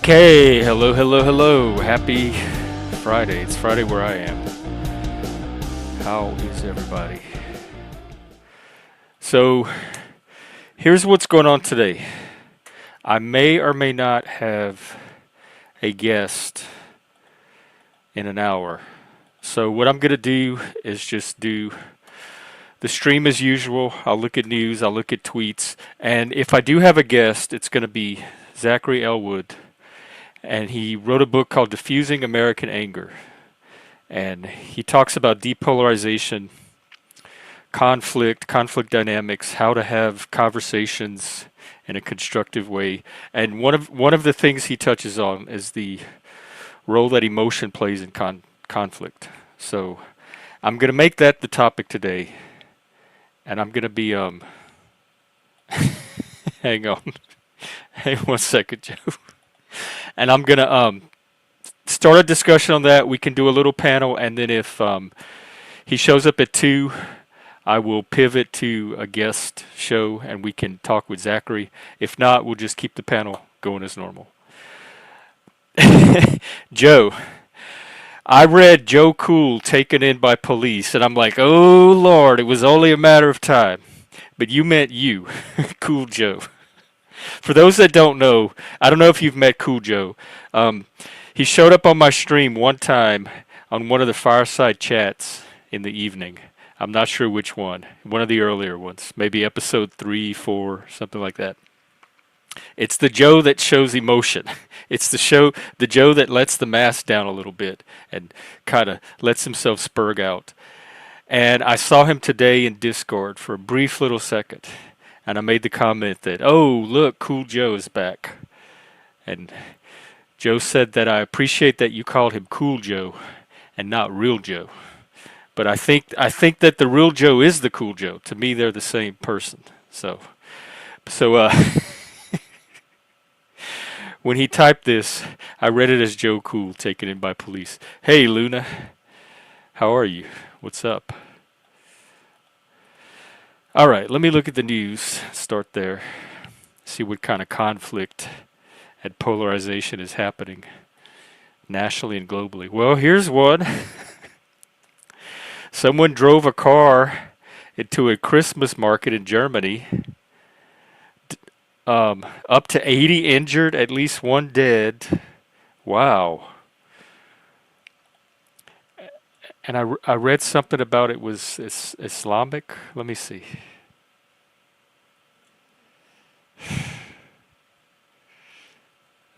Okay, hello, hello, hello. Happy Friday. It's Friday where I am. How is everybody? So, here's what's going on today. I may or may not have a guest in an hour. So, what I'm going to do is just do the stream as usual. I'll look at news, I'll look at tweets, and if I do have a guest, it's going to be Zachary Elwood. And he wrote a book called Diffusing American Anger. And he talks about depolarization, conflict dynamics, how to have conversations in a constructive way. And one of the things he touches on is the role that emotion plays in conflict. So I'm going to make that the topic today. And I'm going to be hang on. Hang on 1 second, Joe. And I'm going to start a discussion on that. We can do a little panel, and then if he shows up at 2, I will pivot to a guest show, and we can talk with Zachary. If not, we'll just keep the panel going as normal. Joe, I read Joe Cool taken in by police, and I'm like, oh, Lord, it was only a matter of time. But you meant you, Cool Joe. For those that don't know, I don't know if you've met Cool Joe. He showed up on my stream one time on one of the fireside chats in the evening. I'm not sure which one. One of the earlier ones. Maybe episode 3, 4, something like that. It's the Joe that shows emotion. It's the Joe that lets the mask down a little bit and kind of lets himself spurg out. And I saw him today in Discord for a brief little second. And I made the comment that, oh, look, Cool Joe is back. And Joe said that I appreciate that you called him Cool Joe and not Real Joe. But I think that the Real Joe is the Cool Joe. To me, they're the same person. So when he typed this, I read it as Joe Cool taken in by police. Hey, Luna, how are you? What's up? All right, let me look at the news. Start there. See what kind of conflict and polarization is happening nationally and globally. Well, here's one. Someone drove a car into a Christmas market in Germany. Up to 80 injured, at least 1 dead. Wow. And I read something about it was Islamic. Let me see.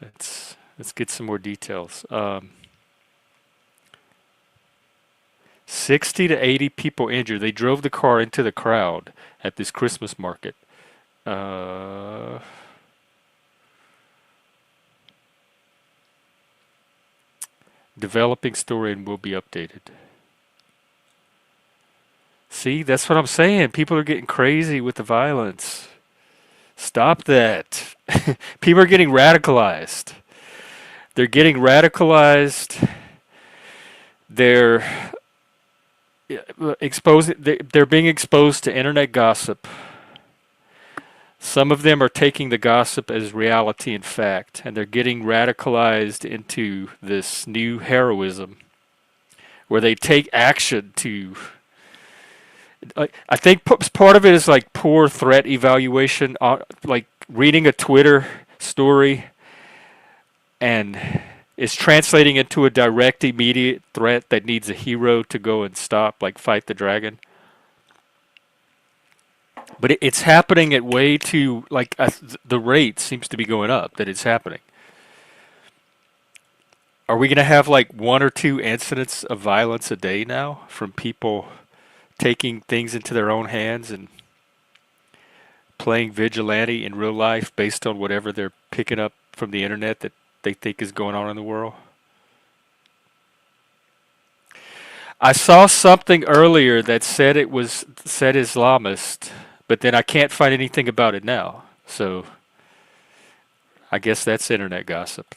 Let's get some more details. 60 to 80 people injured. They drove the car into the crowd at this Christmas market. Developing story and will be updated. See, that's what I'm saying. People are getting crazy with the violence. Stop that. People are getting radicalized. They're getting radicalized. They're they're being exposed to internet gossip. Some of them are taking the gossip as reality and fact, and they're getting radicalized into this new heroism where they take action to. I think part of it is like poor threat evaluation, like reading a Twitter story and it's translating into a direct, immediate threat that needs a hero to go and stop, like fight the dragon. But it's happening at way too, like the rate seems to be going up that it's happening. Are we going to have like 1 or 2 incidents of violence a day now from people taking things into their own hands and playing vigilante in real life based on whatever they're picking up from the internet that they think is going on in the world? I saw something earlier that said said Islamist, but then I can't find anything about it now. So I guess that's internet gossip.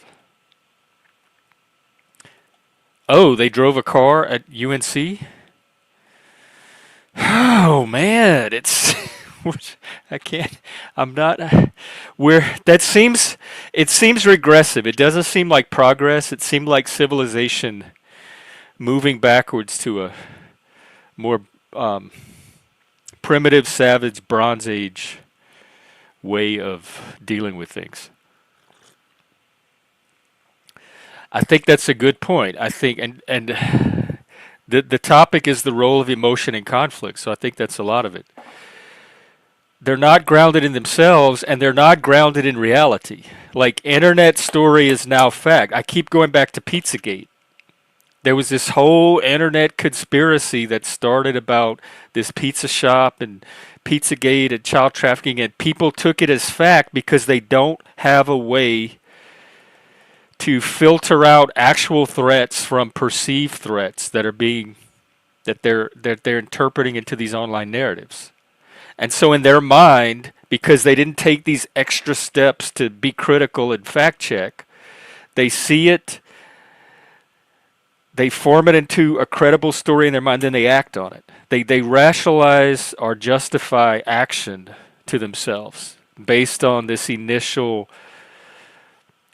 Oh, they drove a car at UNC? Oh man, it's I can't. I'm not. Where that seems. It seems regressive. It doesn't seem like progress. It seemed like civilization moving backwards to a more um, primitive, savage, Bronze Age way of dealing with things. I think that's a good point. I think, and the topic is the role of emotion in conflict. So I think that's a lot of it. They're not grounded in themselves, and they're not grounded in reality. Like internet story is now fact. I keep going back to Pizzagate. There was this whole internet conspiracy that started about this pizza shop and Pizzagate and child trafficking, and people took it as fact because they don't have a way to filter out actual threats from perceived threats that are being that they're interpreting into these online narratives. And so in their mind, because they didn't take these extra steps to be critical and fact check, they see it, they form it into a credible story in their mind, then they act on it. They rationalize or justify action to themselves based on this initial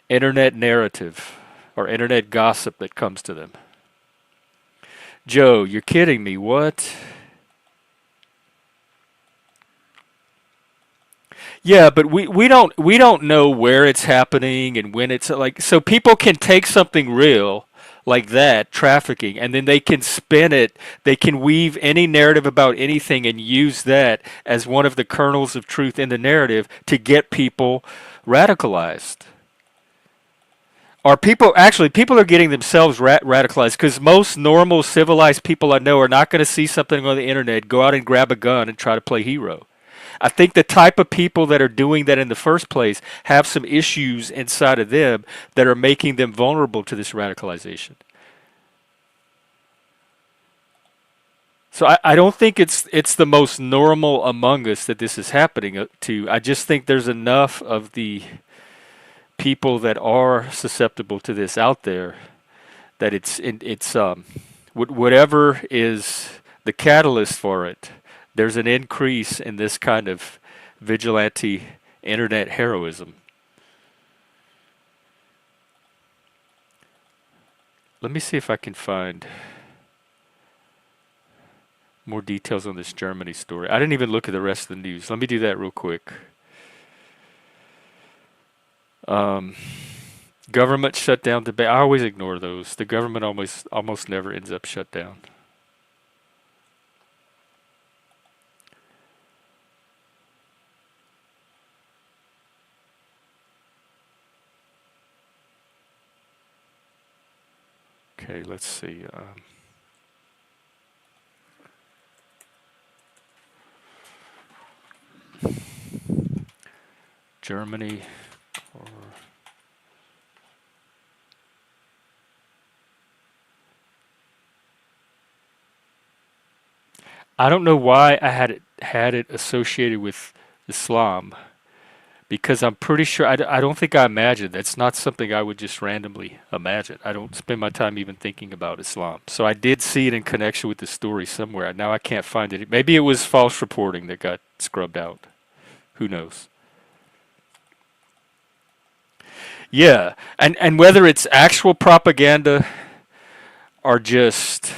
internet narrative or internet gossip that comes to them. Joe, you're kidding me. What? Yeah, but we don't know where it's happening and when it's like, so people can take something real like that, trafficking, and then they can spin it, they can weave any narrative about anything and use that as one of the kernels of truth in the narrative to get people radicalized. Or people are getting themselves radicalized because most normal civilized people I know are not going to see something on the internet, go out and grab a gun and try to play hero. I think the type of people that are doing that in the first place have some issues inside of them that are making them vulnerable to this radicalization. So I don't think it's the most normal among us that this is happening to. I just think there's enough of the people that are susceptible to this out there that whatever is the catalyst for it, there's an increase in this kind of vigilante internet heroism. Let me see if I can find more details on this Germany story. I didn't even look at the rest of the news. Let me do that real quick. Um, Government shut down debate. I always ignore those. The government almost never ends up shut down. Okay, let's see. Germany or I don't know why I had it associated with Islam because I'm pretty sure I don't think I imagined. That's not something I would just randomly imagine. I don't spend my time even thinking about Islam. So I did see it in connection with the story somewhere. Now I can't find it. Maybe it was false reporting that got scrubbed out. Who knows? Yeah, and whether it's actual propaganda or just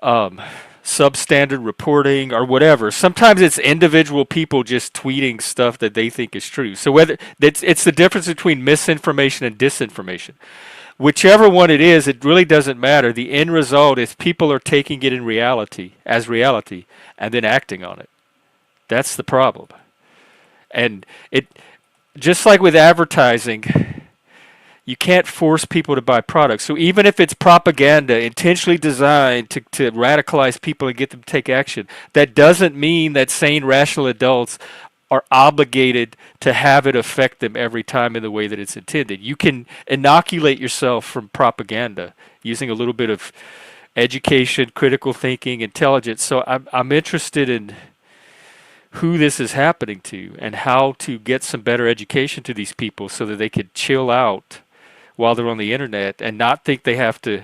um, substandard reporting or whatever. Sometimes it's individual people just tweeting stuff that they think is true. So whether it's the difference between misinformation and disinformation. Whichever one it is, it really doesn't matter. The end result is people are taking it in reality as reality and then acting on it. That's the problem. And it just like with advertising, you can't force people to buy products. So even if it's propaganda intentionally designed to radicalize people and get them to take action, that doesn't mean that sane, rational adults are obligated to have it affect them every time in the way that it's intended. You can inoculate yourself from propaganda using a little bit of education, critical thinking, intelligence. So I'm interested in who this is happening to and how to get some better education to these people so that they could chill out while they're on the internet and not think they have to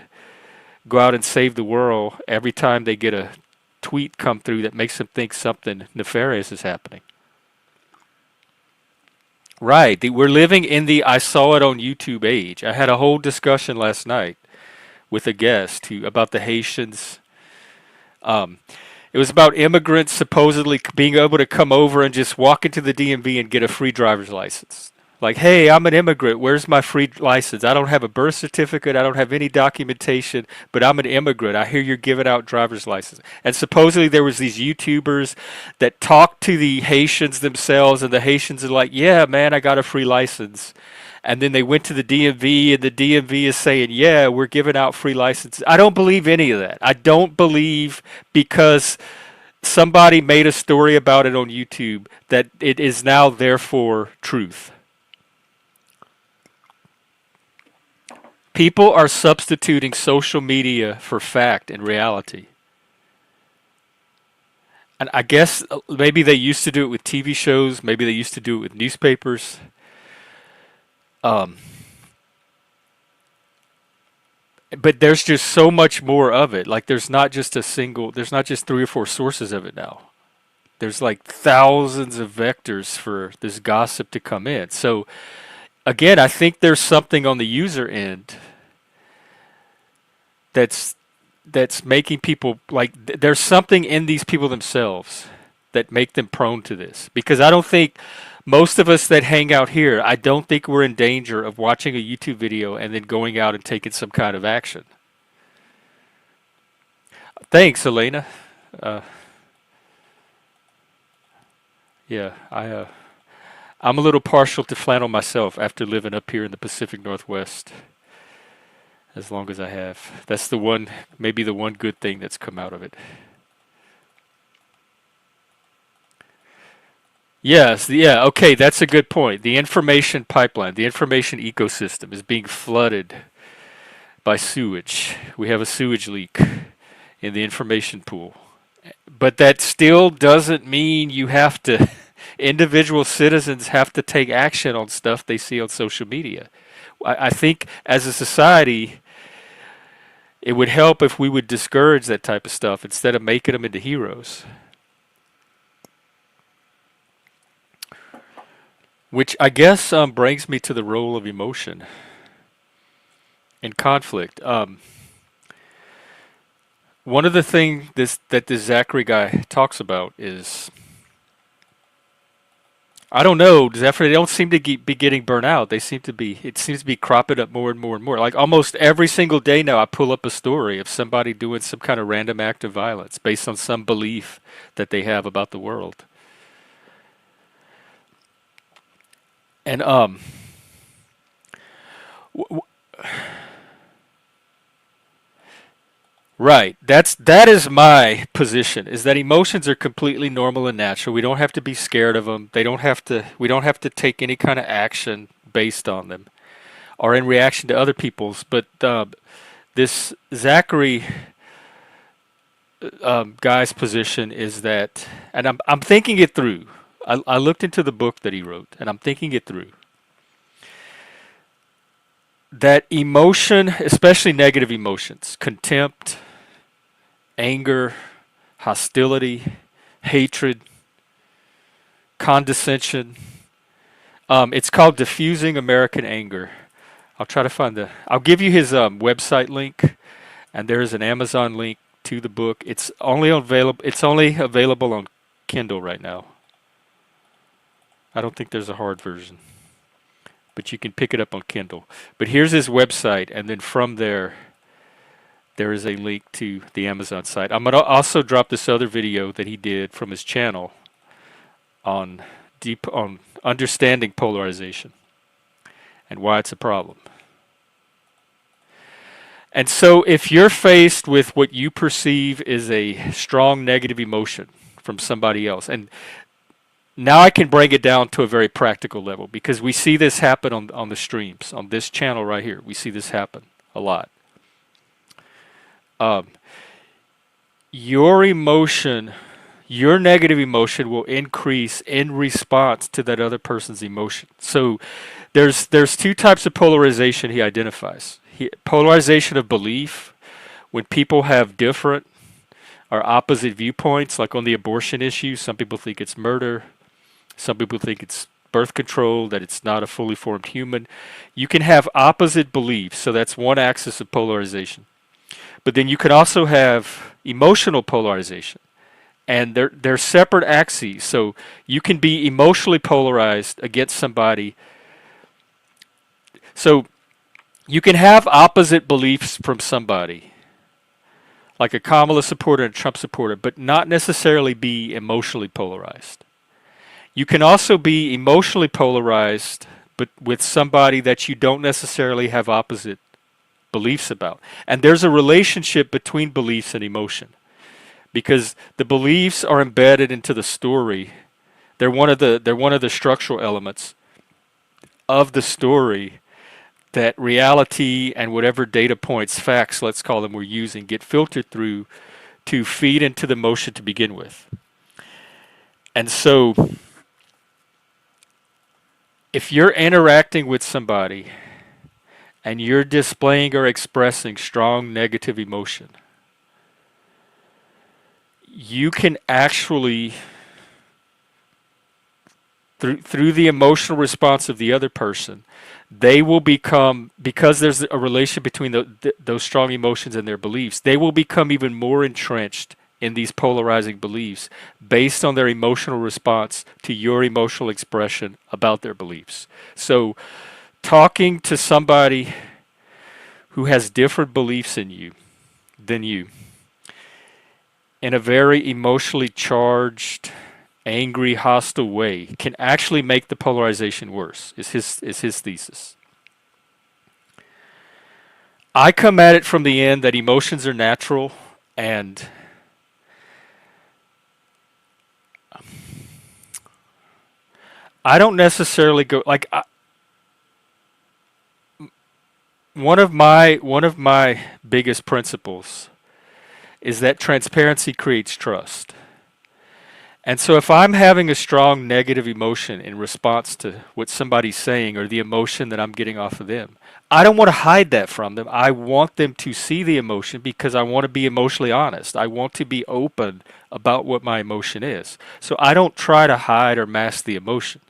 go out and save the world every time they get a tweet come through that makes them think something nefarious is happening. Right. We're living in the I saw it on YouTube age. I had a whole discussion last night with a guest about the Haitians. Um, it was about immigrants supposedly being able to come over and just walk into the DMV and get a free driver's license. Like, hey, I'm an immigrant. Where's my free license? I don't have a birth certificate. I don't have any documentation, but I'm an immigrant. I hear you're giving out driver's license. And supposedly there was these YouTubers that talked to the Haitians themselves, and the Haitians are like, yeah, man, I got a free license. And then they went to the DMV, and the DMV is saying, yeah, we're giving out free licenses. I don't believe any of that. I don't believe because somebody made a story about it on YouTube that it is now therefore truth. People are substituting social media for fact and reality. And I guess maybe they used to do it with TV shows, maybe they used to do it with newspapers. But there's just so much more of it. Like there's not just three or four sources of it now. There's like thousands of vectors for this gossip to come in. So again, I think there's something on the user end that's making people there's something in these people themselves that make them prone to this. Because I don't think most of us that hang out here, I don't think we're in danger of watching a YouTube video and then going out and taking some kind of action. Thanks, Elena. Yeah, I'm a little partial to flannel myself after living up here in the Pacific Northwest as long as I have. That's maybe the one good thing that's come out of it. Yes, yeah, okay, that's a good point. The information pipeline, the information ecosystem is being flooded by sewage. We have a sewage leak in the information pool. But that still doesn't mean individual citizens have to take action on stuff they see on social media. I think as a society, it would help if we would discourage that type of stuff instead of making them into heroes. Which I guess brings me to the role of emotion in conflict. One of the things that this Zachary guy talks about is, I don't know, Zachary, they don't seem to be getting burnt out. It seems to be cropping up more and more and more. Like almost every single day now I pull up a story of somebody doing some kind of random act of violence based on some belief that they have about the world. And right, that is my position. Is that emotions are completely normal and natural. We don't have to be scared of them. We don't have to take any kind of action based on them, or in reaction to other people's. But this Zachary guy's position is that, and I'm thinking it through. I looked into the book that he wrote, and I'm thinking it through. That emotion, especially negative emotions, contempt, anger, hostility, hatred, condescension. It's called Diffusing American Anger. I'll give you his website link, and there is an Amazon link to the book. It's only available on Kindle right now. I don't think there's a hard version, but you can pick it up on Kindle. But here's his website, and then from there is a link to the Amazon site. I'm going to also drop this other video that he did from his channel on understanding polarization and why it's a problem. And so if you're faced with what you perceive is a strong negative emotion from somebody else, and now I can bring it down to a very practical level, because we see this happen on the streams, on this channel right here. We see this happen a lot. Your negative emotion will increase in response to that other person's emotion. So there's two types of polarization he identifies. Polarization of belief, when people have different are opposite viewpoints, like on the abortion issue. Some people think it's murder. Some people think it's birth control, that it's not a fully formed human. You can have opposite beliefs, so that's one axis of polarization. But then you can also have emotional polarization, and they're separate axes. So you can be emotionally polarized against somebody. So you can have opposite beliefs from somebody, like a Kamala supporter and a Trump supporter, but not necessarily be emotionally polarized. You can also be emotionally polarized, but with somebody that you don't necessarily have opposite beliefs about. And there's a relationship between beliefs and emotion, because the beliefs are embedded into the story. They're one of the structural elements of the story that reality and whatever data points, facts, let's call them, we're using, get filtered through to feed into the emotion to begin with. And so if you're interacting with somebody and you're displaying or expressing strong negative emotion, you can actually, through the emotional response of the other person, they will become, because there's a relation between those strong emotions and their beliefs, they will become even more entrenched in these polarizing beliefs based on their emotional response to your emotional expression about their beliefs. So talking to somebody who has different beliefs in you than you in a very emotionally charged, angry, hostile way can actually make the polarization worse, is his thesis. I come at it from the end that emotions are natural, and I don't necessarily go like one of my biggest principles is that transparency creates trust. And so if I'm having a strong negative emotion in response to what somebody's saying or the emotion that I'm getting off of them, I don't want to hide that from them. I want them to see the emotion because I want to be emotionally honest. I want to be open about what my emotion is. So I don't try to hide or mask the emotion.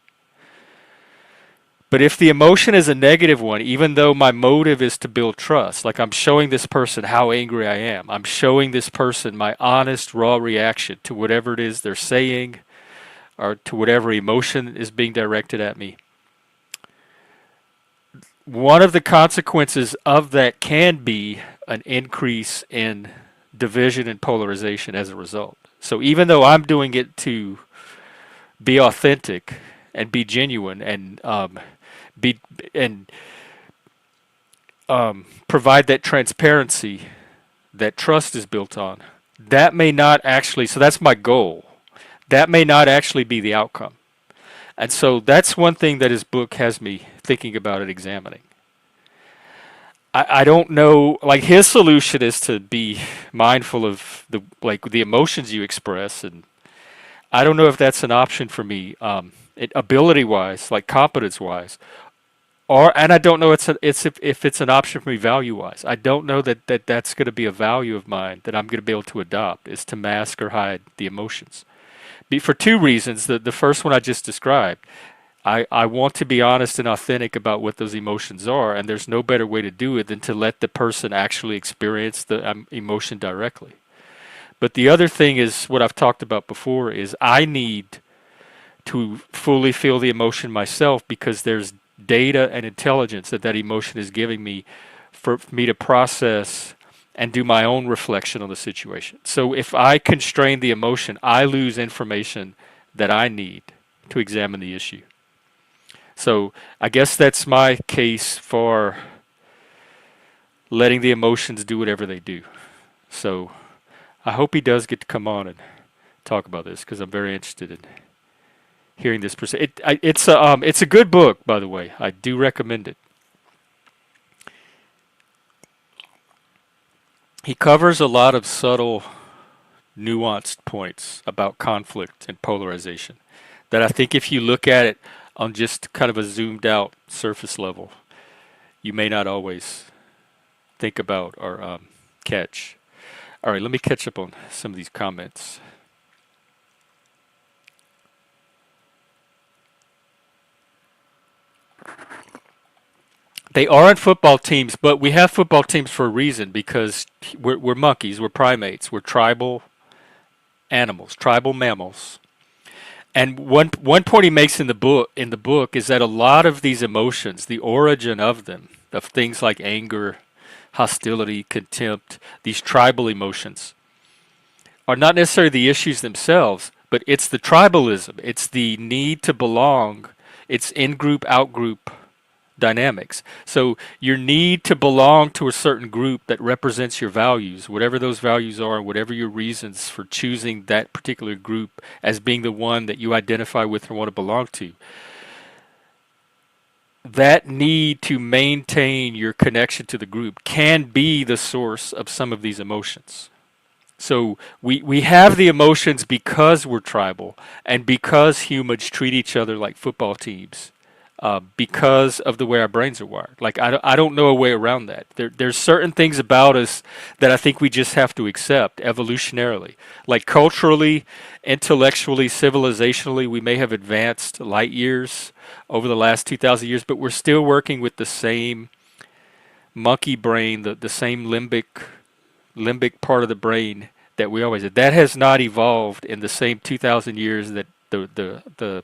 But if the emotion is a negative one, even though my motive is to build trust, like I'm showing this person how angry I am, I'm showing this person my honest, raw reaction to whatever it is they're saying or to whatever emotion is being directed at me, one of the consequences of that can be an increase in division and polarization as a result. So even though I'm doing it to be authentic and be genuine and be and provide that transparency that trust is built on, that may not actually, so that's my goal, that may not actually be the outcome. And so that's one thing that his book has me thinking about and examining. I don't know, like his solution is to be mindful of the emotions you express, and I don't know if that's an option for me, ability wise, like competence wise, and I don't know if it's an option for me value wise. I don't know that's going to be a value of mine that I'm going to be able to adopt, is to mask or hide the emotions. For two reasons. The first one I just described. I want to be honest and authentic about what those emotions are, and there's no better way to do it than to let the person actually experience the emotion directly. But the other thing is what I've talked about before, is I need to fully feel the emotion myself, because there's data and intelligence that emotion is giving me for me to process and do my own reflection on the situation. So if I constrain the emotion, I lose information that I need to examine the issue. So I guess that's my case for letting the emotions do whatever they do. So I hope he does get to come on and talk about this, because I'm very interested in hearing this. It's a good book, by the way. I do recommend it. He covers a lot of subtle, nuanced points about conflict and polarization that I think if you look at it on just kind of a zoomed out surface level, you may not always think about or catch. All right, let me catch up on some of these comments. They aren't football teams, but we have football teams for a reason because we're monkeys, we're primates, we're tribal animals, tribal mammals. And one point he makes in the book is that a lot of these emotions, the origin of them, of things like anger, hostility, contempt, these tribal emotions, are not necessarily the issues themselves, but it's the tribalism, it's the need to belong, it's in group out group dynamics. So your need to belong to a certain group that represents your values, whatever those values are, whatever your reasons for choosing that particular group as being the one that you identify with and want to belong to. That need to maintain your connection to the group can be the source of some of these emotions. So we have the emotions because we're tribal and because humans treat each other like football teams, because of the way our brains are wired. Like I don't know a way around that. There's certain things about us that I think we just have to accept evolutionarily. Like culturally, intellectually, civilizationally, we may have advanced light years over the last 2,000 years, but we're still working with the same monkey brain, the same limbic part of the brain that we always did. That has not evolved in the same 2,000 years that the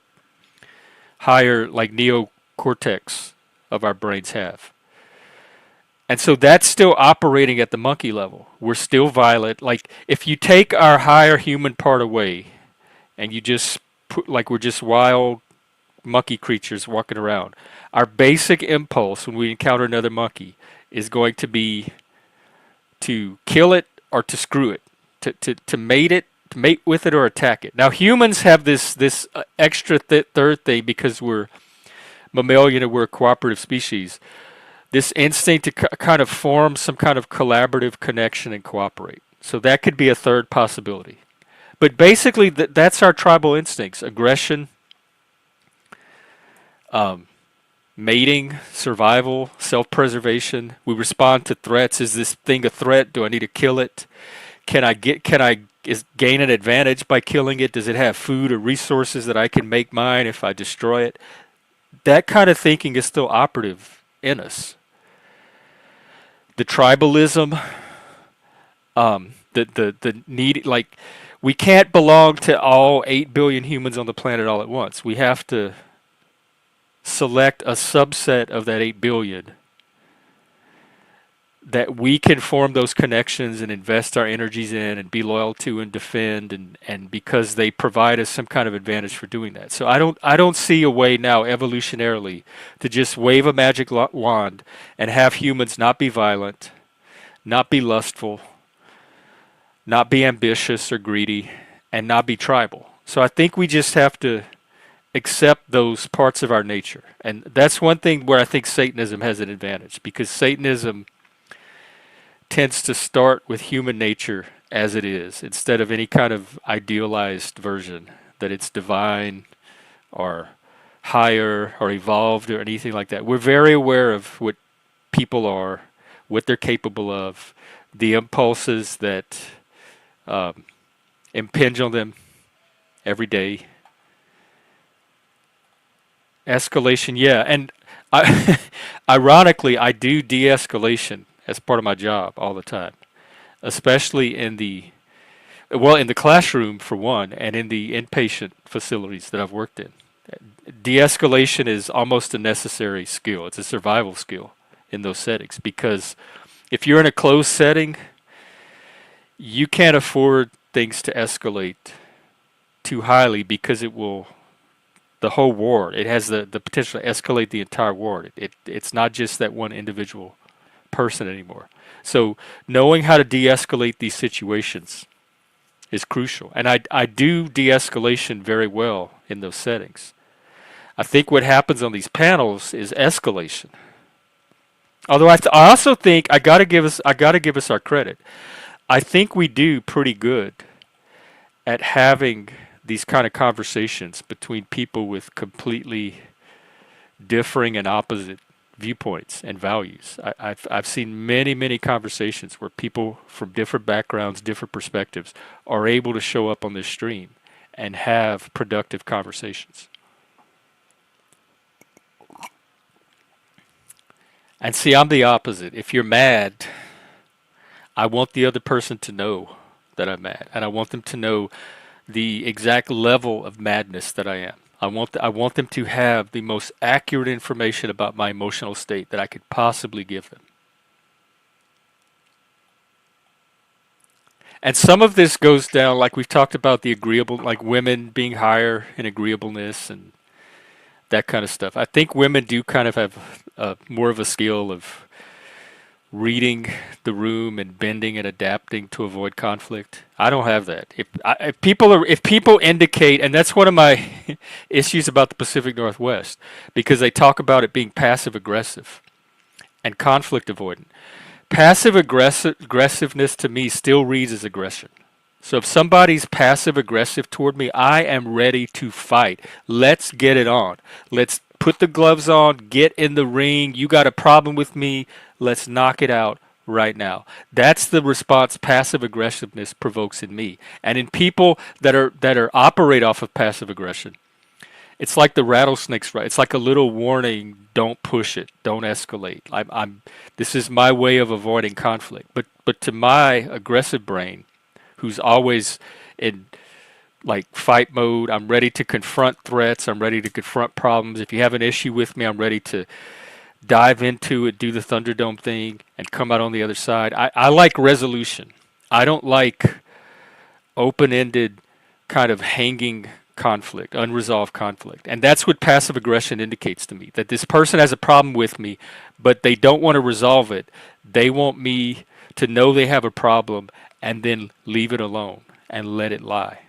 higher like neocortex of our brains have. And so that's still operating at the monkey level. We're still violent. Like if you take our higher human part away and you just put like we're just wild monkey creatures walking around, our basic impulse when we encounter another monkey is going to be to kill it or to screw it, to mate it, to mate with it or attack it. Now humans have this extra third thing because we're mammalian and we're a cooperative species. This instinct to kind of form some kind of collaborative connection and cooperate. So that could be a third possibility. But basically, that's our tribal instincts: aggression, um, mating, survival, self-preservation. We respond to threats. Is this thing a threat? Do I need to kill it? Can I gain an advantage by killing it? Does it have food or resources that I can make mine if I destroy it? That kind of thinking is still operative in us. The tribalism, the need, like we can't belong to all 8 billion humans on the planet all at once. We have to select a subset of that 8 billion that we can form those connections and invest our energies in and be loyal to and defend, and because they provide us some kind of advantage for doing that. So I don't see a way now evolutionarily to just wave a magic wand and have humans not be violent, not be lustful, not be ambitious or greedy, and not be tribal. So I think we just have to accept those parts of our nature. And that's one thing where I think Satanism has an advantage, because Satanism tends to start with human nature as it is, instead of any kind of idealized version that it's divine or higher or evolved or anything like that. We're very aware of what people are, what they're capable of, the impulses that impinge on them every day. Escalation, yeah. And ironically, I do de-escalation as part of my job all the time, especially in in the classroom for one, and in the inpatient facilities that I've worked in. De-escalation is almost a necessary skill. It's a survival skill in those settings, because if you're in a closed setting, you can't afford things to escalate too highly, because the whole ward, it has the potential to escalate the entire ward. It's not just that one individual person anymore. So knowing how to de-escalate these situations is crucial. And I do de-escalation very well in those settings. I think what happens on these panels is escalation. Although I also think I gotta give us our credit. I think we do pretty good at having these kind of conversations between people with completely differing and opposite viewpoints and values. I've seen many conversations where people from different backgrounds, different perspectives, are able to show up on this stream and have productive conversations. And see, I'm the opposite. If you're mad, I want the other person to know that I'm mad, and I want them to know the exact level of madness that I am. I want them to have the most accurate information about my emotional state that I could possibly give them. And some of this goes down, like we've talked about the agreeable, like women being higher in agreeableness and that kind of stuff. I think women do kind of have more of a skill of reading the room and bending and adapting to avoid conflict. I don't have that. If people indicate, and that's one of my issues about the Pacific Northwest, because they talk about it being passive aggressive and conflict avoidant. Aggressiveness to me still reads as aggression. So if somebody's passive aggressive toward me, I am ready to fight. Let's get it on. Let's put the gloves on, get in the ring. You got a problem with me. Let's knock it out right now. That's the response passive aggressiveness provokes in me. And in people that are operate off of passive aggression, it's like the rattlesnakes, right? It's like a little warning, don't push it, don't escalate. This is my way of avoiding conflict. But to my aggressive brain, who's always in like fight mode, I'm ready to confront threats, I'm ready to confront problems. If you have an issue with me, I'm ready to dive into it, do the Thunderdome thing, and come out on the other side. I like resolution. I don't like open-ended kind of hanging conflict, unresolved conflict. And that's what passive aggression indicates to me, that this person has a problem with me, but they don't want to resolve it. They want me to know they have a problem and then leave it alone and let it lie.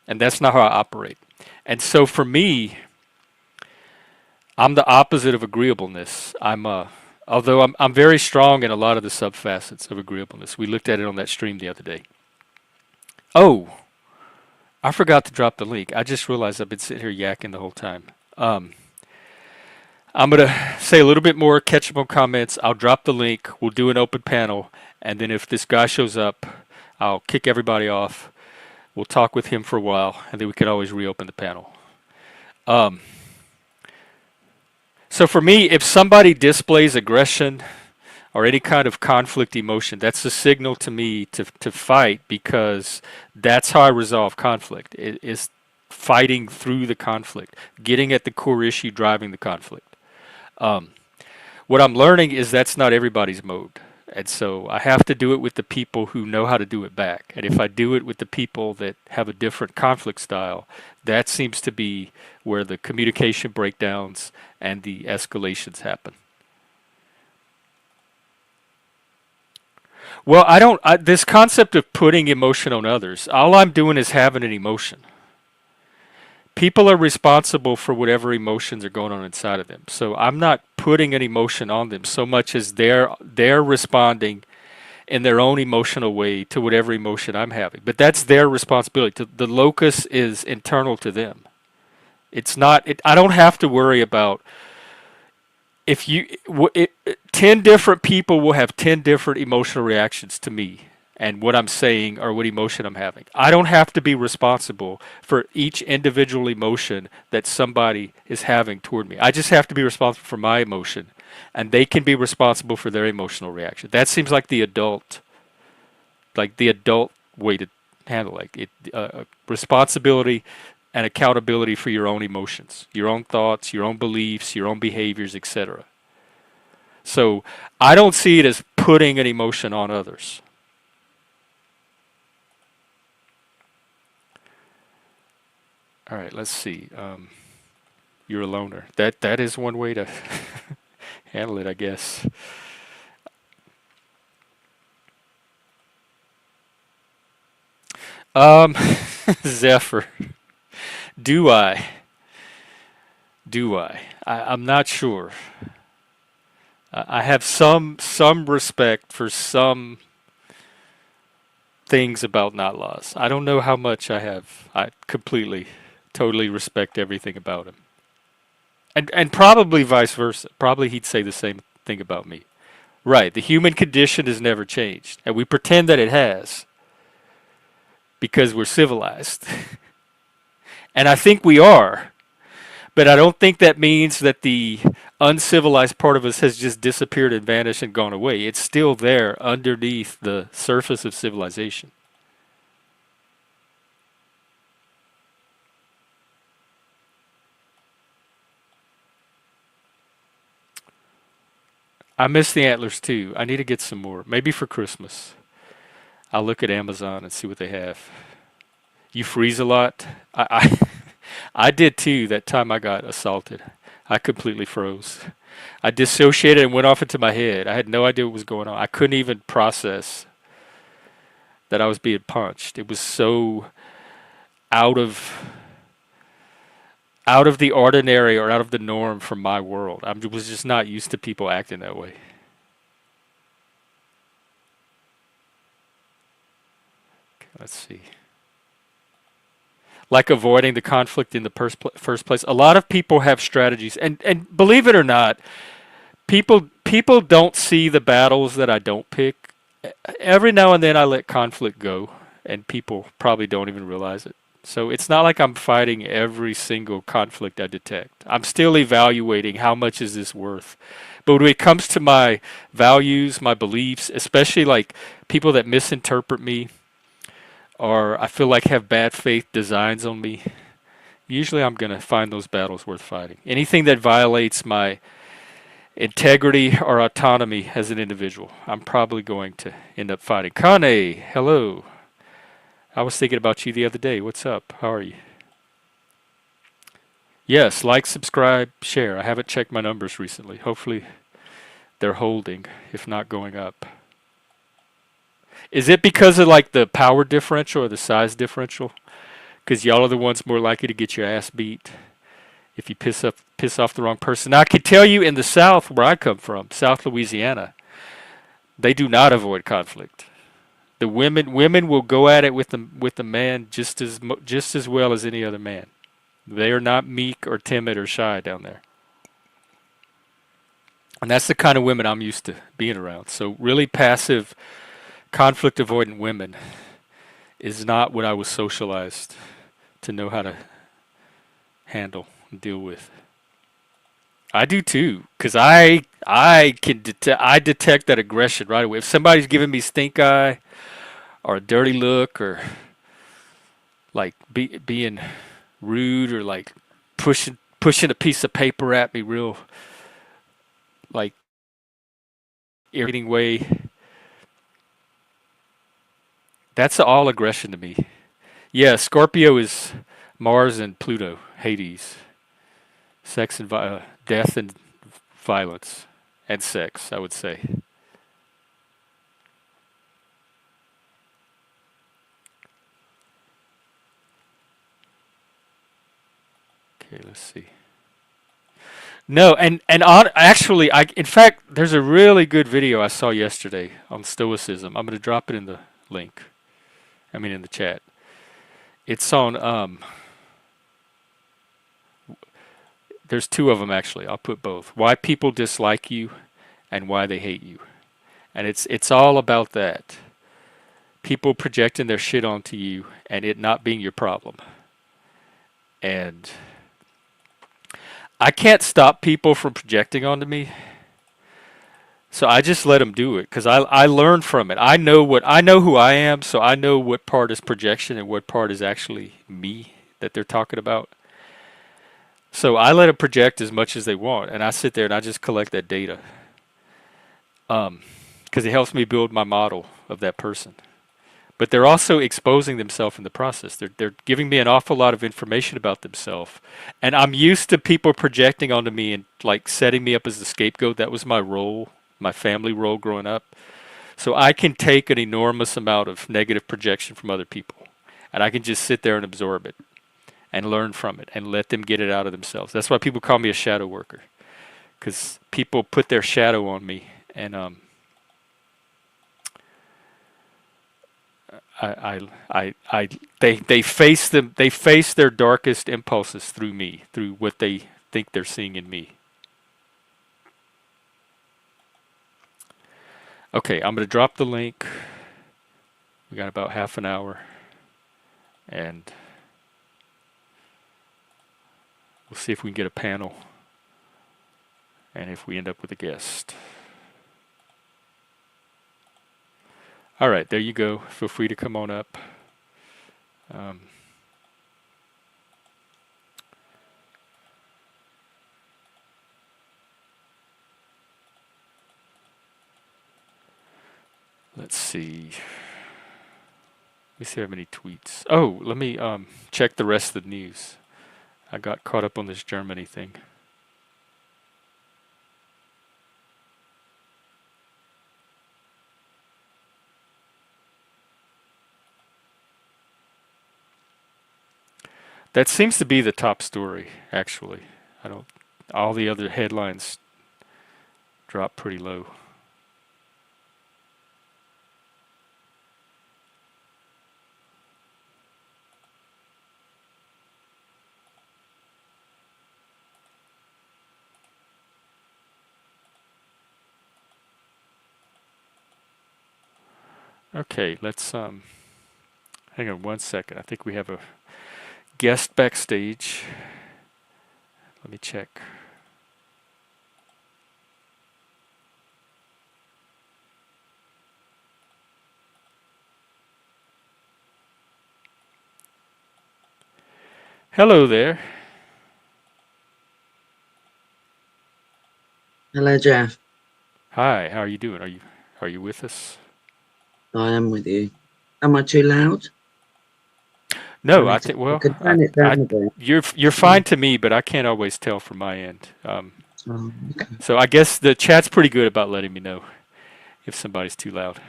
And that's not how I operate. And so for me, I'm the opposite of agreeableness. Although I'm very strong in a lot of the subfacets of agreeableness. We looked at it on that stream the other day. Oh, I forgot to drop the link. I just realized I've been sitting here yakking the whole time. I'm going to say a little bit more, catch up on comments. I'll drop the link. We'll do an open panel. And then if this guy shows up, I'll kick everybody off. We'll talk with him for a while, and then we can always reopen the panel. So for me, if somebody displays aggression or any kind of conflict emotion, that's a signal to me to fight, because that's how I resolve conflict. It is fighting through the conflict, getting at the core issue, driving the conflict. What I'm learning is that's not everybody's mode. And so I have to do it with the people who know how to do it back. And if I do it with the people that have a different conflict style, that seems to be where the communication breakdowns and the escalations happen. Well, this concept of putting emotion on others, all I'm doing is having an emotion. People are responsible for whatever emotions are going on inside of them. So I'm not putting an emotion on them so much as they're responding in their own emotional way to whatever emotion I'm having. But that's their responsibility. The locus is internal to them. It's not. I don't have to worry about if 10 different people will have 10 different emotional reactions to me and what I'm saying or what emotion I'm having. I don't have to be responsible for each individual emotion that somebody is having toward me. I just have to be responsible for my emotion, and they can be responsible for their emotional reaction. That seems like the adult way to handle it. Responsibility and accountability for your own emotions, your own thoughts, your own beliefs, your own behaviors, etc. So I don't see it as putting an emotion on others. All right, let's see. You're a loner. That is one way to handle it, I guess. Zephyr. Do I? I'm not sure. I have some respect for some things about not laws. I don't know how much I have. I completely, totally respect everything about him. And probably vice versa. Probably he'd say the same thing about me. Right. The human condition has never changed. And we pretend that it has because we're civilized. And I think we are. But I don't think that means that the uncivilized part of us has just disappeared and vanished and gone away. It's still there underneath the surface of civilization. I miss the antlers too. I need to get some more. Maybe for Christmas. I'll look at Amazon and see what they have. You freeze a lot? I did too that time I got assaulted. I completely froze. I dissociated and went off into my head. I had no idea what was going on. I couldn't even process that I was being punched. It was so out of out of the ordinary or out of the norm from my world. I was just not used to people acting that way. Okay, let's see. Like avoiding the conflict in the first place. A lot of people have strategies, and believe it or not, people don't see the battles that I don't pick. Every now and then I let conflict go, and people probably don't even realize it. So it's not like I'm fighting every single conflict I detect. I'm still evaluating how much is this worth. But when it comes to my values, my beliefs, especially like people that misinterpret me or I feel like have bad faith designs on me, usually I'm going to find those battles worth fighting. Anything that violates my integrity or autonomy as an individual, I'm probably going to end up fighting. Kane, hello. I was thinking about you the other day. What's up? How are you? Yes, like, subscribe, share. I haven't checked my numbers recently. Hopefully they're holding, if not going up. Is it because of like the power differential or the size differential? Because y'all are the ones more likely to get your ass beat if you piss off the wrong person. Now I can tell you in the South, where I come from, South Louisiana, they do not avoid conflict. The women will go at it with the man just as well as any other man. They are not meek or timid or shy down there. And that's the kind of women I'm used to being around. So really passive, conflict avoidant women is not what I was socialized to know how to handle and deal with. I do too, because I detect that aggression right away. If somebody's giving me stink eye or a dirty look or like being rude or like pushing a piece of paper at me real like irritating way, that's all aggression to me. Yeah, Scorpio is Mars and Pluto, Hades, sex and death and violence and sex, I would say. Okay, let's see. No, actually, I in fact, there's a really good video I saw yesterday on Stoicism. I'm going to drop it in the link. I mean, in the chat. It's on. There's two of them actually. I'll put both. Why people dislike you, and why they hate you, and it's all about that. People projecting their shit onto you, and it not being your problem. And I can't stop people from projecting onto me, so I just let them do it because I learn from it. I know who I am, so I know what part is projection and what part is actually me that they're talking about. So I let them project as much as they want, and I sit there and I just collect that data because it helps me build my model of that person. But they're also exposing themselves in the process. They're giving me an awful lot of information about themselves, and I'm used to people projecting onto me and like setting me up as the scapegoat. That was my role, my family role growing up. So I can take an enormous amount of negative projection from other people, and I can just sit there and absorb it and learn from it and let them get it out of themselves. That's why people call me a shadow worker, because people put their shadow on me, and they face them. They face their darkest impulses through me, through what they think they're seeing in me. Okay, I'm going to drop the link. We got about half an hour, and we'll see if we can get a panel and if we end up with a guest. All right, there you go. Feel free to come on up. Let's see. Let me see how many tweets. Oh, let me check the rest of the news. I got caught up on this Germany thing. That seems to be the top story, actually. I don't. All the other headlines drop pretty low. Okay, let's hang on 1 second. I think we have a guest backstage. Let me check. Hello there. Hello, Jeff. Hi, how are you doing? Are you with us? I am with you. Am I too loud? No, I I need to. think. I Well, could turn it down a bit. you're fine to me, but I can't always tell from my end. Oh, okay. So I guess the chat's pretty good about letting me know if somebody's too loud.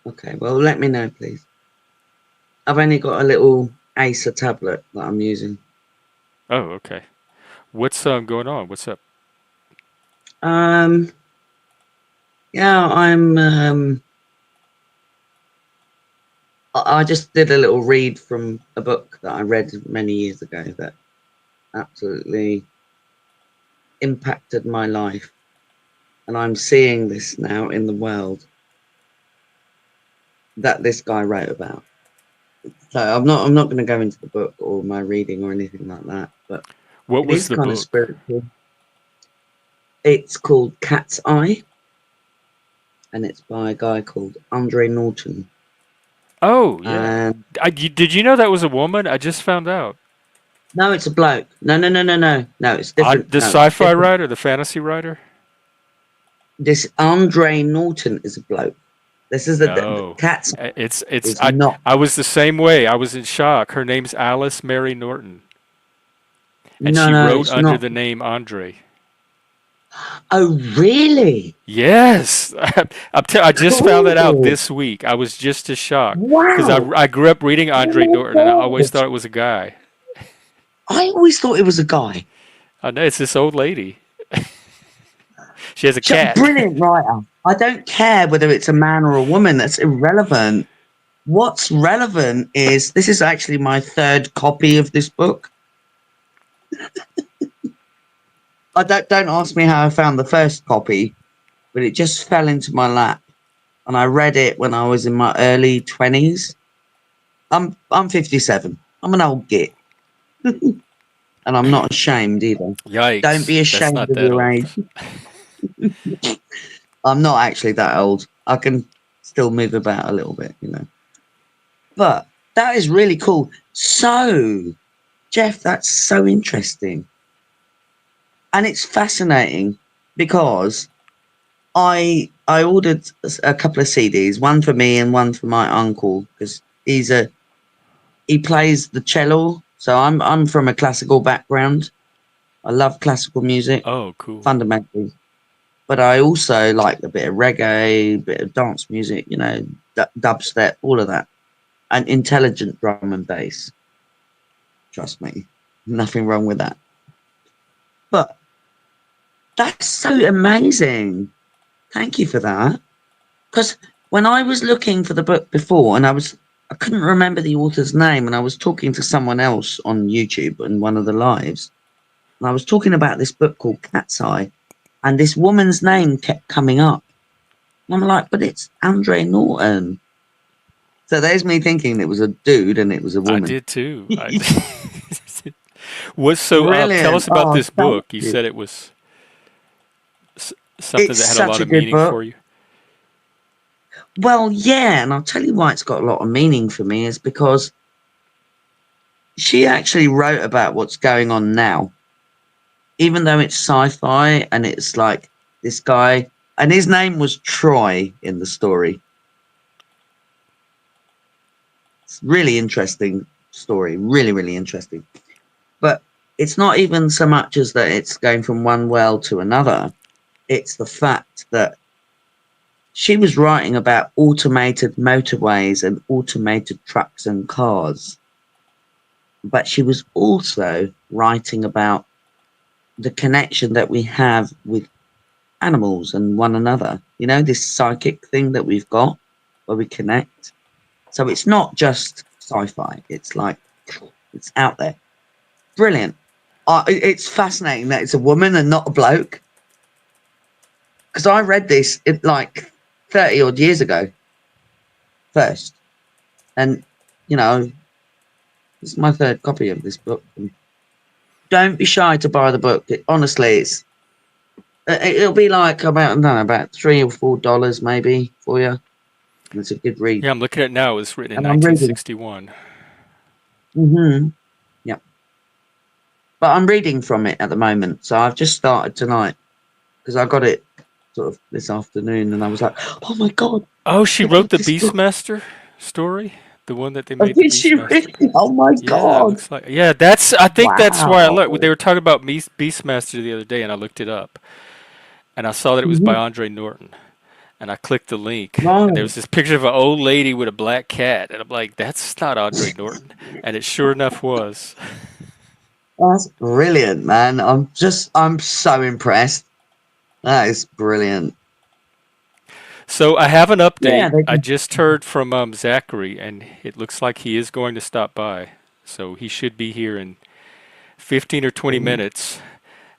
Okay. Well, let me know, please. I've only got a little Acer tablet that I'm using. Oh, okay. What's going on? What's up? Um. Yeah, I'm. I just did a little read from a book that I read many years ago that absolutely impacted my life, and I'm seeing this now in the world that this guy wrote about. So I'm not going to go into the book or my reading or anything like that, but What it was is the kind of book? spiritual. It's called Cat's Eye, and it's by a guy called Andre Norton. Oh, yeah. And Did you know that was a woman? I just found out. no, it's a bloke. No, it's On different. the No, it's sci-fi different. writer, the fantasy writer? This Andre Norton is a bloke. This is the No. Cat's Eye It's is not. I was the same way. I was in shock. Her name's Alice Mary Norton, and No, she no, wrote it's under not. the name Andre. Oh, really? Yes, I just found that out Cool. this week. I was just as shocked because Wow. I grew up reading Andre Oh Norton, and I my always God. thought it was a guy. I always thought it was a guy. I know it's this old lady. She has a cat. Brilliant writer. I don't care whether it's a man or a woman. That's irrelevant. What's relevant is this is actually my third copy of this book. I don't ask me how I found the first copy, but it just fell into my lap, and I read it when I was in my early 20s. I'm 57. I'm an old git, and I'm not ashamed either. Don't be Yikes! That's ashamed not of that your old. age. I'm not actually that old. I can still move about a little bit, you know. But that is really cool. So, Jeff, that's so interesting. And it's fascinating because I ordered a couple of CDs, one for me and one for my uncle, because he plays the cello. So I'm from a classical background. I love classical music Oh, cool. fundamentally, but I also like a bit of reggae, a bit of dance music, you know, dubstep, all of that, and intelligent drum and bass. Trust me, nothing wrong with that. But that's so amazing. Thank you for that. Because when I was looking for the book before, and I couldn't remember the author's name, and I was talking to someone else on YouTube in one of the lives, And I was talking about this book called Cat's Eye, and this woman's name kept coming up. And I'm like, but it's Andre Norton. So there's me thinking it was a dude and it was a I woman. did too. Was so? Tell Brilliant. us about Oh, this thank book. You you. said it was something It's that had a such lot a of good meaning book. for you. Well, yeah, and I'll tell you why it's got a lot of meaning for me is because she actually wrote about what's going on now, even though it's sci-fi and it's like this guy, and his name was Troy in the story. It's really interesting story, really, really interesting. But it's not even so much as that it's going from one world to another. It's the fact that she was writing about automated motorways and automated trucks and cars, but she was also writing about the connection that we have with animals and one another. You know, this psychic thing that we've got where we connect. So it's not just sci-fi. It's like it's out there. Brilliant. It's fascinating that it's a woman and not a bloke. Because I read this like 30 odd years ago first. And, you know, this is my third copy of this book. And don't be shy to buy the book. Honestly, it'll be like about, I don't know, about $3 or $4 maybe for you. And it's a good read. Yeah, I'm looking at it now. It was written in And I'm reading. 1961. Yeah. But I'm reading from it at the moment. So I've just started tonight because I got it sort of this afternoon and I was like, oh my God, Oh, she I wrote got the this book. Beastmaster story, the one that they Oh, made the did she Beastmaster. really? Oh my Yeah, it God. looks like. Yeah, that's. I think that's why I looked. They Wow. were talking about Beastmaster the other day, and I looked it up, and I saw that it was by Mhm. Andre Norton, and I clicked the link, and there Right. was this picture of an old lady with a black cat, and I'm like, that's not Andre Norton, and it sure enough was. That's brilliant, man. I'm so impressed. That is brilliant. So I have an Yeah, update. they I can. just heard from Zachary, and it looks like he is going to stop by. So he should be here in 15 or 20 minutes,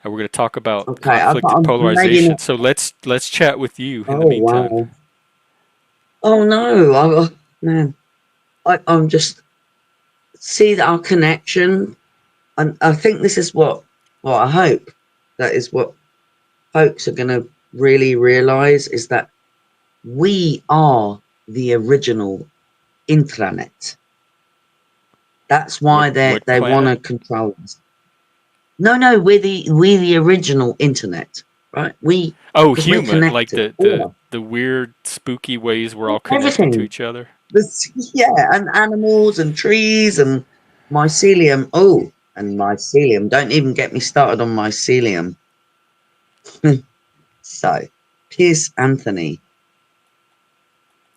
and we're going to talk about Okay, conflict and maybe polarization. not. So let's chat with you in the Oh meantime. wow. Oh no. Man, I'm just see that our connection, and I think this is what I hope that is what folks are going to really realize is that we are the original intranet. That's What why what they want planet? to control us. No, we're the original internet, right? We Oh, because we're human, like connected. All of us. the weird spooky ways we're all connected to Everything. each other. This, yeah, and animals and trees and mycelium. Oh, and mycelium. Don't even get me started on mycelium. So, Pierce Anthony.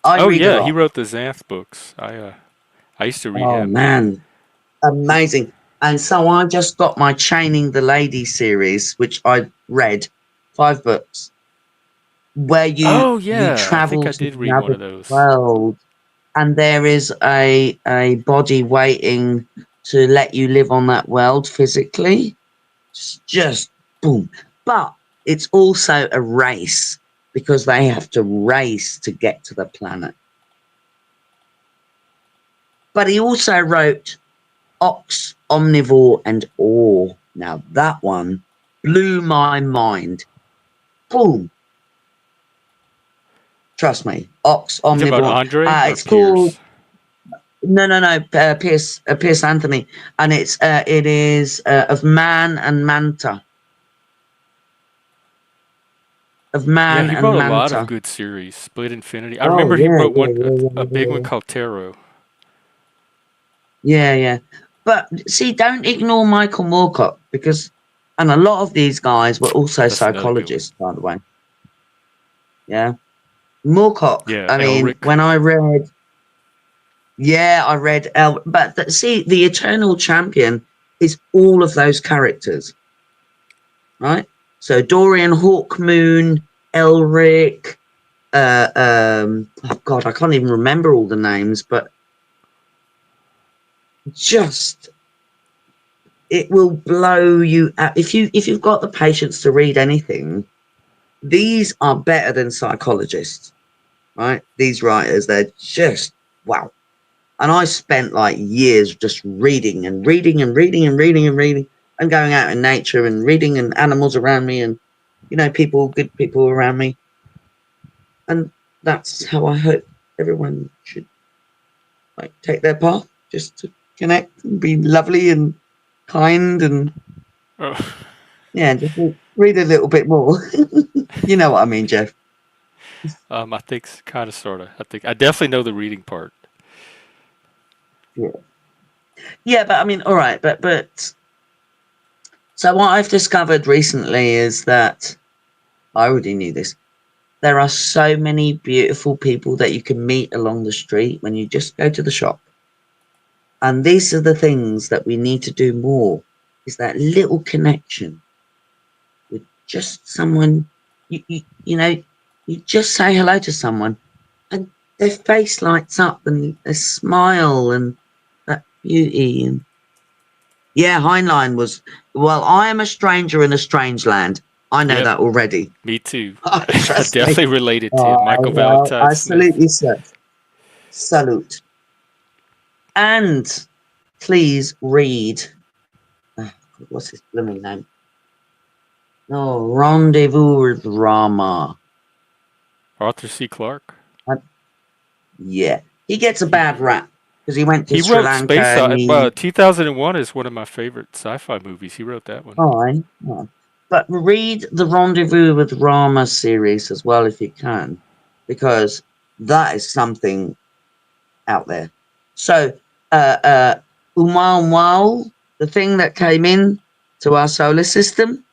I Oh read a yeah, he lot. wrote the Xanth books. I used to read Oh him. man, amazing. And so I just got my Chaining the Lady series, which I read 5 books, where Oh you yeah, I think travel I to did read one another of those. world, and there is a body waiting to let you live on that world physically. Just boom. But it's also a race because they have to race to get to the planet. But he also wrote Ox, Omnivore, and Ore. Now that one blew my mind. Boom. Trust me. Ox, You talking about Omnivore. Andre or It's called Pierce? no. Pierce Anthony, and it is of man and manta, of Yeah, man he and wrote a lot of manta. good series. Split Infinity. I Oh remember he yeah, wrote yeah, one yeah, a yeah, big yeah, one yeah. called Tarot. Yeah, yeah. But see, don't ignore Michael Moorcock because, and a lot of these guys were also That's another good one. psychologists, by the way. Yeah. Moorcock, Yeah, I mean, Elric. when I read, yeah, I read, but see, the Eternal Champion is all of those characters, right? So Dorian Hawkmoon, Elric, oh God, I can't even remember all the names, but just it will blow you out. If you've got the patience to read anything, these are better than psychologists, right? These writers, they're just wow. And I spent like years just reading and reading and reading and reading and reading and going out in nature and reading and animals around me and people, good people around me. And that's how I hope everyone should like take their path, just to connect and be lovely and kind and Oh, yeah, just read a little bit more. You know what I mean, Jeff? I think kind of, sort of. I think I definitely know the reading part. Yeah. Yeah, but I mean, all right, but so what I've discovered recently is that I already knew this. There are so many beautiful people that you can meet along the street when you just go to the shop. And these are the things that we need to do more, is that little connection with just someone. You just say hello to someone and their face lights up and their smile and that beauty. And yeah, Heinlein was, well, I am a stranger in a strange land. I know Yep, that already. me too. Oh, I trust me. definitely related to it. Oh, Michael well, Valentine I salute Smith. you, sir. Salute. And please read, oh, what's his blooming name? Oh, Rendezvous with Rama. Arthur C. Clarke. Uh, yeah. He gets a He bad rap because he went to he Sri wrote Lanka Space. and he 2001 is one of my favorite sci-fi movies. He wrote that one. fine. But read the Rendezvous with Rama series as well if you can, because that is something out there. So, Umau, the thing that came in to our solar system,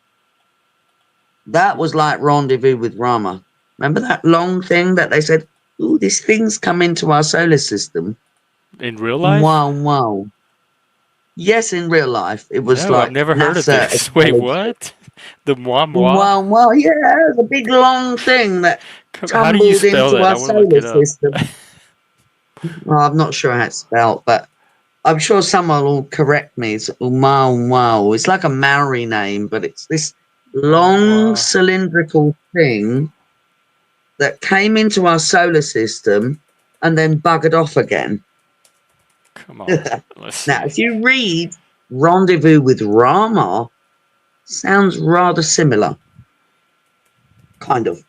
that was like Rendezvous with Rama. Remember that long thing that they said, "Ooh, this thing's come into our solar system." In real life? Wow. Yes, in real life, it was No, I've like never heard of NASA this. Wait, acknowledged it. what? The moi moi? Wow. Yeah, it was a big long thing that How do you tumbled spell into that? I our want to look solar it up. system. Well, I'm not sure how it's spelled, but I'm sure someone will correct me. It's Wow. It's like a Maori name, but it's this Moi long moi. cylindrical thing that came into our solar system and then buggered off again. Come on. Let's Now, see. if you read Rendezvous with Rama, sounds rather similar, kind of.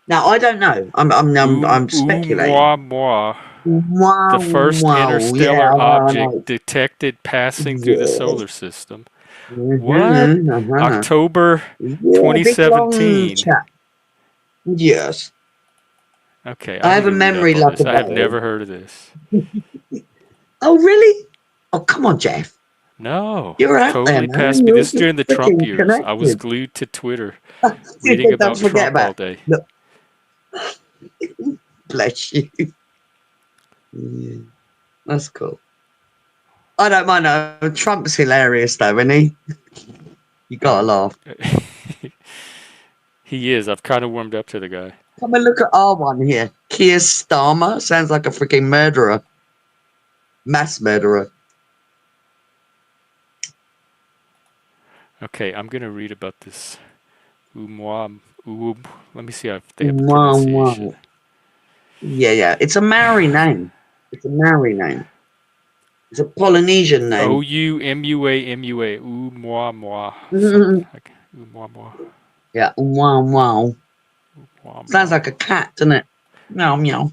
Now, I don't know. I'm speculating. Moi moi. The first Wow. Yeah, interstellar I know. object detected passing through the Yeah. solar system. What? Uh-huh. October Yeah, big long 2017. chat. Yes. Okay, I I need have a to read up memory on like this. a I have battery. never heard of this. Oh, really? Oh, come on, Jeff. No, You're out there, totally man. passed me. You're This is just during the Trump freaking years. I was connected. glued to Twitter reading Don't about forget Trump all about. day. Look, bless you. Yeah, that's cool. I don't mind. Trump's hilarious, though, isn't he? You gotta Um, laugh. he is. I've kind of warmed up to the guy. Come and look at our one here. Keir Starmer sounds like a freaking murderer, mass murderer. Okay, I'm gonna read about this Umwa. Let me see if they have a pronunciation. Wow. Yeah. It's a Maori name. It's a Maori name. It's a Polynesian O name. U M U A M U A. Umwa. Something Mhm. like Umwa. Yeah, wow. Sounds Umwa. like a cat, doesn't it? Meow meow.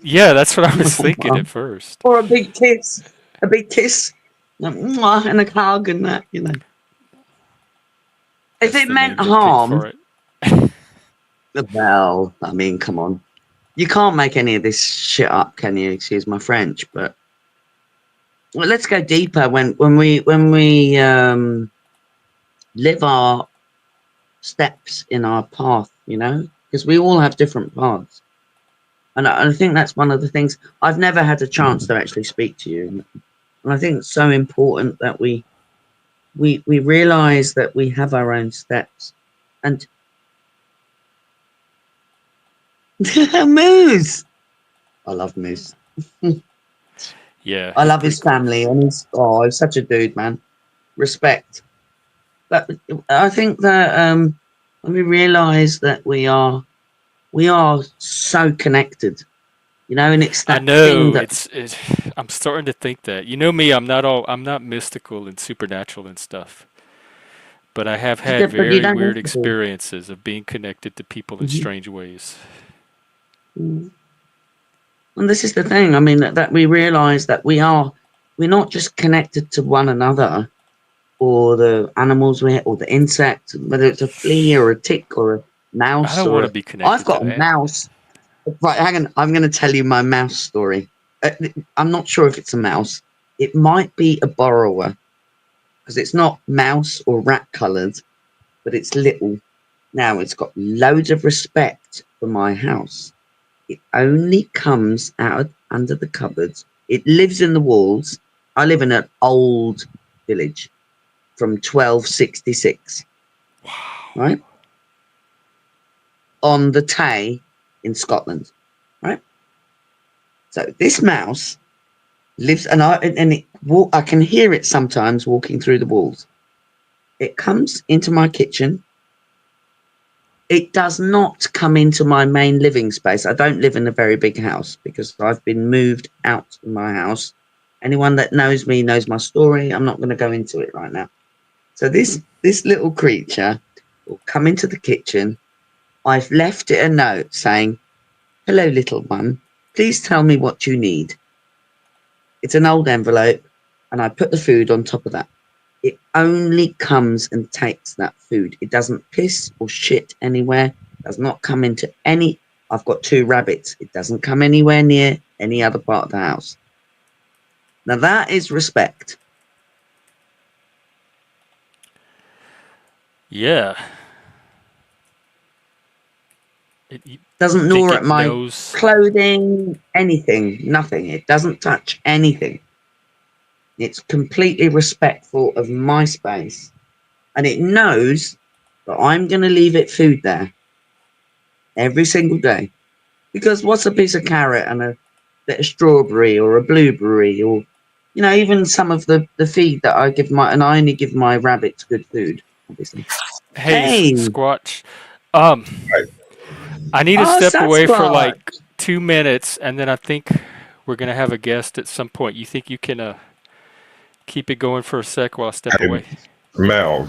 Yeah, that's what I was Meow, thinking meow. at first. Or a big kiss. A big kiss. Mwah, and a hug and that. If That's it the meant name they picked for harm, it. well, I mean, come on. You can't make any of this shit up, can you? Excuse my French, but well, let's go deeper when we live our steps in our path, because we all have different paths. And I think that's one of the things. I've never had a chance to actually speak to you, and I think it's so important that we realize that we have our own steps. And Moose, I love Moose. Yeah, I he's love pretty his cool. family, and he's such a dude, man. respect. But I think that when we realise that we are so connected, you know, and it's I that thing know that I'm starting to think that. You know me, I'm not mystical and supernatural and stuff. But I have had but you very don't weird need to be. experiences of being connected to people in Mhm. strange ways. Mm. And this is the thing. I mean, that we realise that we're not just connected to one another or the animals or the insect, whether it's a flea or a tick or a I mouse don't or want to a. be I've connected to got a that. mouse. Right, hang on. I'm going to tell you my mouse story. I'm not sure if it's a mouse. It might be a borrower because it's not mouse or rat coloured, but it's little. Now it's got loads of respect for my house. It only comes out under the cupboards. It lives in the walls. I live in an old village from 1266, right? On the Tay in Scotland, right? So this mouse lives, I can hear it sometimes walking through the walls. It comes into my kitchen. It does not come into my main living space. I don't live in a very big house because I've been moved out of my house. Anyone that knows me knows my story. I'm not going to go into it right now. So this little creature will come into the kitchen. I've left it a note saying, "Hello, little one. Please tell me what you need." It's an old envelope, and I put the food on top of that. It only comes and takes that food. It doesn't piss or shit anywhere. Does not come into any. I've got two rabbits. It doesn't come anywhere near any other part of the house. Now that is respect. Yeah. You Doesn't think gnaw at it my knows? clothing, anything, nothing. It doesn't touch anything. It's completely respectful of my space, and it knows that I'm going to leave it food there every single day. Because what's a piece of carrot and a bit of strawberry or a blueberry or, you know, even some of the feed that I give and I only give my rabbits good food, obviously. Hey, Hey, Squatch. Um, I need to oh, step away for Sasquatch. like 2 minutes, and then I think we're gonna have a guest at some point. You think you can keep it going for a sec while I step And away? Mel,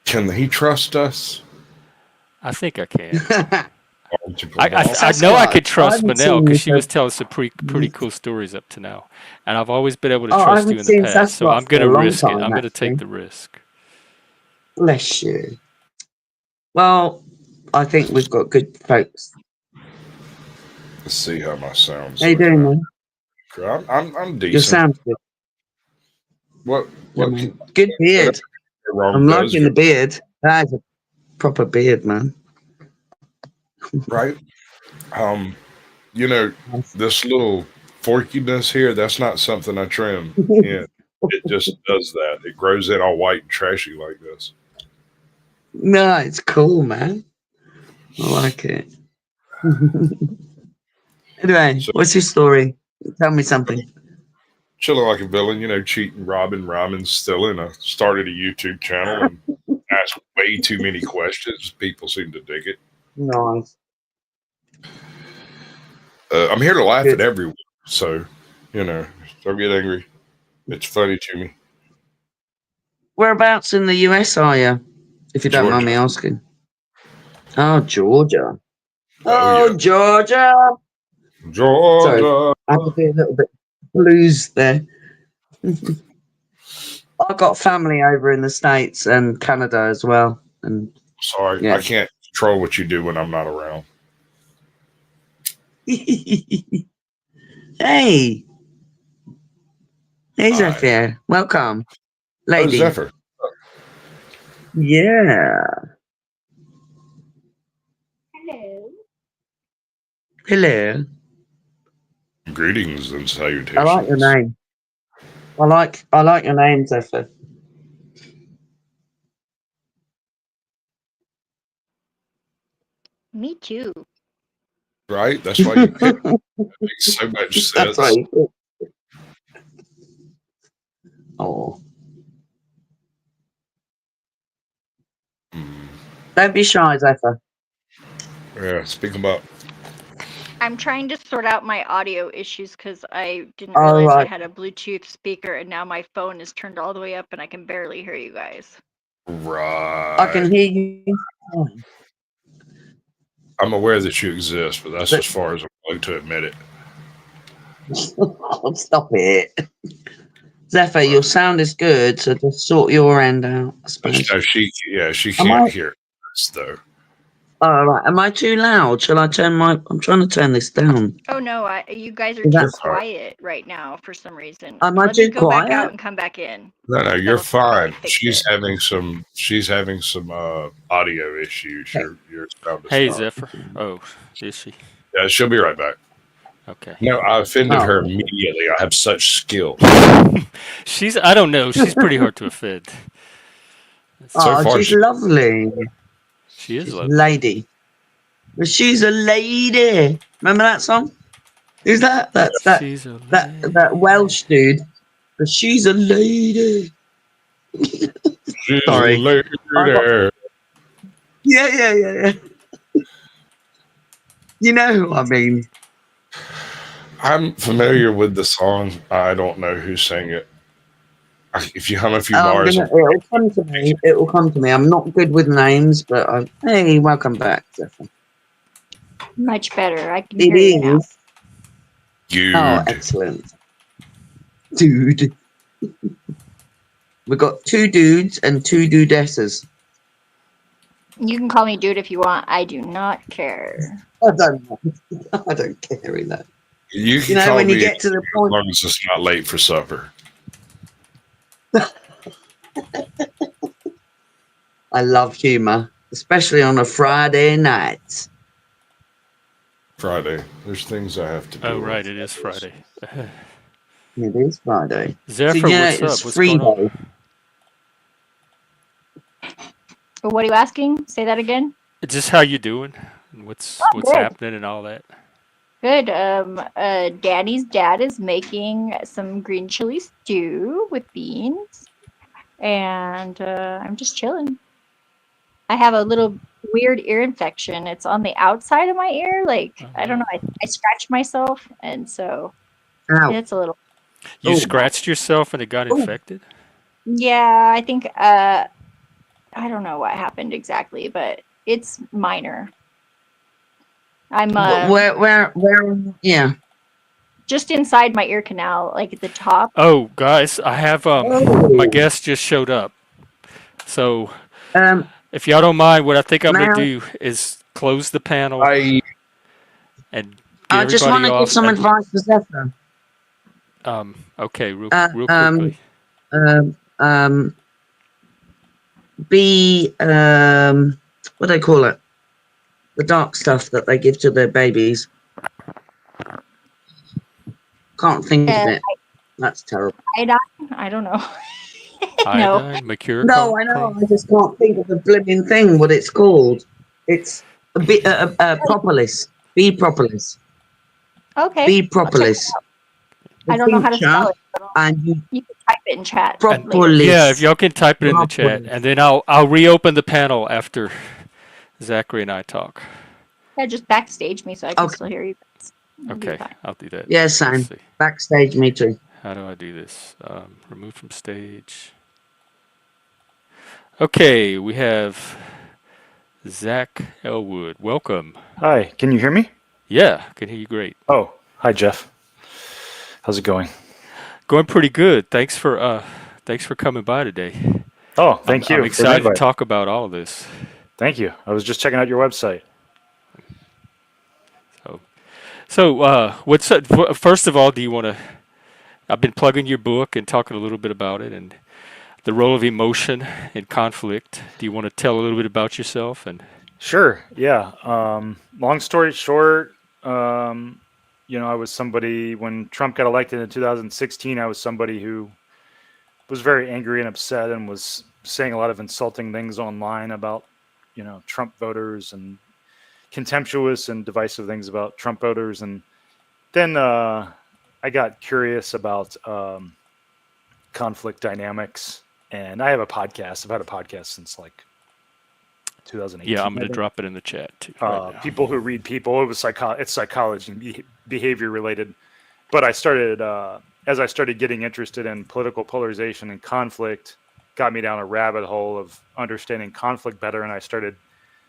can he trust us? I think I can. I know I Sasquatch, could I trust haven't Manel seen because you she for. was telling some pretty cool stories up to now, and I've always been able to Oh, I trust you haven't in the seen past. So Sasquatch I'm for gonna a long risk it. I'm time, gonna take actually. the risk. Bless you. Well, I think we've got good folks. Let's see how my sound's How you looking doing, out. man? I'm Your decent. sound's good. What Yeah, what man. can, Good whatever beard. wrong I'm does liking go the beard. That is a proper beard, man. right. Um, you know, Nice. this little forkiness here, that's not something I trim in. It just does that. It grows in all white and trashy like this. No, it's cool, man. I like it. Anyway, So what's your story? Tell me something. chilling like a villain, cheating, robbing, rhyming, stealing. I started a YouTube channel and asked way too many questions. People seem to dig it. Nice. I'm here to laugh at Good. everyone, so don't get angry. It's funny to me. Whereabouts in the US are you, if you don't mind Georgia. me asking? Oh, Georgia. Oh yeah, Oh, Georgia. Sorry, Georgia. I had to be a little bit blues there. I've got family over in the States and Canada as well. And Sorry, I yeah. can't control what you do when I'm not around. Hey, hey, Hi. Zephyr. Welcome, Oh, lady. Zephyr. Yeah. Hello. Greetings and I like your salutations. name. I like your name, Zephyr. Me too. Right? That's why you picked. Makes so much That's sense. right. Oh. Don't be shy, Zephyr. Yeah, speak about. I'm trying to sort out my audio issues because I didn't All realize I right. had a Bluetooth speaker and now my phone is turned all the way up and I can barely hear you guys. Right. I can hear you. I'm aware that you exist, but that's But- as far as I'm willing to admit it. Stop it. Zephyr, your sound is good, so just sort your end out, I suppose. No, she Am can't I? hear us though. All right. Am I too loud? Shall I turn my? I'm trying to turn this down. Oh no, you guys are Is too that- quiet right now for some reason. Am I Let me too go back quiet? out and come back in. No, you're That'll probably fine. fix She's it. having some. She's having some audio issues. Your sound is Hey, not. Zephyr. Oh, is she? Yeah, she'll be right back. Okay. No, I offended Oh. her immediately. I have such skill. I don't know. She's pretty hard to offend. So Oh, far, she's lovely. She is She's a lovely. lady. But she's a lady. Remember that song? Who's that? That's that She's a that Welsh dude. But she's a lady. she's Sorry. a lady. Yeah. You know who I mean. I'm familiar with the song. I don't know who sang it. If you hum a few bars, It'll come to me. It will come to me. I'm not good with names, but hey, welcome back, Zephyr. Much better. I can It hear you now. is. dude. Oh, excellent. Dude. We've got 2 dudes and 2 dudesses. You can call me dude if you want. I do not care. I don't care in that. You can You know, call when you me get to the as point. long as it's not late for supper. I love humour, especially on a Friday night. Friday. There's things I have to do. Oh, right. It is Friday. It is Friday. Zephyr, yeah, what's it's up? What's free going on? day. But what are you asking? Say that again. Just how you doing? And what's good. happening and all that? Good. Danny's dad is making some green chili stew with beans, and I'm just chilling. I have a little weird ear infection. It's on the outside of my ear. Like, I don't know. I scratched myself, and so Ow. it's a little. You Oh. scratched yourself and it got Oh. infected? Yeah, I think. I don't know what happened exactly, but it's minor. I'm Where? Yeah. just inside my ear canal, like at the top. Oh, guys, I have my Oh. guest just showed up. So if y'all don't mind, what I think I'm gonna Now- do is close the panel I and get I just want everybody to off. give some and- advice to Zephyr. Okay, real um, quickly. Be what do they call it? The dark stuff that they give to their babies. Can't think of it. That's terrible. I don't know. No. Iodine, mercuric. No, I know. I just can't think of the blimmin' thing. What it's called? It's a bit propolis. Bee propolis. Okay. Bee I'll check propolis. it out. I don't know how to spell it. But And you you can type it in chat. propolis. Yeah, if y'all can type it in the chat, Propolis. and then I'll reopen the panel after Zachary and I talk. Yeah, just backstage me so I can Okay. still hear you guys. It'll be Okay, fine. I'll do that. Yeah, Let's same. see. Backstage, me too. How do I do this? Remove from stage. Okay, we have Zach Elwood. Welcome. Hi, can you hear me? Yeah, can hear you great. Oh, hi Jeff. How's it going? Going pretty good. Thanks for coming by today. Oh, thank you. I'm for the excited to invite. talk about all of this. Thank you. I was just checking out your website. So, first of all, do you want to? I've been plugging your book and talking a little bit about it and the role of emotion in conflict. Do you want to tell a little bit about yourself? And Sure. Yeah. Long story short, I was somebody when Trump got elected in 2016. I was somebody who was very angry and upset and was saying a lot of insulting things online about, Trump voters and contemptuous and divisive things about Trump voters. And then I got curious about conflict dynamics. And I have a podcast. I've had a podcast since 2018. Yeah, I'm I going to think. drop it in the chat too right now. People who read people. It was it's psychology and behavior related. But I started as I started getting interested in political polarization and conflict, got me down a rabbit hole of understanding conflict better, and I started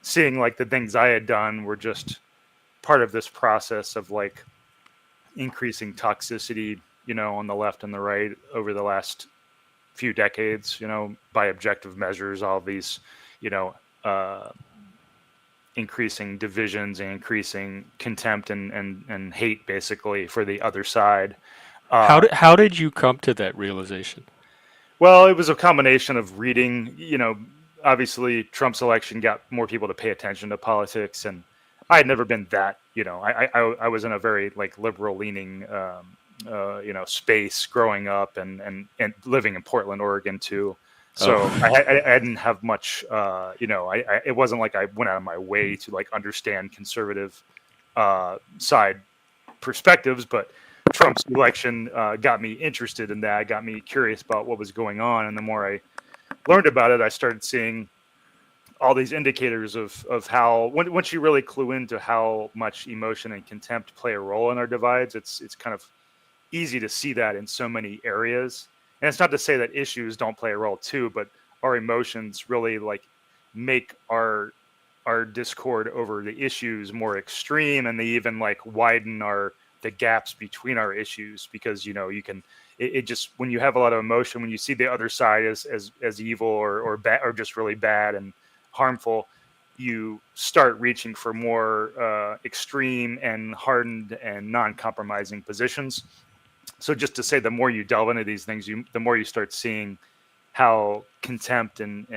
seeing like the things I had done were just part of this process of like increasing toxicity, on the left and the right over the last few decades, by objective measures, all these, you know, uh, increasing divisions and increasing contempt and hate basically for the other side. How did you come to that realization? Well, it was a combination of reading, obviously Trump's election got more people to pay attention to politics, and I had never been that, I was in a very like liberal leaning, space growing up and living in Portland, Oregon too. So Oh. I didn't have much, it wasn't like I went out of my way to like understand conservative side perspectives, but Trump's election got me interested in that, got me curious about what was going on. And the more I learned about it, I started seeing all these indicators of how, once you really clue into how much emotion and contempt play a role in our divides, it's kind of easy to see that in so many areas. And it's not to say that issues don't play a role too, but our emotions really like make our discord over the issues more extreme, and they even like widen the gaps between our issues, because you can it just, when you have a lot of emotion, when you see the other side as evil or bad or just really bad and harmful, you start reaching for more extreme and hardened and non-compromising positions. So just to say, the more you delve into these things, the more you start seeing how contempt and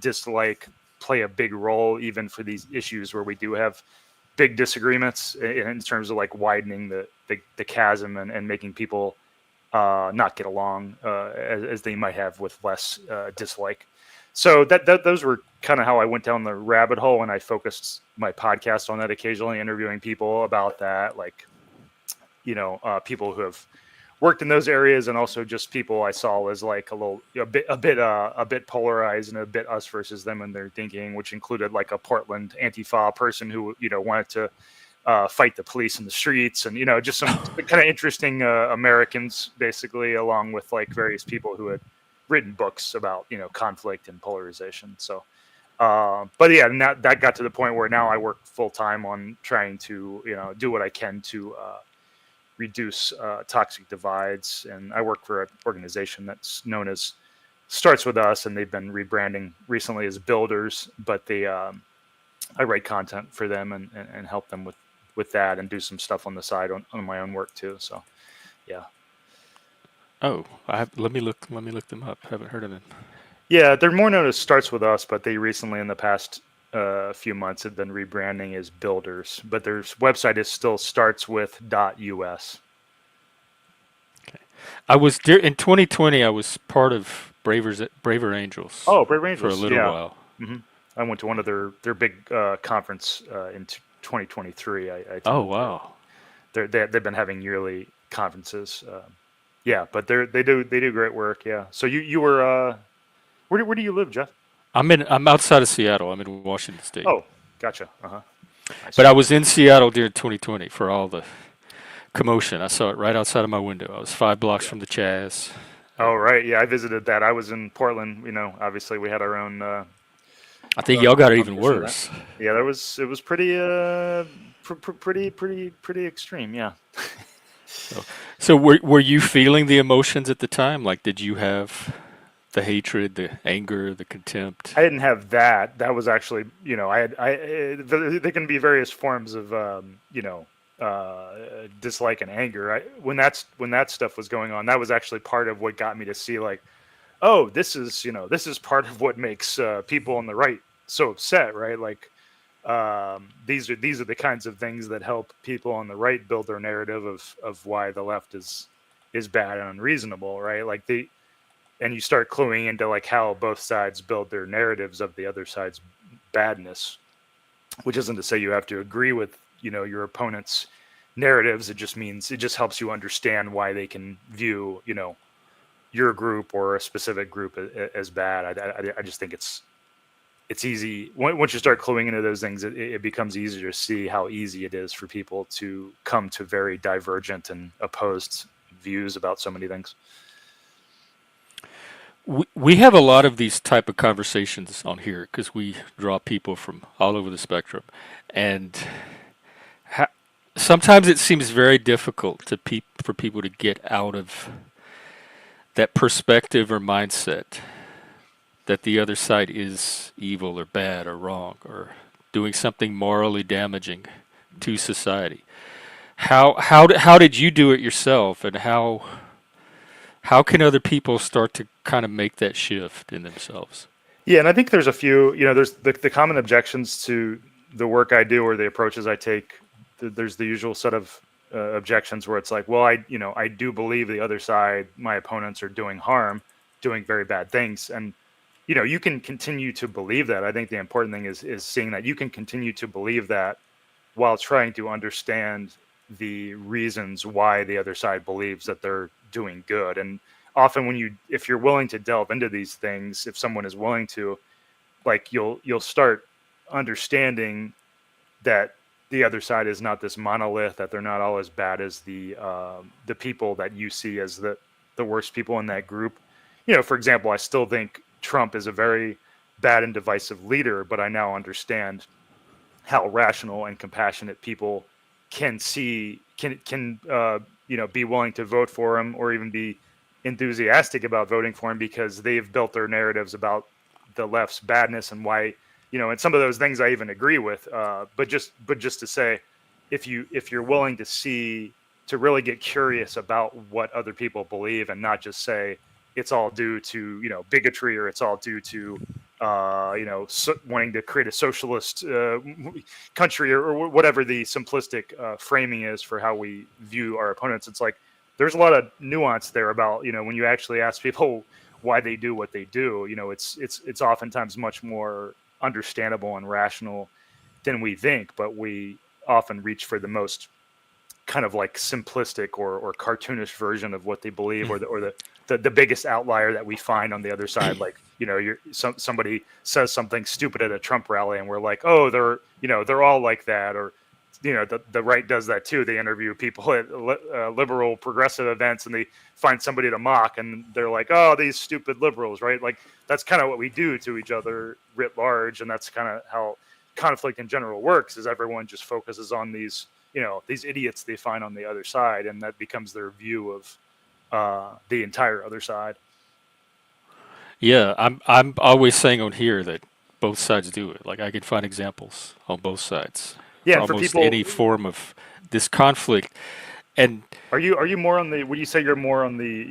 dislike play a big role, even for these issues where we do have big disagreements, in terms of like widening the chasm and making people not get along as they might have with less dislike. So those were kind of how I went down the rabbit hole, and I focused my podcast on that, occasionally interviewing people about that, like people who have worked in those areas, and also just people I saw as like a bit polarized and a bit us versus them in their thinking, which included like a Portland Antifa person who wanted to fight the police in the streets, and just some kind of interesting Americans, basically, along with like various people who had written books about conflict and polarization. So but yeah, now that got to the point where now I work full time on trying to do what I can to reduce toxic divides, and I work for an organization that's known as Starts With Us, and they've been rebranding recently as Builders, but I write content for them and help them with that, and do some stuff on the side on my own work too. So yeah. Oh, let me look them up. Haven't heard of them. Yeah, they're more known as Starts With Us, but they recently, in the past few months, have been rebranding as Builders. But their website is still startswith.us. Okay. I was in 2020. I was part of Braver Angels. Oh, Braver Angels, for a little while. Mm-hmm. I went to one of their big conference in 2023. I Oh wow. They've been having yearly conferences. Yeah, but they do great work. Yeah. So you were where do you live, Jeff? I'm outside of Seattle. I'm in Washington State. Oh, gotcha. Nice. But I was in Seattle during 2020 for all the commotion. I saw it right outside of my window. I was 5 blocks from the Chaz. Oh right, yeah, I visited that. I was in Portland. Obviously we had our own. I think y'all got it even worse. Yeah, it was pretty pretty extreme. Yeah. So were you feeling the emotions at the time? Like, did you have the hatred, the anger, the contempt? I didn't have that. That was actually, there can be various forms of, dislike and anger. When that stuff was going on, that was actually part of what got me to see, like, oh, this is part of what makes people on the right so upset, right? Like, these are the kinds of things that help people on the right build their narrative of why the left is bad and unreasonable, right? Like and you start cluing into like how both sides build their narratives of the other side's badness, which isn't to say you have to agree with your opponent's narratives. It just means it just helps you understand why they can view your group or a specific group as bad. I just think it's it's easy once you start cluing into those things. It becomes easier to see how easy it is for people to come to very divergent and opposed views about so many things. We have a lot of these type of conversations on here because we draw people from all over the spectrum, and ha- sometimes it seems very difficult for people to get out of that perspective or mindset that the other side is evil or bad or wrong or doing something morally damaging to society. How did you do it yourself, and how can other people start to kind of make that shift in themselves? Yeah, and I think there's a few, there's the common objections to the work I do or the approaches I take. There's the usual set of objections where it's like, well, I do believe the other side, my opponents are doing harm, doing very bad things. And, you can continue to believe that. I think the important thing is seeing that you can continue to believe that while trying to understand the reasons why the other side believes that they're doing good. And often if you're willing to delve into these things, if someone is willing to, like, you'll start understanding that the other side is not this monolith, that they're not all as bad as the people that you see as the worst people in that group. For example, I still think Trump is a very bad and divisive leader, but I now understand how rational and compassionate people can be willing to vote for him or even be enthusiastic about voting for him because they've built their narratives about the left's badness and why, and some of those things I even agree with. But just to say, if you're willing to really get curious about what other people believe and not just say it's all due to bigotry or it's all due to wanting to create a socialist country or whatever the simplistic framing is for how we view our opponents. It's like there's a lot of nuance there about when you actually ask people why they do what they do. It's oftentimes much more understandable and rational than we think, but we often reach for the most kind of like simplistic or cartoonish version of what they believe, or the biggest outlier that we find on the other side. Like, somebody says something stupid at a Trump rally and we're like, oh, they're all like that. Or, the right does that too. They interview people at liberal progressive events and they find somebody to mock and they're like, oh, these stupid liberals, right? Like, that's kind of what we do to each other writ large. And that's kind of how conflict in general works, is everyone just focuses on these idiots they find on the other side, and that becomes their view of the entire other side. Yeah, I'm always saying on here that both sides do it. Like I could find examples on both sides Yeah, for and for almost people, any form of this conflict. And are you more on the? Would you say you're more on the?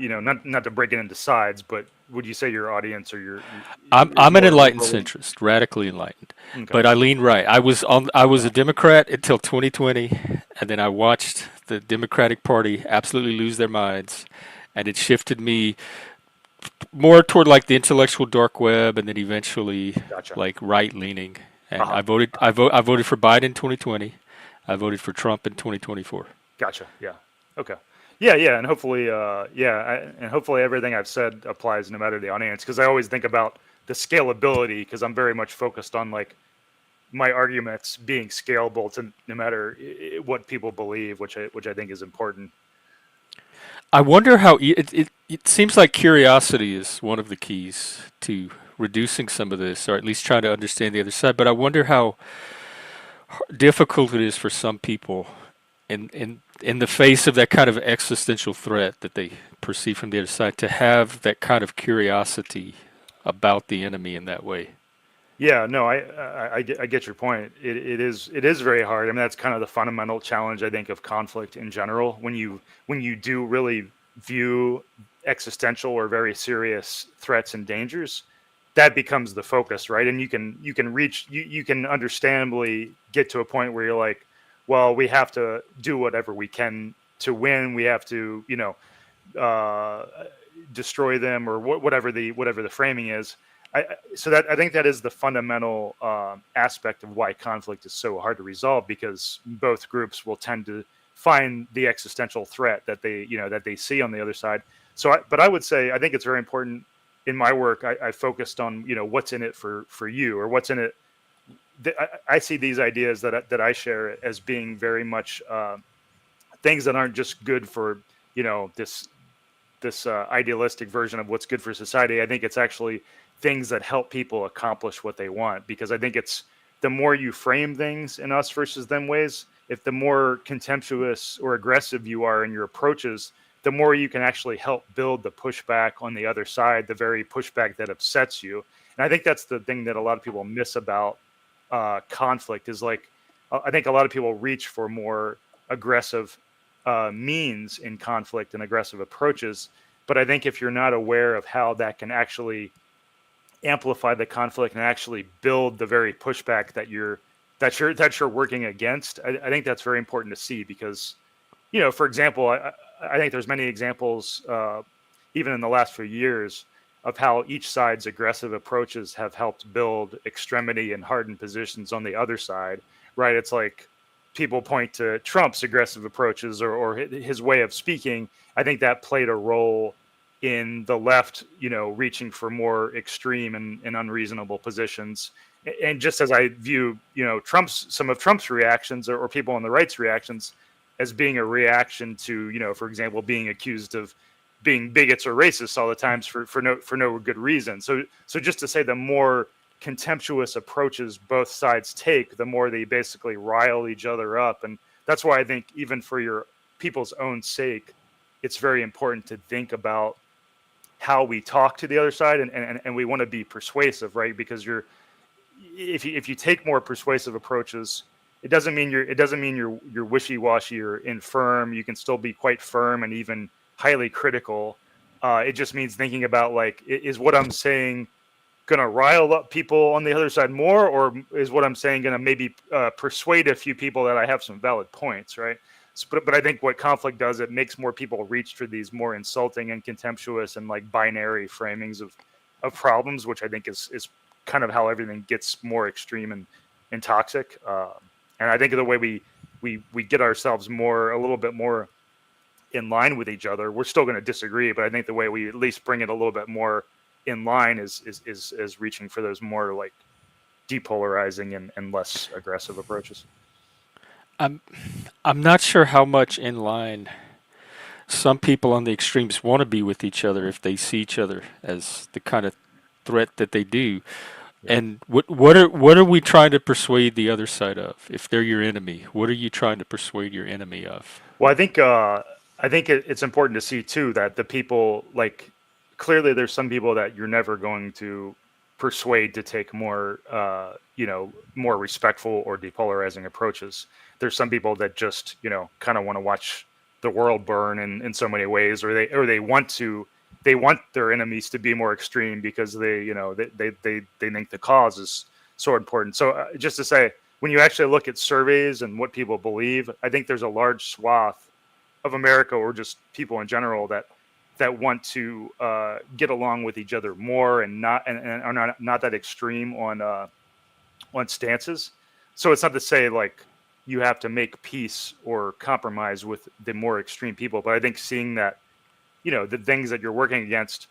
Not to break it into sides, but would you say your audience or your? I'm an enlightened liberal? centrist, radically enlightened, Okay. but I lean right. I was a Democrat until 2020, and then I watched the Democratic Party absolutely lose their minds, and it shifted me more toward like the intellectual dark web, and then eventually Gotcha. like right leaning. And Uh-huh. I voted for Biden in 2020. I voted for Trump in 2024. Gotcha. Yeah. Okay. Yeah, and hopefully, and hopefully everything I've said applies no matter the audience, because I always think about the scalability, because I'm very much focused on like my arguments being scalable to no matter what people believe, which I think is important. I wonder how it seems like curiosity is one of the keys to reducing some of this, or at least trying to understand the other side. But I wonder how difficult it is for some people in the face of that kind of existential threat that they perceive from the other side to have that kind of curiosity about the enemy in that way. Yeah, no, I get your point. It is very hard. I mean, that's kind of the fundamental challenge, I think, of conflict in general. When you do really view existential or very serious threats and dangers, that becomes the focus, right? And you can understandably get to a point where you're like, well, we have to do whatever we can to win. We have to, uh, destroy them, or whatever the framing is. I think that is the fundamental aspect of why conflict is so hard to resolve, because both groups will tend to find the existential threat that they see on the other side. But I would say I think it's very important in my work, I focused on, what's in it for you, or what's in it. I see these ideas that I share as being very much things that aren't just good for, this idealistic version of what's good for society. I think it's actually things that help people accomplish what they want, because I think it's the more you frame things in us versus them ways, if the more contemptuous or aggressive you are in your approaches, the more you can actually help build the pushback on the other side, the very pushback that upsets you. And I think that's the thing that a lot of people miss about conflict is like, I think a lot of people reach for more aggressive means in conflict and aggressive approaches. But I think if you're not aware of how that can actually amplify the conflict and actually build the very pushback that you're working against, I think that's very important to see, because, for example, I think there's many examples, even in the last few years, of how each side's aggressive approaches have helped build extremity and hardened positions on the other side, right? It's like people point to Trump's aggressive approaches or his way of speaking. I think that played a role in the left, reaching for more extreme and unreasonable positions. And just as I view, some of Trump's reactions or people on the right's reactions as being a reaction to, for example, being accused of being bigots or racists all the times for no good reason. So just to say, the more contemptuous approaches both sides take, the more they basically rile each other up. And that's why I think even for your people's own sake, it's very important to think about how we talk to the other side, and we want to be persuasive, right? Because if you take more persuasive approaches, it doesn't mean you're wishy-washy or infirm. You can still be quite firm and even highly critical. It just means thinking about, like, is what I'm saying going to rile up people on the other side more, or is what I'm saying going to maybe persuade a few people that I have some valid points, right? But I think what conflict does, it makes more people reach for these more insulting and contemptuous and like binary framings of problems, which I think is kind of how everything gets more extreme and toxic. And I think the way we get ourselves a little bit more in line with each other, we're still going to disagree, but I think the way we at least bring it a little bit more in line is reaching for those more like depolarizing and less aggressive approaches. I'm not sure how much in line some people on the extremes want to be with each other if they see each other as the kind of threat that they do. Yeah. And what are we trying to persuade the other side of? If they're your enemy, what are you trying to persuade your enemy of? Well, I think it's important to see too that the people, like, clearly there's some people that you're never going to persuade to take more more respectful or depolarizing approaches. There's some people that just kind of want to watch the world burn in so many ways, or they want their enemies to be more extreme because they think the cause is so important. So just to say, when you actually look at surveys and what people believe, I think there's a large swath of America, or just people in general, that want to get along with each other more and are not that extreme on stances. So it's not to say like you have to make peace or compromise with the more extreme people, but I think seeing that the things that you're working against,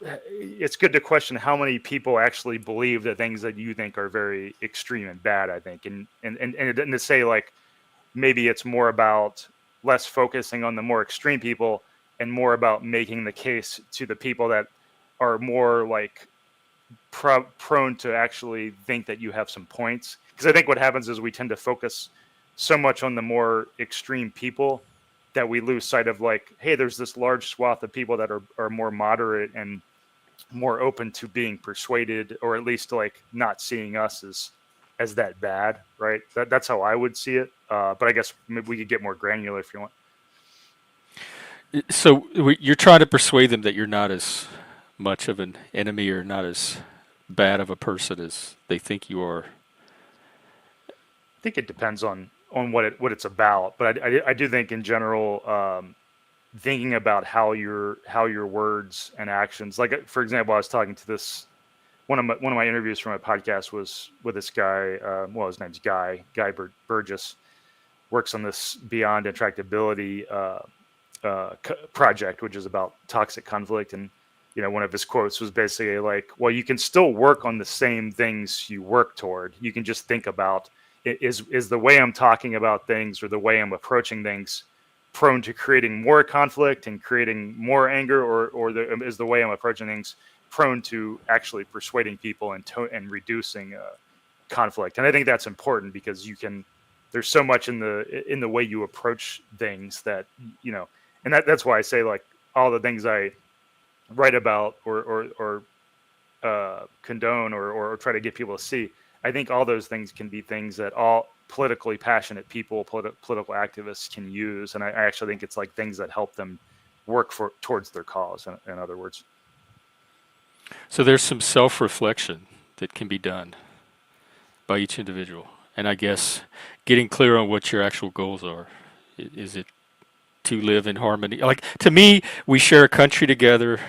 it's good to question how many people actually believe the things that you think are very extreme and bad. I think, and to say like maybe it's more about less focusing on the more extreme people and more about making the case to the people that are more like prone to actually think that you have some points. Because I think what happens is we tend to focus so much on the more extreme people that we lose sight of like, hey, there's this large swath of people that are more moderate and more open to being persuaded, or at least like not seeing us as that bad, right? That's how I would see it. But I guess maybe we could get more granular if you want. So you're trying to persuade them that you're not as much of an enemy or not as bad of a person as they think you are. I think it depends on what it's about, but I do think in general, thinking about how your words and actions, like for example, I was talking to this one of my interviews from my podcast was with this guy. Well, his name's Guy Burgess, works on this Beyond Intractability project, which is about toxic conflict. And one of his quotes was basically like, well, you can still work on the same things you work toward. You can just think about, is the way I'm talking about things or the way I'm approaching things prone to creating more conflict and creating more anger, or is the way I'm approaching things prone to actually persuading people and reducing conflict? And I think that's important because there's so much in the way you approach things that, and that's why I say, like, all the things I write about or condone or try to get people to see. I think all those things can be things that all politically passionate people, political activists can use, and I actually think it's like things that help them work towards their cause. In other words, So there's some self-reflection that can be done by each individual, and I guess getting clear on what your actual goals are. Is it to live in harmony? Like, to me, we share a country together.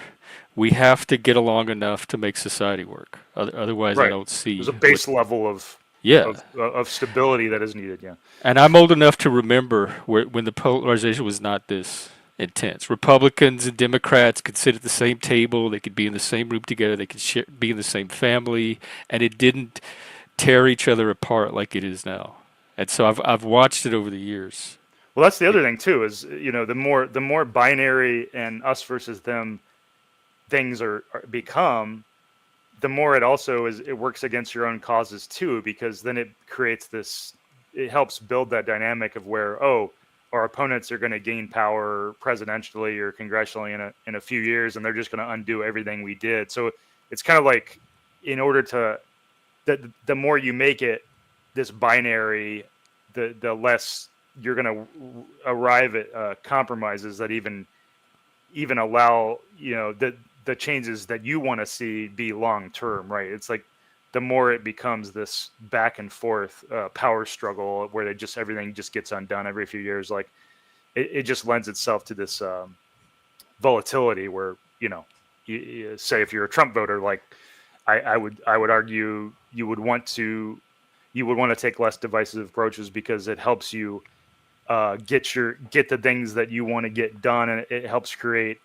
We have to get along enough to make society work. Otherwise, I right? don't see There's a what. base level Yeah, of stability that is needed. Yeah. and I'm old enough to remember when the polarization was not this intense. Republicans and Democrats could sit at the same table. They could be in the same room together. They could be in the same family, and it didn't tear each other apart like it is now. And so I've watched it over the years. Well, that's the other thing too. Is the more binary and us versus them things are become, the more it works against your own causes too, because then it helps build that dynamic of where, our opponents are going to gain power presidentially or congressionally in a few years, and they're just going to undo everything we did. So it's kind of like, in order to, the more you make it this binary, the less you're going to arrive at compromises that even allow the changes that you want to see be long term, right? It's like the more it becomes this back and forth power struggle where everything just gets undone every few years, like it just lends itself to this volatility where, you say if you're a Trump voter, like I would argue you would want to take less divisive approaches because it helps you get the things that you want to get done, and it helps create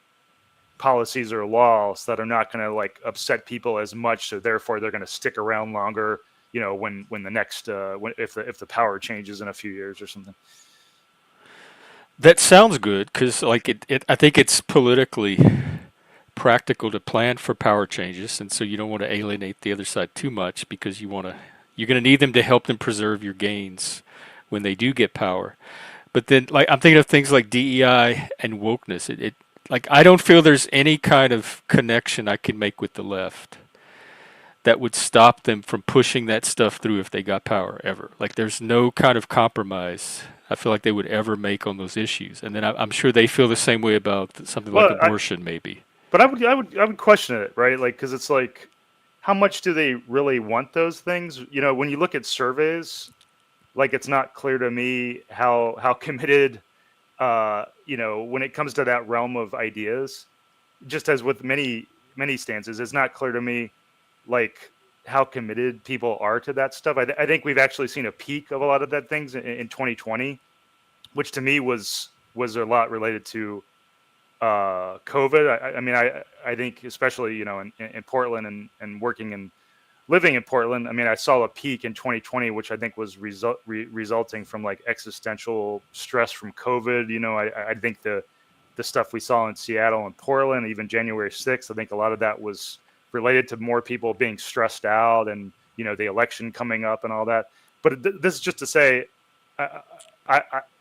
policies or laws that are not going to like upset people as much, so therefore they're going to stick around longer, when the next if the power changes in a few years or something. That sounds good because, like, I think it's politically practical to plan for power changes, and so you don't want to alienate the other side too much because you're going to need them to help them preserve your gains when they do get power. But then, like, I'm thinking of things like DEI and wokeness. Like, I don't feel there's any kind of connection I can make with the left that would stop them from pushing that stuff through if they got power ever. Like, there's no kind of compromise I feel like they would ever make on those issues. And then I'm sure they feel the same way about something like abortion, maybe. But I would question it, right? Like, because it's like, how much do they really want those things? When you look at surveys, like, it's not clear to me how committed, when it comes to that realm of ideas, just as with many stances, it's not clear to me, like, how committed people are to that stuff. I think we've actually seen a peak of a lot of that things in 2020, which to me was a lot related to COVID. I mean, I think especially, in Portland and working and living in Portland, I mean, I saw a peak in 2020, which I think was resulting from like existential stress from COVID. I think the stuff we saw in Seattle and Portland, even January 6th, I think a lot of that was related to more people being stressed out and, the election coming up and all that. But this is just to say,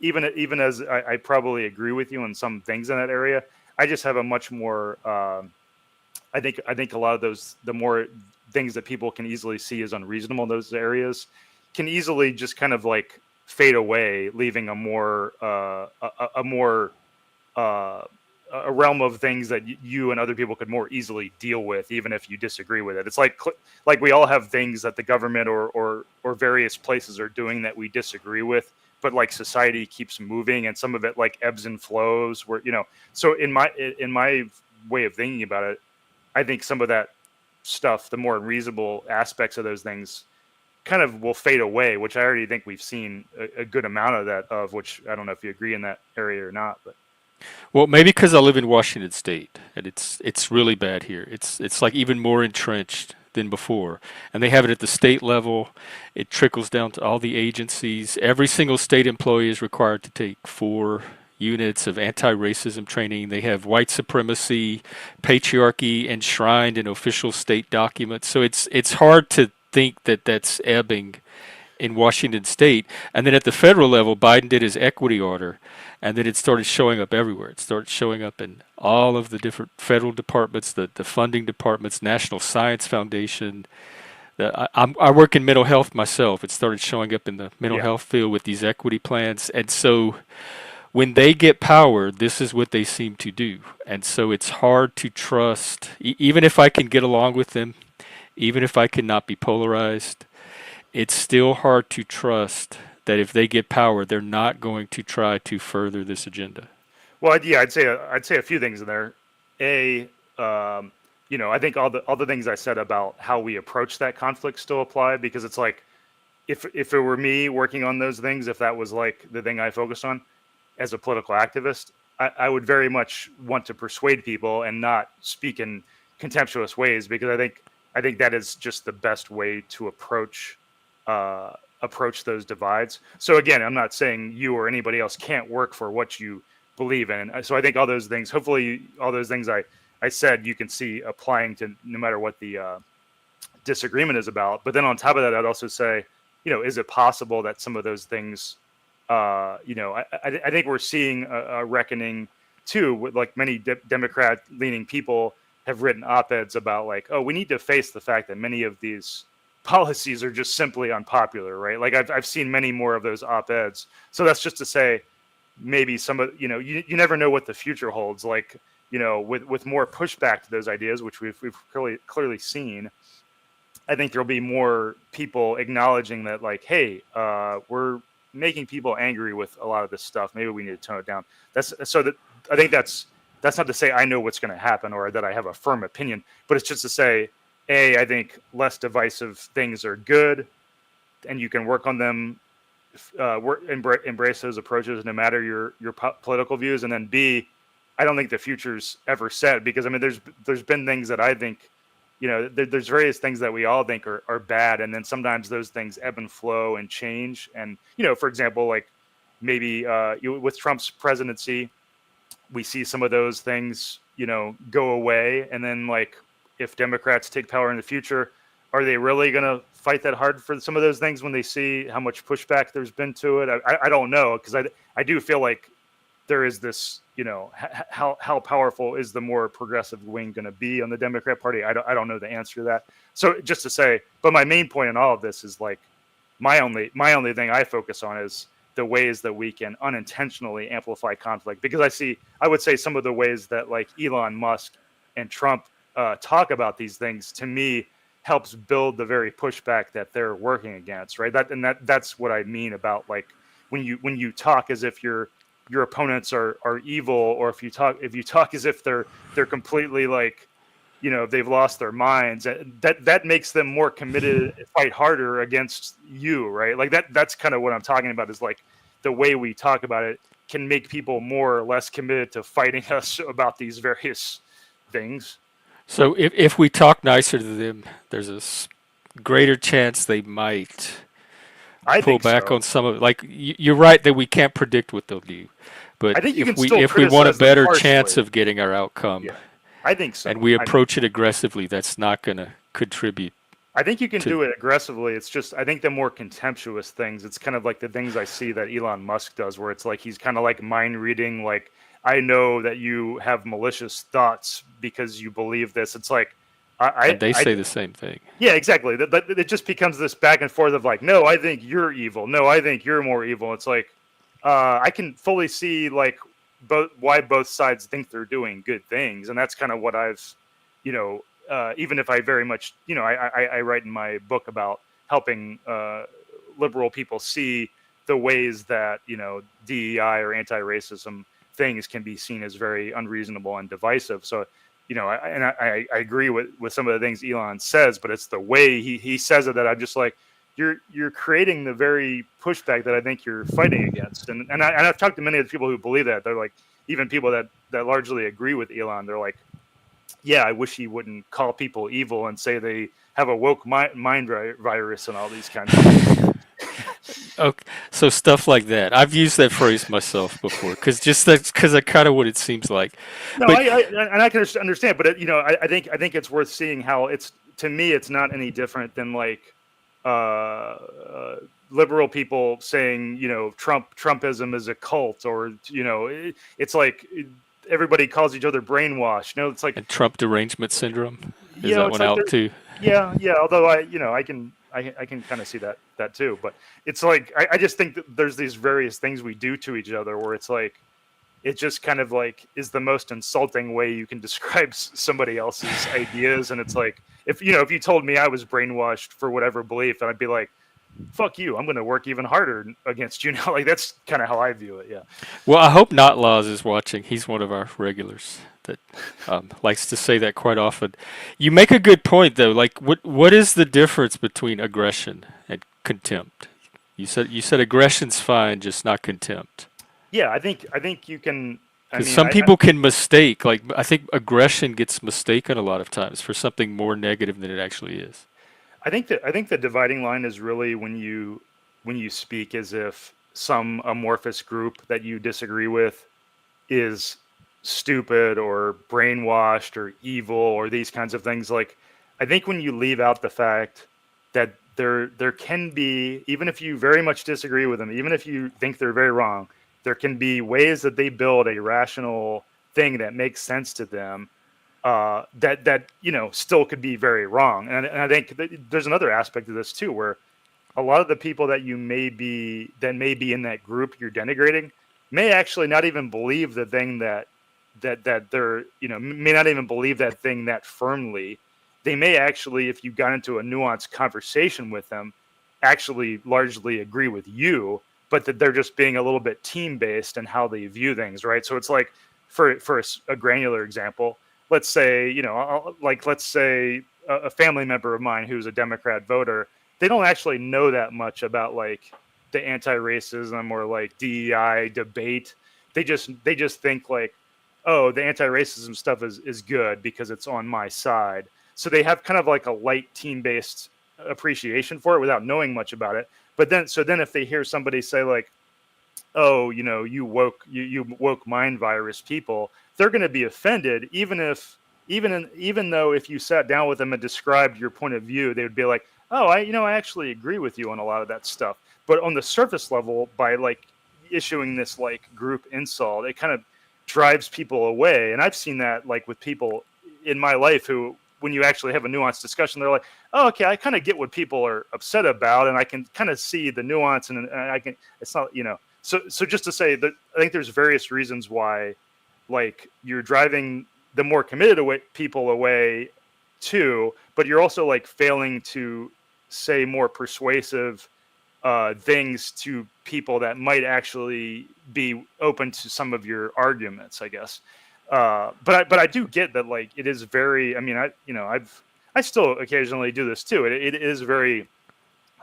even as I probably agree with you on some things in that area, I just have a much more, I think a lot of those, the more things that people can easily see as unreasonable in those areas can easily just kind of like fade away, leaving a more a realm of things that you and other people could more easily deal with, even if you disagree with it. It's like we all have things that the government or various places are doing that we disagree with, but like society keeps moving, and some of it like ebbs and flows. Where so in my way of thinking about it, I think some of that stuff, the more reasonable aspects of those things, kind of will fade away, which I already think we've seen a good amount of that. Of which I don't know if you agree in that area or not, but. Well, maybe because I live in Washington State, and it's really bad here. It's like even more entrenched than before, and they have it at the state level. It trickles down to all the agencies. Every single state employee is required to take 4 units of anti-racism training. They have white supremacy, patriarchy enshrined in official state documents. So it's hard to think that that's ebbing in Washington State. And then at the federal level, Biden did his equity order, and then it started showing up everywhere. It started showing up in all of the different federal departments, the funding departments, National Science Foundation. I work in mental health myself. It started showing up in the mental Yeah. health field with these equity plans. And so when they get power, this is what they seem to do. And so it's hard to trust, even if I can get along with them, even if I cannot be polarized, it's still hard to trust that if they get power, they're not going to try to further this agenda. Well, yeah, I'd say a few things in there. A, I think all the things I said about how we approach that conflict still apply, because it's like if it were me working on those things, if that was like the thing I focused on as a political activist, I would very much want to persuade people and not speak in contemptuous ways, because I think that is just the best way to approach those divides. So again, I'm not saying you or anybody else can't work for what you believe in. So I think all those things, hopefully all those things I said, you can see applying to no matter what the disagreement is about. But then on top of that, I'd also say, is it possible that some of those things, I think we're seeing a reckoning too, with like many Democrat leaning people have written op-eds about like, oh, we need to face the fact that many of these policies are just simply unpopular, right? Like I've seen many more of those op-eds. So that's just to say, maybe some of, you never know what the future holds. Like, with more pushback to those ideas, which we've clearly seen, I think there'll be more people acknowledging that, like, hey, we're making people angry with a lot of this stuff. Maybe we need to tone it down. I think that's not to say I know what's going to happen or that I have a firm opinion, but it's just to say, I think less divisive things are good, and you can work on them, embrace those approaches no matter your political views. And then B, I don't think the future's ever set, because I mean, there's been things that I think, there's various things that we all think are bad, and then sometimes those things ebb and flow and change. And for example, like maybe with Trump's presidency, we see some of those things go away, and then like if Democrats take power in the future, are they really going to fight that hard for some of those things when they see how much pushback there's been to it? I don't know, because I do feel like there is this, how powerful is the more progressive wing going to be on the Democrat Party? I don't know the answer to that. So just to say, but my main point in all of this is like my only thing I focus on is the ways that we can unintentionally amplify conflict, because I would say some of the ways that like Elon Musk and Trump talk about these things, to me, helps build the very pushback that they're working against, right? That's what I mean about like when you talk as if your opponents are evil, or if you talk as if they're completely like, they've lost their minds, that makes them more committed, fight harder against you, right? Like that's kind of what I'm talking about, is like the way we talk about it can make people more or less committed to fighting us about these various things. So if we talk nicer to them, there's a greater chance they might I pull think back so. on some of it. Like you're right that we can't predict what they'll do, but I think you can if we still want a criticize them better harshly. chance of getting our outcome, Yeah, I think so. and we approach it aggressively, that's not going to contribute. I think you can do it aggressively. It's just, I think the more contemptuous things, it's kind of like the things I see that Elon Musk does, where it's like he's kind of like mind reading. Like, I know that you have malicious thoughts because you believe this. It's like, And they say the same thing. yeah, exactly. It just becomes this back and forth of like, no, I think you're evil. No, I think you're more evil. It's like, I can fully see like why both sides think they're doing good things, and that's kind of what I've, even if I very much, I write in my book about helping liberal people see the ways that DEI or anti-racism things can be seen as very unreasonable and divisive. So, I agree with some of the things Elon says, but it's the way he says it that I'm just like, you're creating the very pushback that I think you're fighting against. And I've talked to many of the people who believe that. They're like, even people that largely agree with Elon, they're like, yeah, I wish he wouldn't call people evil and say they have a woke mind virus and all these kinds of things. Okay, so stuff like that. I've used that phrase myself before, because that's kind of what it seems like. No, But and I can understand, but I think it's worth seeing how it's, to me, it's not any different than like liberal people saying, Trumpism is a cult, or it's like everybody calls each other brainwashed. It's like, and Trump derangement syndrome, is that it's one like out too? yeah. Although I can kind of see that too, but it's like I just think that there's these various things we do to each other where it's like, it just kind of like is the most insulting way you can describe somebody else's ideas. And it's like, if you told me I was brainwashed for whatever belief, and I'd be like, fuck you, I'm going to work even harder against you now. Like, that's kind of how I view it. Yeah. Well, I hope Not Laws is watching. He's one of our regulars that likes to say that quite often. You make a good point, though. Like, what is the difference between aggression and contempt? You said aggression's fine, just not contempt. Yeah, I think you can. Because some people can mistake. Like, I think aggression gets mistaken a lot of times for something more negative than it actually is. I think the dividing line is really when you speak as if some amorphous group that you disagree with is stupid or brainwashed or evil or these kinds of things. Like, I think when you leave out the fact that there can be, even if you very much disagree with them, even if you think they're very wrong, there can be ways that they build a rational thing that makes sense to them, that still could be very wrong. And I think there's another aspect of this too, where a lot of the people that may be in that group you're denigrating may actually not even believe the thing that they're, may not even believe that thing that firmly. They may actually, if you got into a nuanced conversation with them, actually largely agree with you, but that they're just being a little bit team based in how they view things, right? So it's like, for a granular example, let's say, let's say a family member of mine who's a Democrat voter, they don't actually know that much about like the anti-racism or like DEI debate. They just think like, oh, the anti-racism stuff is good because it's on my side. So they have kind of like a light team-based appreciation for it without knowing much about it. But then if they hear somebody say like, oh, you woke mind virus people, they're going to be offended, even though if you sat down with them and described your point of view, they would be like, oh, I actually agree with you on a lot of that stuff. But on the surface level, by like issuing this like group insult, it kind of drives people away. And I've seen that like with people in my life who, when you actually have a nuanced discussion, they're like, oh, okay, I kind of get what people are upset about, and I can kind of see the nuance, and I can, it's not, so just to say that I think there's various reasons why, like, you're driving the more committed people away too, but you're also like failing to say more persuasive things to people that might actually be open to some of your arguments, I guess. But I do get that, like, it is very, I mean, I still occasionally do this too. It is very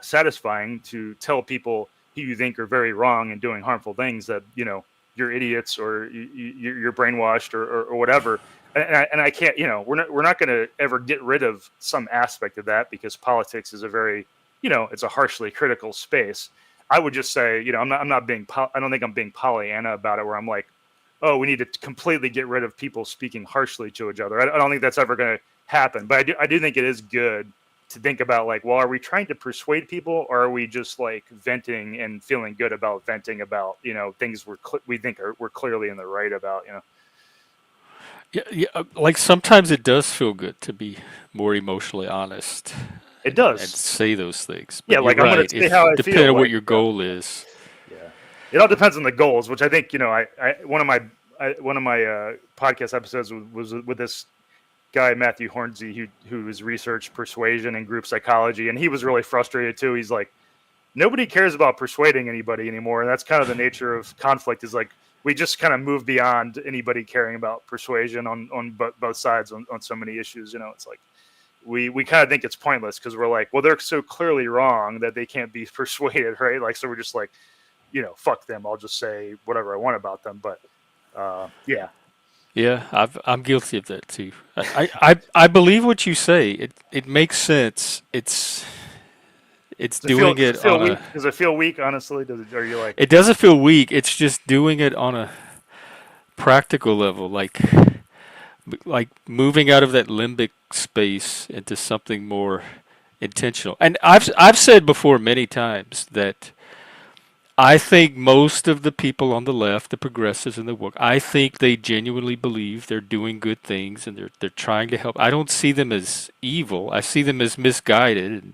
satisfying to tell people who you think are very wrong and doing harmful things that, you're idiots, or you're brainwashed, or whatever. And I can't, we're not going to ever get rid of some aspect of that, because politics is a very, it's a harshly critical space. I would just say, I don't think I'm being Pollyanna about it, where I'm like, oh, we need to completely get rid of people speaking harshly to each other. I don't think that's ever going to happen. But I do think it is good to think about, like, well, are we trying to persuade people, or are we just like venting and feeling good about venting about, things we think we're clearly in the right about, Yeah, like sometimes it does feel good to be more emotionally honest. It And does. say those things. Yeah, But like, you're I'm going right. to say how I Depending feel. on what Like, your goal is. yeah, it all depends on the goals, which I think, one of my podcast episodes was with this guy Matthew Hornsey, who has researched persuasion and group psychology, and he was really frustrated too. He's like, nobody cares about persuading anybody anymore, and that's kind of the nature of conflict. Is like, we just kind of move beyond anybody caring about persuasion on both sides on so many issues. It's like we kind of think it's pointless, because we're like, well, they're so clearly wrong that they can't be persuaded, right? Like, so we're just like, fuck them, I'll just say whatever I want about them. But Yeah, Yeah, I'm guilty of that too. I believe what you say. It makes sense. It's doing does it it feel on weak? a. Does it feel weak? Honestly, are you like, It doesn't feel weak. It's just doing it on a practical level, like moving out of that limbic space into something more intentional. And I've said before many times that I think most of the people on the left, the progressives and the woke, I think they genuinely believe they're doing good things and they're trying to help. I don't see them as evil. I see them as misguided, and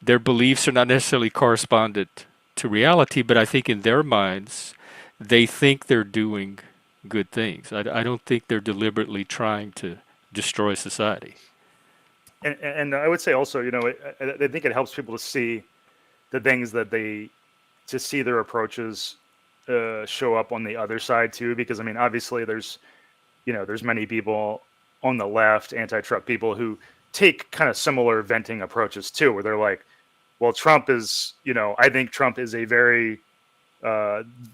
their beliefs are not necessarily correspondent to reality, but I think in their minds they think they're doing good things. I don't think they're deliberately trying to destroy society. and I would say also, I think it helps people to see the things that to see their approaches show up on the other side too, because I mean, obviously there's many people on the left, anti-Trump people, who take kind of similar venting approaches too, where they're like, well, Trump is, I think Trump is a very,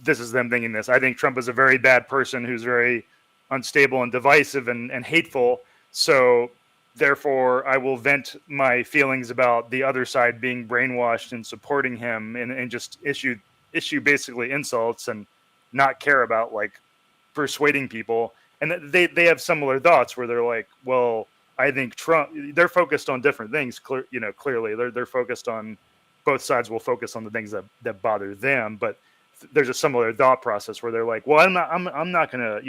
this is them thinking this, I think Trump is a very bad person who's very unstable and divisive and hateful. So therefore, I will vent my feelings about the other side being brainwashed and supporting him, and just issue basically insults and not care about like persuading people. And they have similar thoughts where they're like, well, I think Trump, they're focused on different things. Clearly they're focused on, both sides will focus on the things that bother them, but there's a similar thought process where they're like, well, I'm not gonna,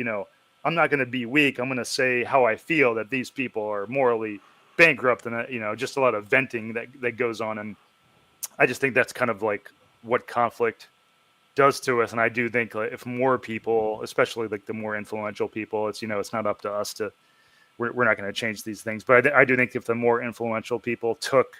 I'm not gonna be weak. I'm gonna say how I feel, that these people are morally bankrupt, and just a lot of venting that goes on. And I just think that's kind of like what conflict does to us. And I do think, like, if more people, especially like the more influential people, it's not up to us to, we're not going to change these things. But I do think if the more influential people took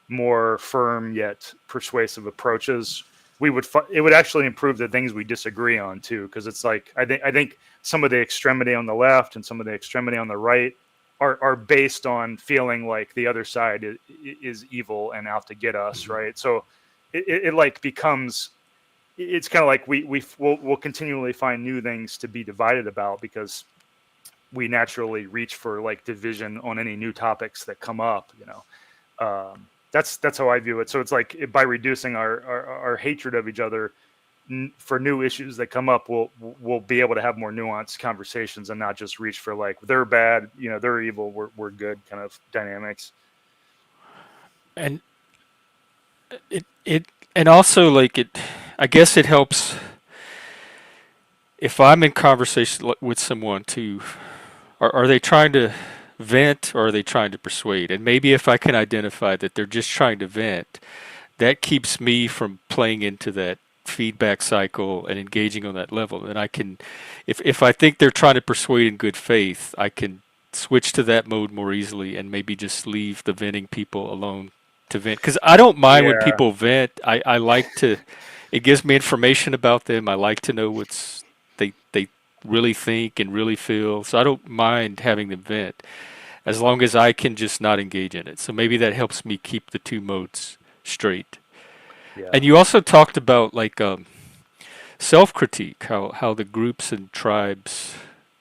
more firm yet persuasive approaches, it would actually improve the things we disagree on too. Because it's like, I think some of the extremity on the left and some of the extremity on the right are based on feeling like the other side is evil and out to get us, right? So it like becomes, it's kind of like we'll continually find new things to be divided about, because we naturally reach for like division on any new topics that come up. That's how I view it. So it's like, by reducing our hatred of each other for new issues that come up, we'll be able to have more nuanced conversations and not just reach for like, they're bad, they're evil, we're good kind of dynamics. And it and also like it, I guess it helps if I'm in conversation with someone to, are they trying to vent or are they trying to persuade? And maybe if I can identify that they're just trying to vent, that keeps me from playing into that feedback cycle and engaging on that level. And I can, if I think they're trying to persuade in good faith, I can switch to that mode more easily and maybe just leave the venting people alone to vent. Because I don't mind when Yeah. people vent. I like to, it gives me information about them. I like to know what's they really think and really feel. So I don't mind having them vent as long as I can just not engage in it. So maybe that helps me keep the two modes straight. Yeah. And you also talked about like self-critique, how the groups and tribes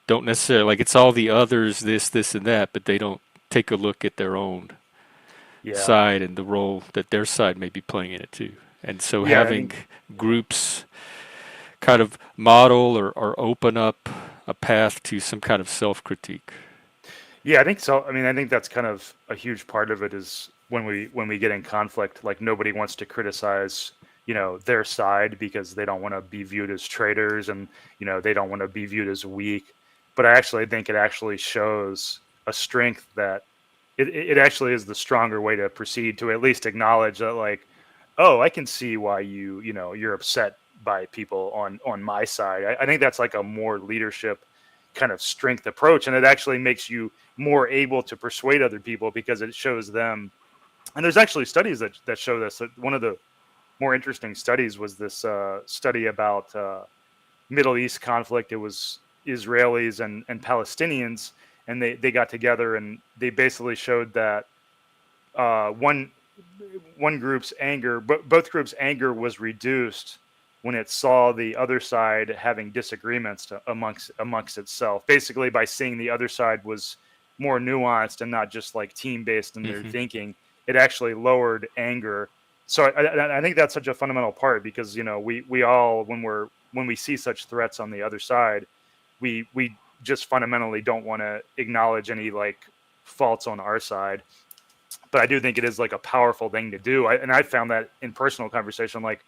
don't necessarily, like, it's all the others, this and that, but they don't take a look at their own Yeah. side and the role that their side may be playing in it too. And so Yeah. I having mean, groups kind of model or open up a path to some kind of self-critique. yeah, I think so. I mean, I think that's kind of a huge part of it, is when we get in conflict, like, nobody wants to criticize, their side, because they don't want to be viewed as traitors, and, they don't want to be viewed as weak. But I actually think it actually shows a strength that it actually is the stronger way to proceed, to at least acknowledge that, like, oh, I can see why you're upset by people on my side. I think that's like a more leadership kind of strength approach, and it actually makes you more able to persuade other people, because it shows them. And there's actually studies that show this. One of the more interesting studies was this study about Middle East conflict. It was Israelis and Palestinians, and they got together, and they basically showed that one group's anger, both groups' anger was reduced when it saw the other side having disagreements amongst itself, basically by seeing the other side was more nuanced and not just like team based in their thinking. It actually lowered anger. So I think that's such a fundamental part, because we all, when we see such threats on the other side, we just fundamentally don't want to acknowledge any like faults on our side. But I do think it is like a powerful thing to do. And I found that in personal conversation, like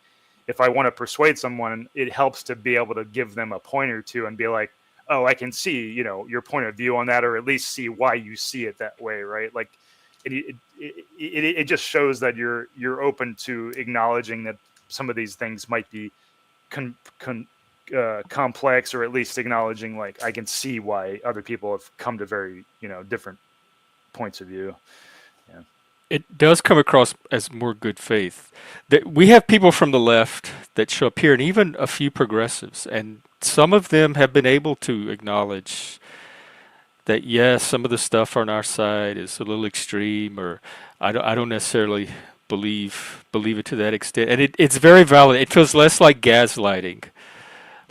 if I want to persuade someone, it helps to be able to give them a point or two and be like, oh, I can see, your point of view on that, or at least see why you see it that way. Right. Like it just shows that you're open to acknowledging that some of these things might be complex, or at least acknowledging like I can see why other people have come to very different points of view. Yeah. It does come across as more good faith. That we have people from the left that show up here, and even a few progressives, and some of them have been able to acknowledge that yes, some of the stuff on our side is a little extreme, or I don't necessarily believe it to that extent, and it's very valid. It feels less like gaslighting.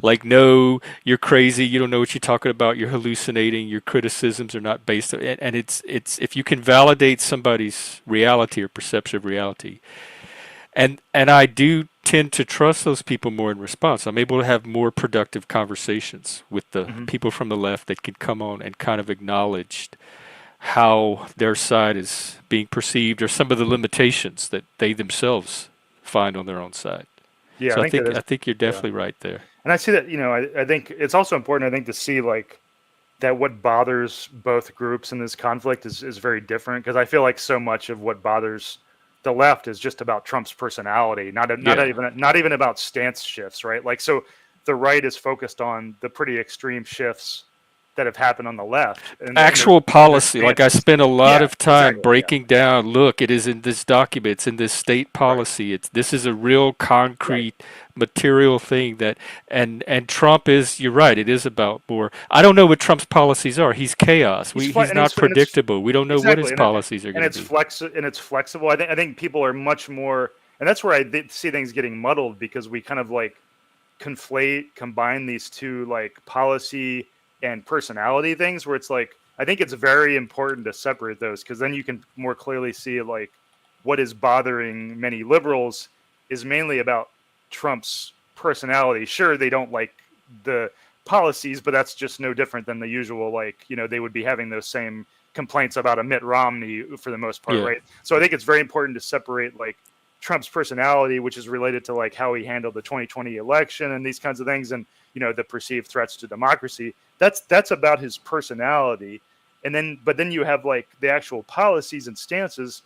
Like, no, you're crazy. You don't know what you're talking about. You're hallucinating. Your criticisms are not based on, and it's if you can validate somebody's reality or perception of reality, and I do tend to trust those people more in response. I'm able to have more productive conversations with the people from the left that can come on and kind of acknowledge how their side is being perceived, or some of the limitations that they themselves find on their own side. Yeah, So I think you're definitely right there. And I see that, I think it's also important, I think, to see like that what bothers both groups in this conflict is very different, because I feel like so much of what bothers the left is just about Trump's personality, not even about stance shifts, right? Like, so the right is focused on the pretty extreme shifts that have happened on the left. And actual policy. Like, I spent a lot of time breaking yeah. down, look, it is in this document, it's in this state policy. Right. This is a real concrete material thing that, and Trump is, you're right, it is about more. I don't know what Trump's policies are. He's chaos. He's not predictable. We don't know what his policies are going to be. And it's flexible. I think people are much more, and that's where I see things getting muddled, because we kind of like combine these two like policy and personality things, where it's like, I think it's very important to separate those, because then you can more clearly see like what is bothering many liberals is mainly about Trump's personality. Sure, they don't like the policies, but that's just no different than the usual, like, they would be having those same complaints about a Mitt Romney for the most part, right? So I think it's very important to separate like Trump's personality, which is related to like how he handled the 2020 election and these kinds of things, and the perceived threats to democracy. That's about his personality. But then you have like the actual policies and stances,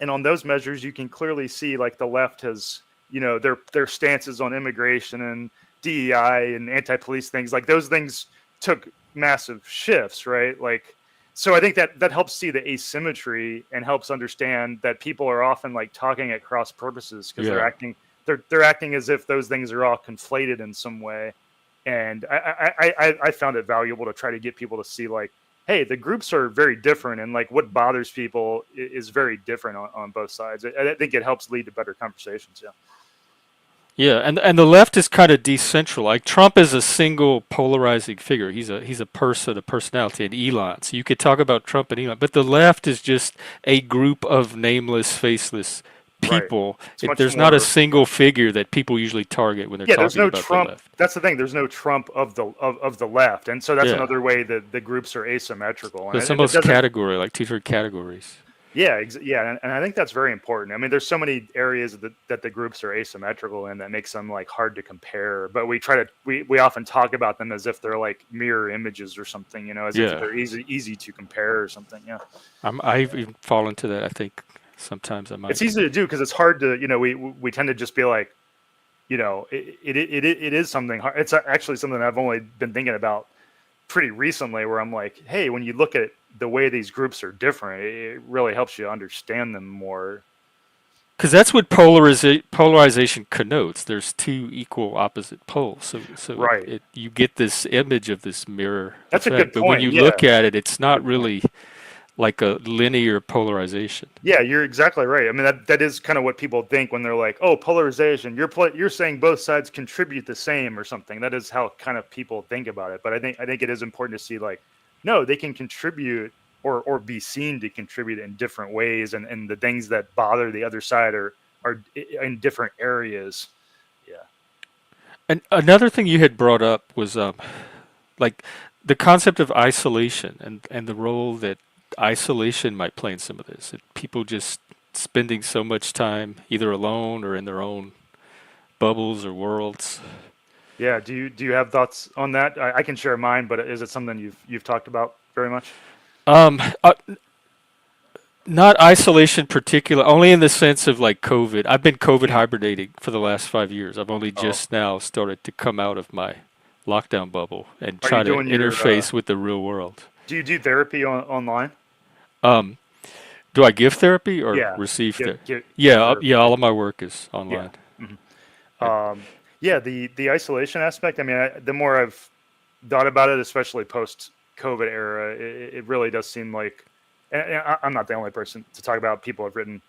and on those measures you can clearly see like the left has their stances on immigration and DEI and anti-police things, like those things took massive shifts, right? Like, so I think that helps see the asymmetry and helps understand that people are often like talking at cross purposes, because they're acting as if those things are all conflated in some way. And I found it valuable to try to get people to see like, hey, the groups are very different, and like what bothers people is very different on both sides. I think it helps lead to better conversations. Yeah. Yeah, and the left is kind of decentral. Like, Trump is a single polarizing figure. He's a person, a personality, an Elon. So you could talk about Trump and Elon, but the left is just a group of nameless, faceless people. Right. There's not a single figure that people usually target when they're talking about Trump. The left. That's the thing. There's no Trump of the left, and so that's another way that the groups are asymmetrical. It's almost category, like two different categories. Yeah, and I think that's very important. I mean, there's so many areas that the groups are asymmetrical in that makes them like hard to compare. But we often talk about them as if they're like mirror images or something, as if they're easy to compare or something. Yeah, I've even fallen into that. I think sometimes I might. It's easy to do because it's hard to, we tend to just be like, it is something hard. It's actually something I've only been thinking about pretty recently, where I'm like, hey, when you look at the way these groups are different, it really helps you understand them more. Because that's what polarization connotes. There's two equal opposite poles. So right. You get this image of this mirror That's effect. a good point. But when you look at it, it's not really like a linear polarization. Yeah, you're exactly right. I mean, that is kind of what people think when they're like, "Oh, polarization." You're saying both sides contribute the same or something. That is how kind of people think about it. But I think it is important to see like, no, they can contribute or be seen to contribute in different ways, and the things that bother the other side are in different areas. Yeah. And another thing you had brought up was like the concept of isolation and the role that isolation might play in some of this. That people just spending so much time either alone or in their own bubbles or worlds. Yeah. Do you have thoughts on that? I can share mine, but is it something you've talked about very much? Um, uh, Not isolation particular, only in the sense of like COVID. I've been COVID hibernating for the last 5 years. I've only Oh, just now started to come out of my lockdown bubble and are you try to doing your? interface with the real world. Do you do therapy online? Um, do I give therapy or Yeah, receive give therapy? give give Yeah, therapy. yeah. All of my work is Yeah. online. Mhm. And Yeah, the isolation aspect. I mean, the more I've thought about it, especially post COVID era, it really does seem like, and I'm not the only person to talk about. People have written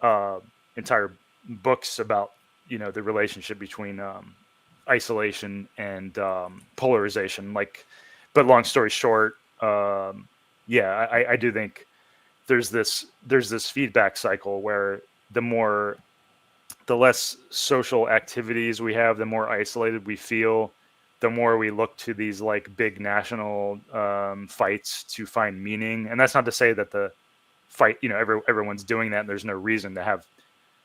uh, entire books about the relationship between isolation and polarization. Like, but long story short, yeah, I do think there's this feedback cycle where the more the less social activities we have, the more isolated we feel, the more we look to these like big national fights to find meaning. And that's not to say that the fight, everyone's doing that and there's no reason to have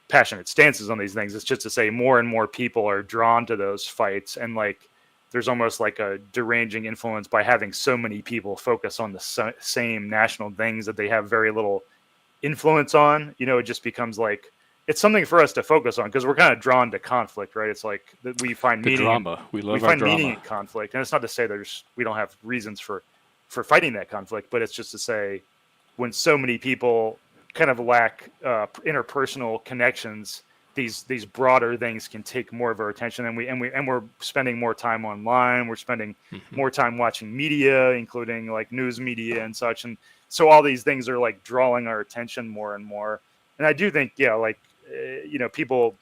passionate stances on these things. It's just to say more and more people are drawn to those fights, and like there's almost like a deranging influence by having so many people focus on the same national things that they have very little influence on. It just becomes like it's something for us to focus on because we're kind of drawn to conflict, right? It's like that we find the meaning in drama. We we love our find meaning drama. in conflict, and it's not to say we don't have reasons for fighting that conflict, but it's just to say when so many people kind of lack interpersonal connections, these broader things can take more of our attention, and we're spending more time online. We're spending Hmm. more time watching media, including like news media and such, and so all these things are like drawing our attention more and more. And I do think, yeah, like people,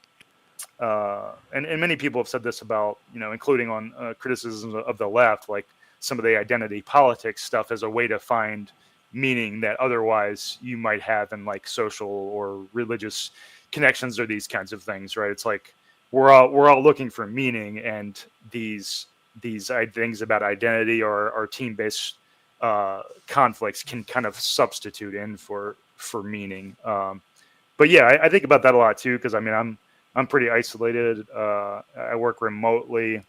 and many people have said this about, including on criticisms of the left, like some of the identity politics stuff as a way to find meaning that otherwise you might have in like social or religious connections or these kinds of things, right? It's like we're all looking for meaning, and these things about identity or team based conflicts can kind of substitute in for meaning. But yeah, I think about that a lot too because I mean I'm pretty isolated. I work remotely,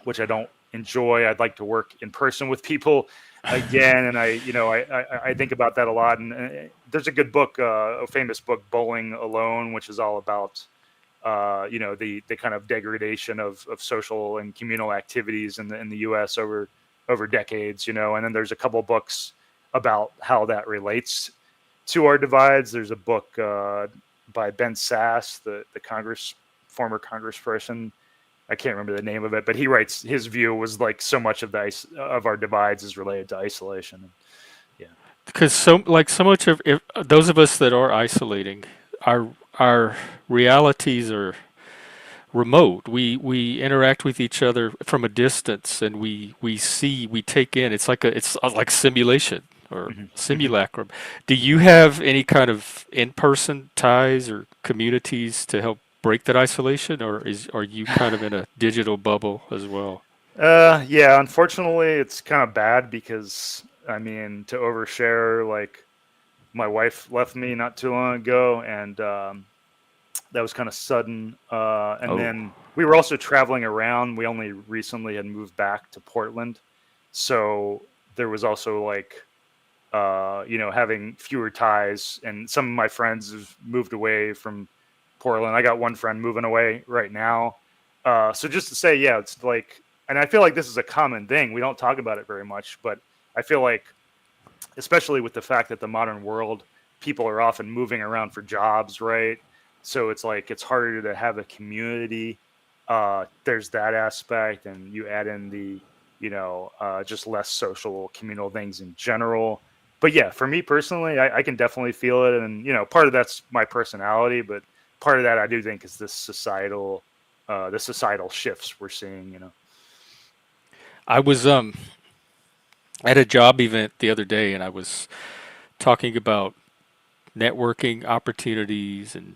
which I don't enjoy. I'd like to work in person with people again, and I think about that a lot. And there's a good book, a famous book, Bowling Alone, which is all about the kind of degradation of social and communal activities in the U.S. over decades. And then there's a couple books about how that relates to our divides. There's a book by Ben Sass, the former Congressperson. I can't remember the name of it, but he writes his view was like so much of our divides is related to isolation. Yeah. Because so much of if, those of us that are isolating, our realities are remote. We interact with each other from a distance, and we take in. It's like simulation or Hmm. Hmm. simulacrum. Do you have any kind of in-person ties or communities to help break that isolation, or are you kind of in a digital bubble as well? Yeah, unfortunately, it's kind of bad because I mean, to overshare, like my wife left me not too long ago, and that was kind of sudden. And Oh, then we were also traveling around. We only recently had moved back to Portland, so there was also like having fewer ties. And some of my friends have moved away from Portland. I got one friend moving away right now. So just to say, yeah, it's like, and I feel like this is a common thing. We don't talk about it very much, but I feel like, especially with the fact that the modern world, people are often moving around for jobs, right? So it's like it's harder to have a community. There's that aspect, and you add in the just less social communal things in general. but yeah, for me personally, I can definitely feel it, and part of that's my personality, but part of that I do think is the societal shifts we're seeing. I was at a job event the other day, and I was talking about networking opportunities and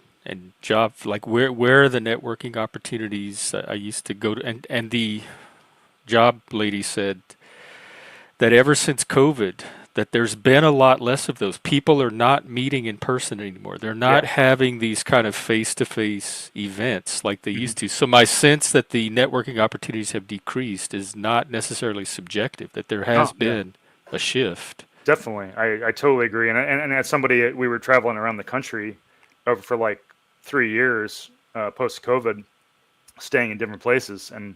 job, like where are the networking opportunities I used to go to, and the job lady said that ever since COVID, that there's been a lot less of those. People are not meeting in person anymore. They're not Yeah. having these kind of face-to-face events like they Hmm. used to. So my sense that the networking opportunities have decreased is not necessarily subjective, that there has Oh yeah, been a shift. definitely. I totally agree. And as somebody, we were traveling around the country over for like 3 years post COVID, staying in different places, and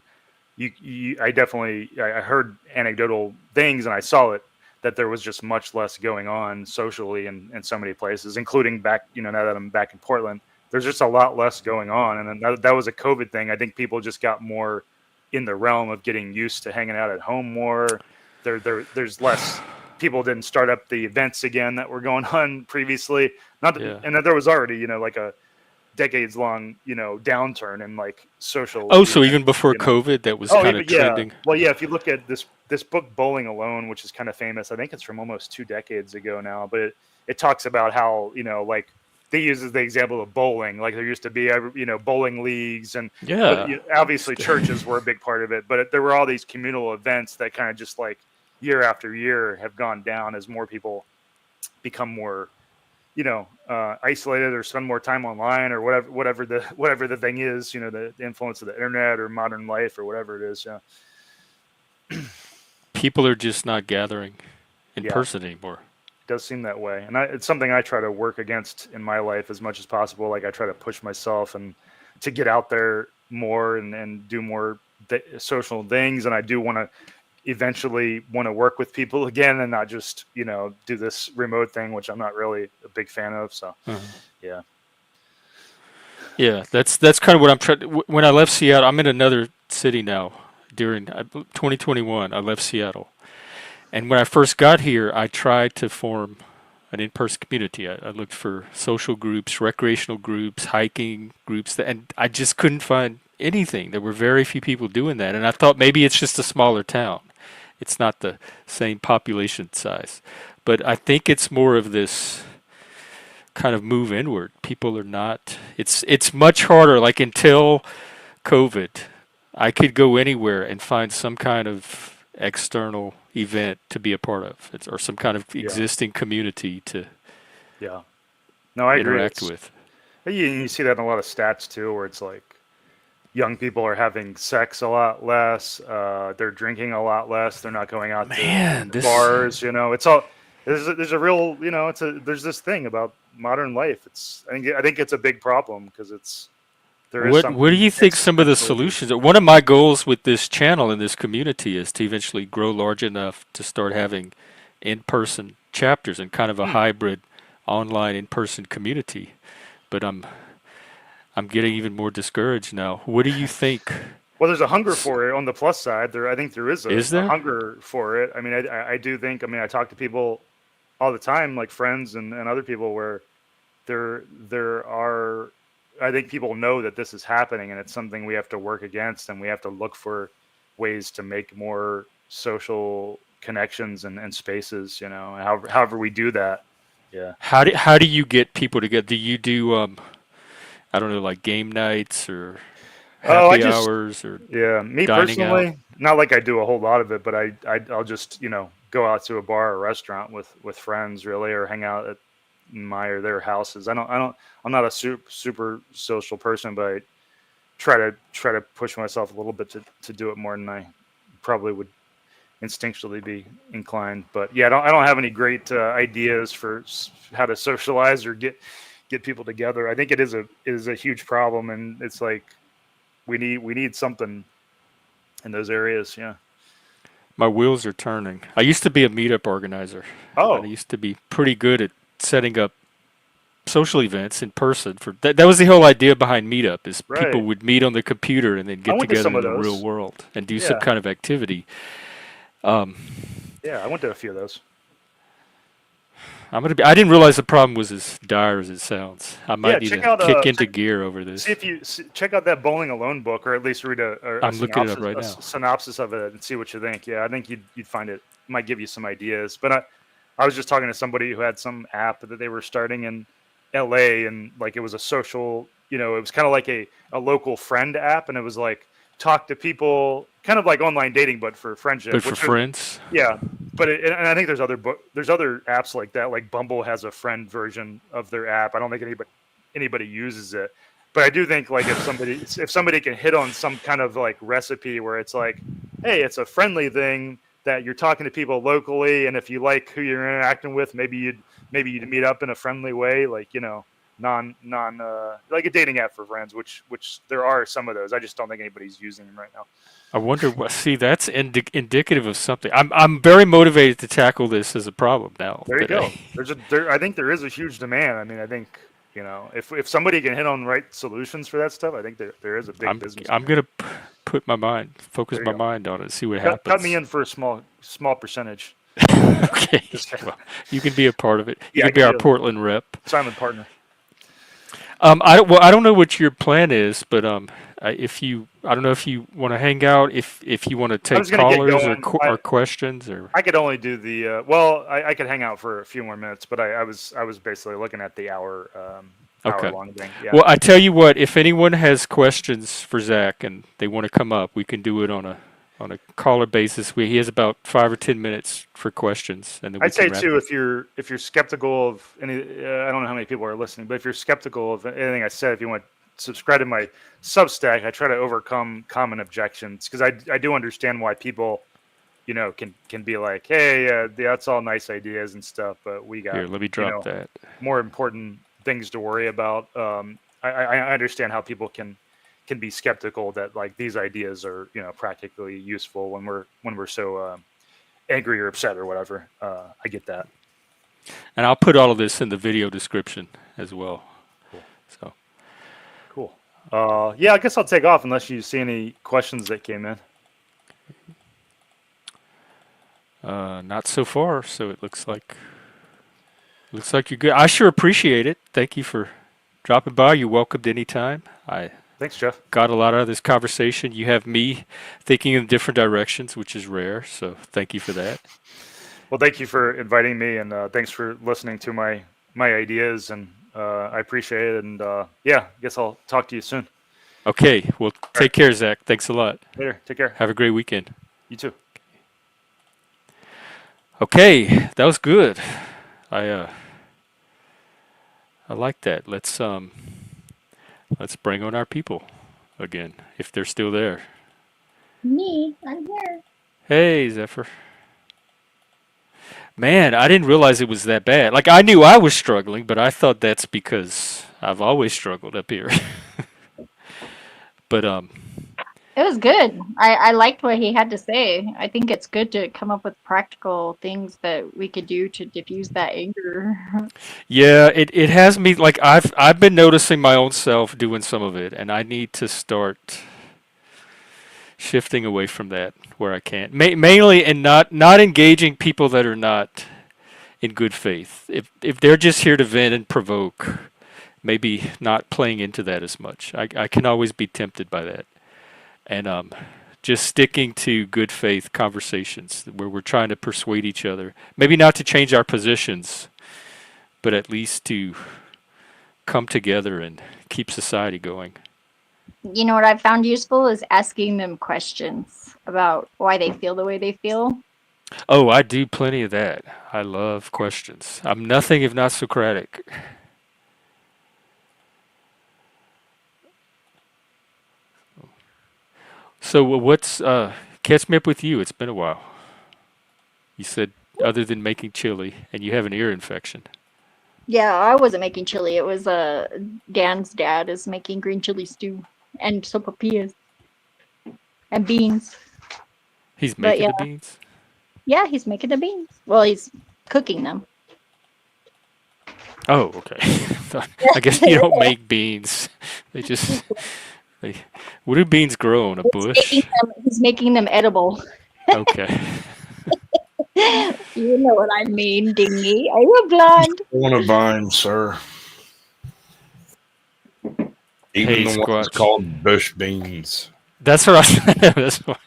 I heard anecdotal things and I saw it, that there was just much less going on socially in so many places, including back, now that I'm back in Portland, there's just a lot less going on. And then that was a COVID thing. I think people just got more in the realm of getting used to hanging out at home more. There's less, people didn't start up the events again that were going on previously. Not that, Yeah. and then there was already, like a decades long, downturn in like social Oh, so events, even before you know. COVID, that was Oh, kind even of yeah. trending. Well, yeah. If you look at this book, Bowling Alone, which is kind of famous, I think it's from almost 2 decades ago now. But it talks about how like they use the example of bowling. Like there used to be bowling leagues, and but Yeah. obviously churches were a big part of it. But there were all these communal events that kind of just like year after year have gone down as more people become more isolated or spend more time online or whatever the thing is, the influence of the internet or modern life or whatever it is. Yeah. People are just not gathering in Yeah, person anymore. it does seem that way. And it's something I try to work against in my life as much as possible. Like I try to push myself and to get out there more and do more social things. And I do want to eventually want to work with people again and not just, do this remote thing, which I'm not really a big fan of. So, Uh-huh. yeah. Yeah, that's kind of what I'm trying. When I left Seattle, I'm in another city now. During 2021, I left Seattle, and when I first got here, I tried to form an in-person community. I looked for social groups, recreational groups, hiking groups, and I just couldn't find anything. There were very few people doing that, and I thought maybe it's just a smaller town. It's not the same population size, but I think it's more of this kind of move inward. People are not. It's much harder. Like until COVID, I could go anywhere and find some kind of external event to be a part of, or some kind of Yeah. existing community to Yeah. No, I agree. interact It's with. you see that in a lot of stats too, where it's like young people are having sex a lot less, they're drinking a lot less, they're not going out to Man, this. bars. It's all there's a real there's this thing about modern life. I think it's a big problem because there is What do something you think some of the existentially. solutions are? One of my goals with this channel and this community is to eventually grow large enough to start having in-person chapters and kind of a Hmm. hybrid online in-person community. But I'm getting even more discouraged now. What do you think? Well, there's a hunger for it on the plus side. I think there is a Is there? hunger for it. I mean, I do think. I mean, I talk to people all the time, like friends and other people, where there are. I think people know that this is happening, and it's something we have to work against, and we have to look for ways to make more social connections and spaces. However we do that. Yeah. How do you get people together? Do you do I don't know, like game nights or Oh, I happy just hours or Yeah, me dining out? personally, not like I do a whole lot of it, but I'll just go out to a bar or restaurant with friends really, or hang out at my or their houses. I'm not a super social person, but I try to push myself a little bit to do it more than I probably would instinctually be inclined. But yeah, I don't have any great ideas for how to socialize or get people together. I think it is a huge problem, and it's like we need something in those areas. Yeah. My wheels are turning. I used to be a meetup organizer. I Oh, used to be pretty good at setting up social events in person. For that was the whole idea behind meetup is people right. would meet on the computer and then I get went to together some in of the real those. world and do some Yeah. kind of activity. Um, Yeah. I went to a few of those. I didn't realize the problem was as dire as it sounds. I Yeah, might need check to out kick into gear over see this. if you check out that Bowling Alone book, or at least read a I'm looking it up synopsis right now. synopsis of it and see what you think. Yeah, I think you'd find it might give you some ideas. But I was just talking to somebody who had some app that they were starting in LA, and like it was a social, it was kind of like a local friend app, and it was like talk to people, kind of like online dating, but for friendship, But for which was, friends, yeah. But and I think there's other apps like that. Like Bumble has a friend version of their app. I don't think anybody uses it, but I do think like if somebody can hit on some kind of like recipe where it's like, hey, it's a friendly thing that you're talking to people locally, and if you like who you're interacting with, maybe you'd meet up in a friendly way, like non like a dating app for friends, which there are some of those. I just don't think anybody's using them right now. I wonder what. See, that's indicative of something. I'm very motivated to tackle this as a problem now. There you go. I think there is a huge demand. I mean, I think if somebody can hit on the right solutions for that stuff, I think there is a big business. I'm gonna focus There you my go. mind on it, see what Cut happens. me in for a small percentage. Okay, well, you can be a part of it. You Yeah, I can be can our be a Portland rep. silent partner. I don't know what your plan is, but I don't know if you want to hang out, if you want to I take was gonna get callers going. or questions or. I could only do the well. I could hang out for a few more minutes, but I was basically looking at the hour Okay. long thing. Yeah. Well, I tell you what, if anyone has questions for Zach and they want to come up, we can do it on a caller basis. He has about 5 or 10 minutes for questions, and then we I'd say can wrap too, it. if you're skeptical of any, I don't know how many people are listening, but if you're skeptical of anything I said, if you want to subscribe to my Substack, I try to overcome common objections, because I do understand why people, can be like, hey, that's all nice ideas and stuff, but we got Here, let me drop that. more important things to worry about. I understand how people can be skeptical that like these ideas are practically useful when we're so angry or upset or whatever. I get that. And I'll put all of this in the video description as well. Cool. So. Cool. Yeah, I guess I'll take off unless you see any questions that came in. Not so far. So it looks like you're good. I sure appreciate it. Thank you for dropping by. You're welcome anytime. Thanks, Jeff. Got a lot out of this conversation. You have me thinking in different directions, which is rare. So thank you for that. Well, thank you for inviting me, and thanks for listening to my ideas, and I appreciate it. And yeah, I guess I'll talk to you soon. Okay. Well, take care, Zach. Thanks a lot. Later. Take care. Have a great weekend. You too. Okay, that was good. I like that. Let's bring on our people again if they're still there. Me, I'm here. Hey, Zephyr. Man, I didn't realize it was that bad. Like, I knew I was struggling, but I thought that's because I've always struggled up here. But It was good. I liked what he had to say. I think it's good to come up with practical things that we could do to diffuse that anger. yeah, it has me like I've been noticing my own self doing some of it, and I need to start shifting away from that where I can. Mainly and not engaging people that are not in good faith. If they're just here to vent and provoke, maybe not playing into that as much. I can always be tempted by that. And just sticking to good faith conversations where we're trying to persuade each other. Maybe not to change our positions, but at least to come together and keep society going. You know what I've found useful is asking them questions about why they feel the way they feel. Oh, I do plenty of that. I love questions. I'm nothing if not Socratic. So what's catch me up with you? It's been a while. You said other than making chili, and you have an ear infection. Yeah, I wasn't making chili. It was Dan's dad is making green chili stew and sopapillas and beans. He's But making yeah, the beans? yeah, he's making the beans. Well, he's cooking them. Oh, okay. I guess you don't make beans. They just where do beans grow, on a bush? He's making them edible. Okay. You know what I mean, Dingy. Are you blonde? On a vine, sir. Even Hey, the ones Squatch. called bush beans. That's what that's why.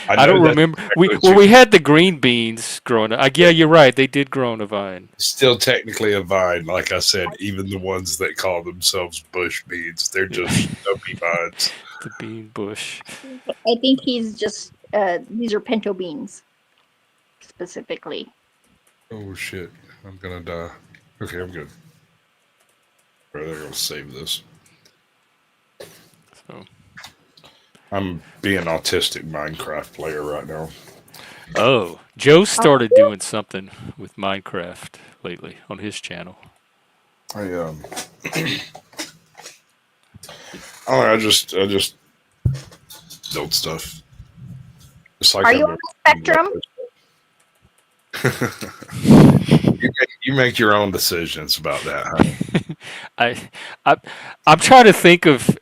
I know don't that's remember. exactly what We had the green beans growing up. Yeah, you're right. They did grow on a vine. still technically a vine. Like I said, even the ones that call themselves bush beans, they're Yeah. just stumpy vines. The bean bush. I think he's just, these are pinto beans, specifically. Oh shit! I'm gonna die. Okay, I'm good. Right, they're gonna save this. So. I'm being autistic Minecraft player right now. Oh, Joe started doing something with Minecraft lately on his channel. I I just build stuff. It's like Are I've you on the spectrum? you make your own decisions about that, huh? I'm trying to think of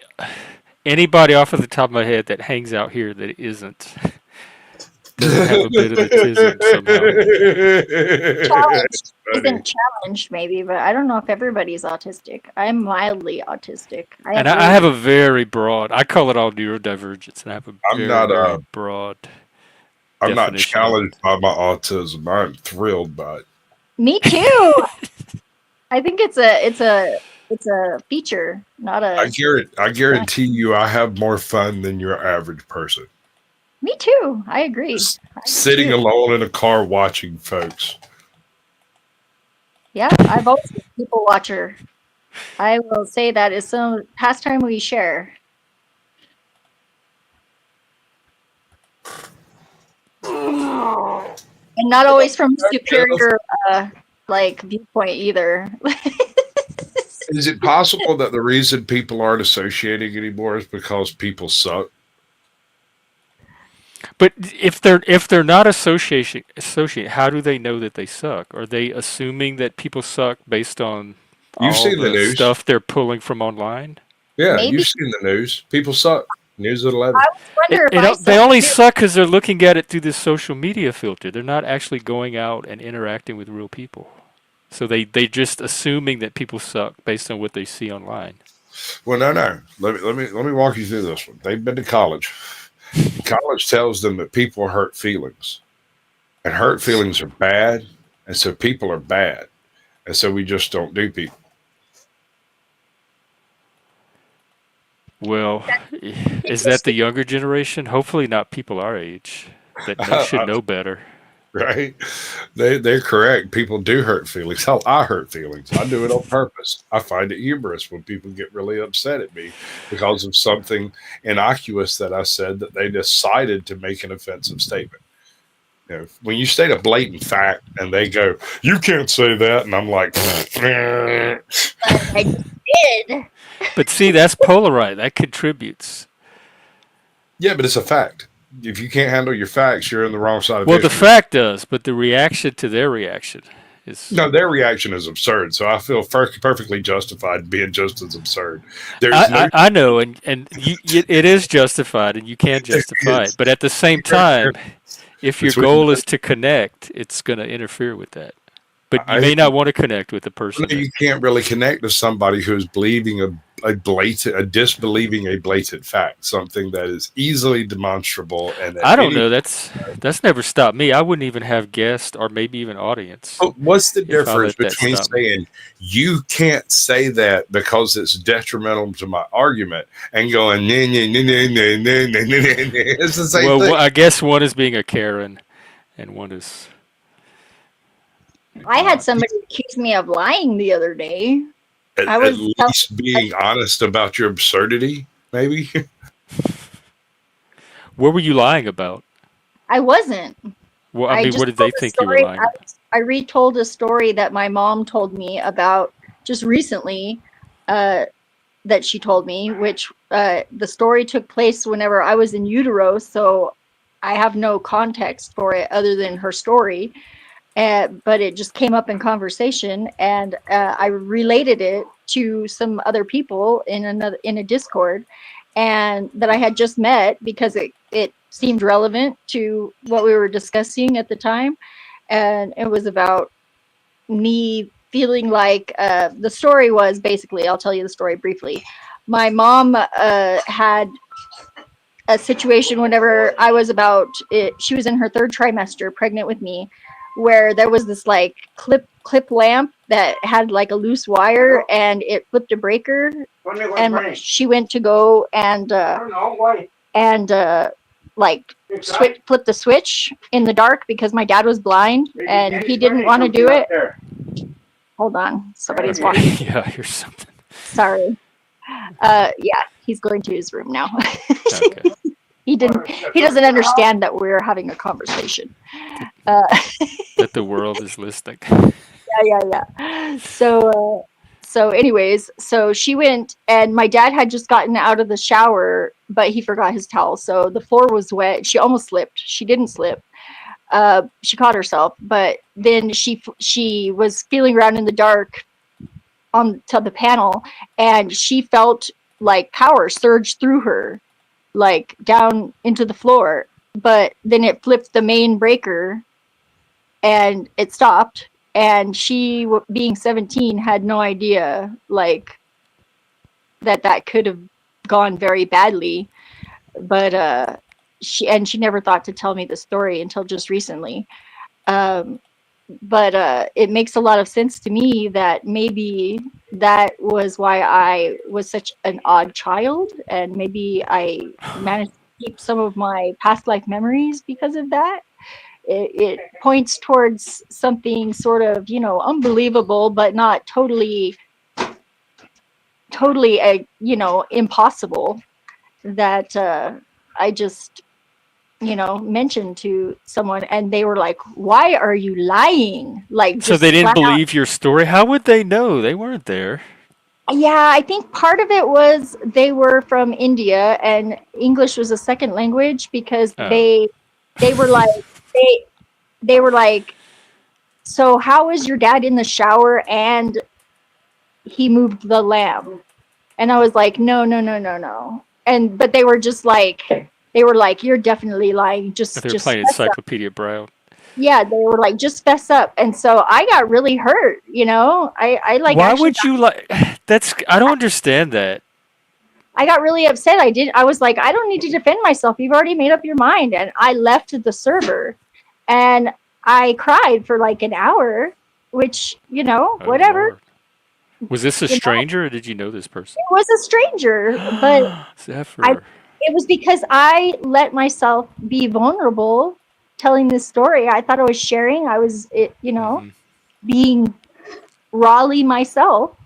anybody off of the top of my head that hangs out here that doesn't have a bit of autism somehow. Challenged isn't challenged, maybe, but I don't know if everybody's autistic. I'm mildly autistic. And I have a very broad. I call it all neurodivergence, and I have a I'm very, not very broad I'm not definition of it. challenged by my autism. I'm thrilled by it. Me too. I think it's a feature, not a. I guarantee you I have more fun than your average person. Me too. I agree. Sitting alone in a car watching folks. Yeah, I've always been a people watcher. I will say that is some pastime we share. And not always from superior viewpoint either. Is it possible that the reason people aren't associating anymore is because people suck? But if they're not associate, how do they know that they suck? Are they assuming that people suck based on You've all seen the the news. stuff they're pulling from online? Yeah, Maybe. you've seen the news. People suck. News at 11. I wonder if They only suck because they're looking at it through this social media filter. They're not actually going out and interacting with real people. So they just assuming that people suck based on what they see online. Well, no. Let me walk you through this one. They've been to college. College tells them that people hurt feelings, and hurt feelings are bad, and so people are bad, and so we just don't do people. Well, is that the younger generation? Hopefully not people our age that should know better. Right? They're correct. People do hurt feelings. Hell, I hurt feelings. I do it on purpose. I find it humorous when people get really upset at me because of something innocuous that I said that they decided to make an offensive statement. You know, when you state a blatant fact and they go, "You can't say that," and I'm like, I did. But see, that's polarized. That contributes. yeah, but it's a fact. If you can't handle your facts, you're in the wrong side of Well, the history. fact does, but the reaction to their reaction is No, their reaction is absurd. So I feel perfectly justified being just as absurd. I know, and it is justified, and you can justify it. But at the same time, if your goal is to connect, it's going to interfere with that. But you may not want to connect with the person. You can't really connect with somebody who's believing disbelieving a blatant fact, something that is easily demonstrable. And I don't know. That's never stopped me. I wouldn't even have guests or maybe even audience. What's the difference between saying you can't say that because it's detrimental to my argument and going it's the same thing. Well, I guess one is being a Karen, and one is. I had somebody accuse me of lying the other day. At least being honest about your absurdity, maybe. What were you lying about? I wasn't. Well, I mean, what did they think you were lying about? I retold a story that my mom told me about just recently, that she told me, which the story took place whenever I was in utero, so I have no context for it other than her story. But it just came up in conversation, and I related it to some other people in a Discord, and that I had just met because it seemed relevant to what we were discussing at the time. and it was about me feeling like the story was basically, I'll tell you the story briefly. My mom had a situation whenever I was about she was in her 3rd trimester pregnant with me, where there was this like clip lamp that had like a loose wire and it flipped a breaker, and she went to go and like flip the switch in the dark because my dad was blind and he didn't want to do it. Hold on, somebody's walking. Yeah, here's something. Sorry. Yeah, he's going to his room now. Okay. He doesn't understand that we're having a conversation. That the world is listening. Yeah. So anyways, so she went, and my dad had just gotten out of the shower, but he forgot his towel. So the floor was wet. She almost slipped. She didn't slip. She caught herself, but then she was feeling around in the dark to the panel, and she felt like power surge through her, like down into the floor. But then it flipped the main breaker and it stopped, and she, being 17, had no idea like that could have gone very badly. But she never thought to tell me the story until just recently. But it makes a lot of sense to me that maybe that was why I was such an odd child, and maybe I managed to keep some of my past life memories because of that. It points towards something sort of, unbelievable, but not totally impossible, that I just mentioned to someone, and they were like, "Why are you lying?" Like, So just they didn't flat out. believe your story? How would they know? They weren't there. Yeah, I think part of it was they were from India and English was a second language, because Oh. they were like they were like, "So how is your dad in the shower and he moved the lamp?" And I was like, "No." But they were just like, "You're definitely lying. They were Just playing fess up." Encyclopedia Braille. Yeah, they were like, "Just fess up." And so I got really hurt, I like Why actually would you like? I don't understand that. I got really upset. I was like, "I don't need to defend myself. You've already made up your mind." And I left the server, and I cried for like an hour, which, Oh whatever. Lord. Was this a You know, stranger or did you know this person? it was a stranger, but I Zephyr. it was because I let myself be vulnerable telling this story. I thought I was sharing. I was, Hmm. being rawly myself.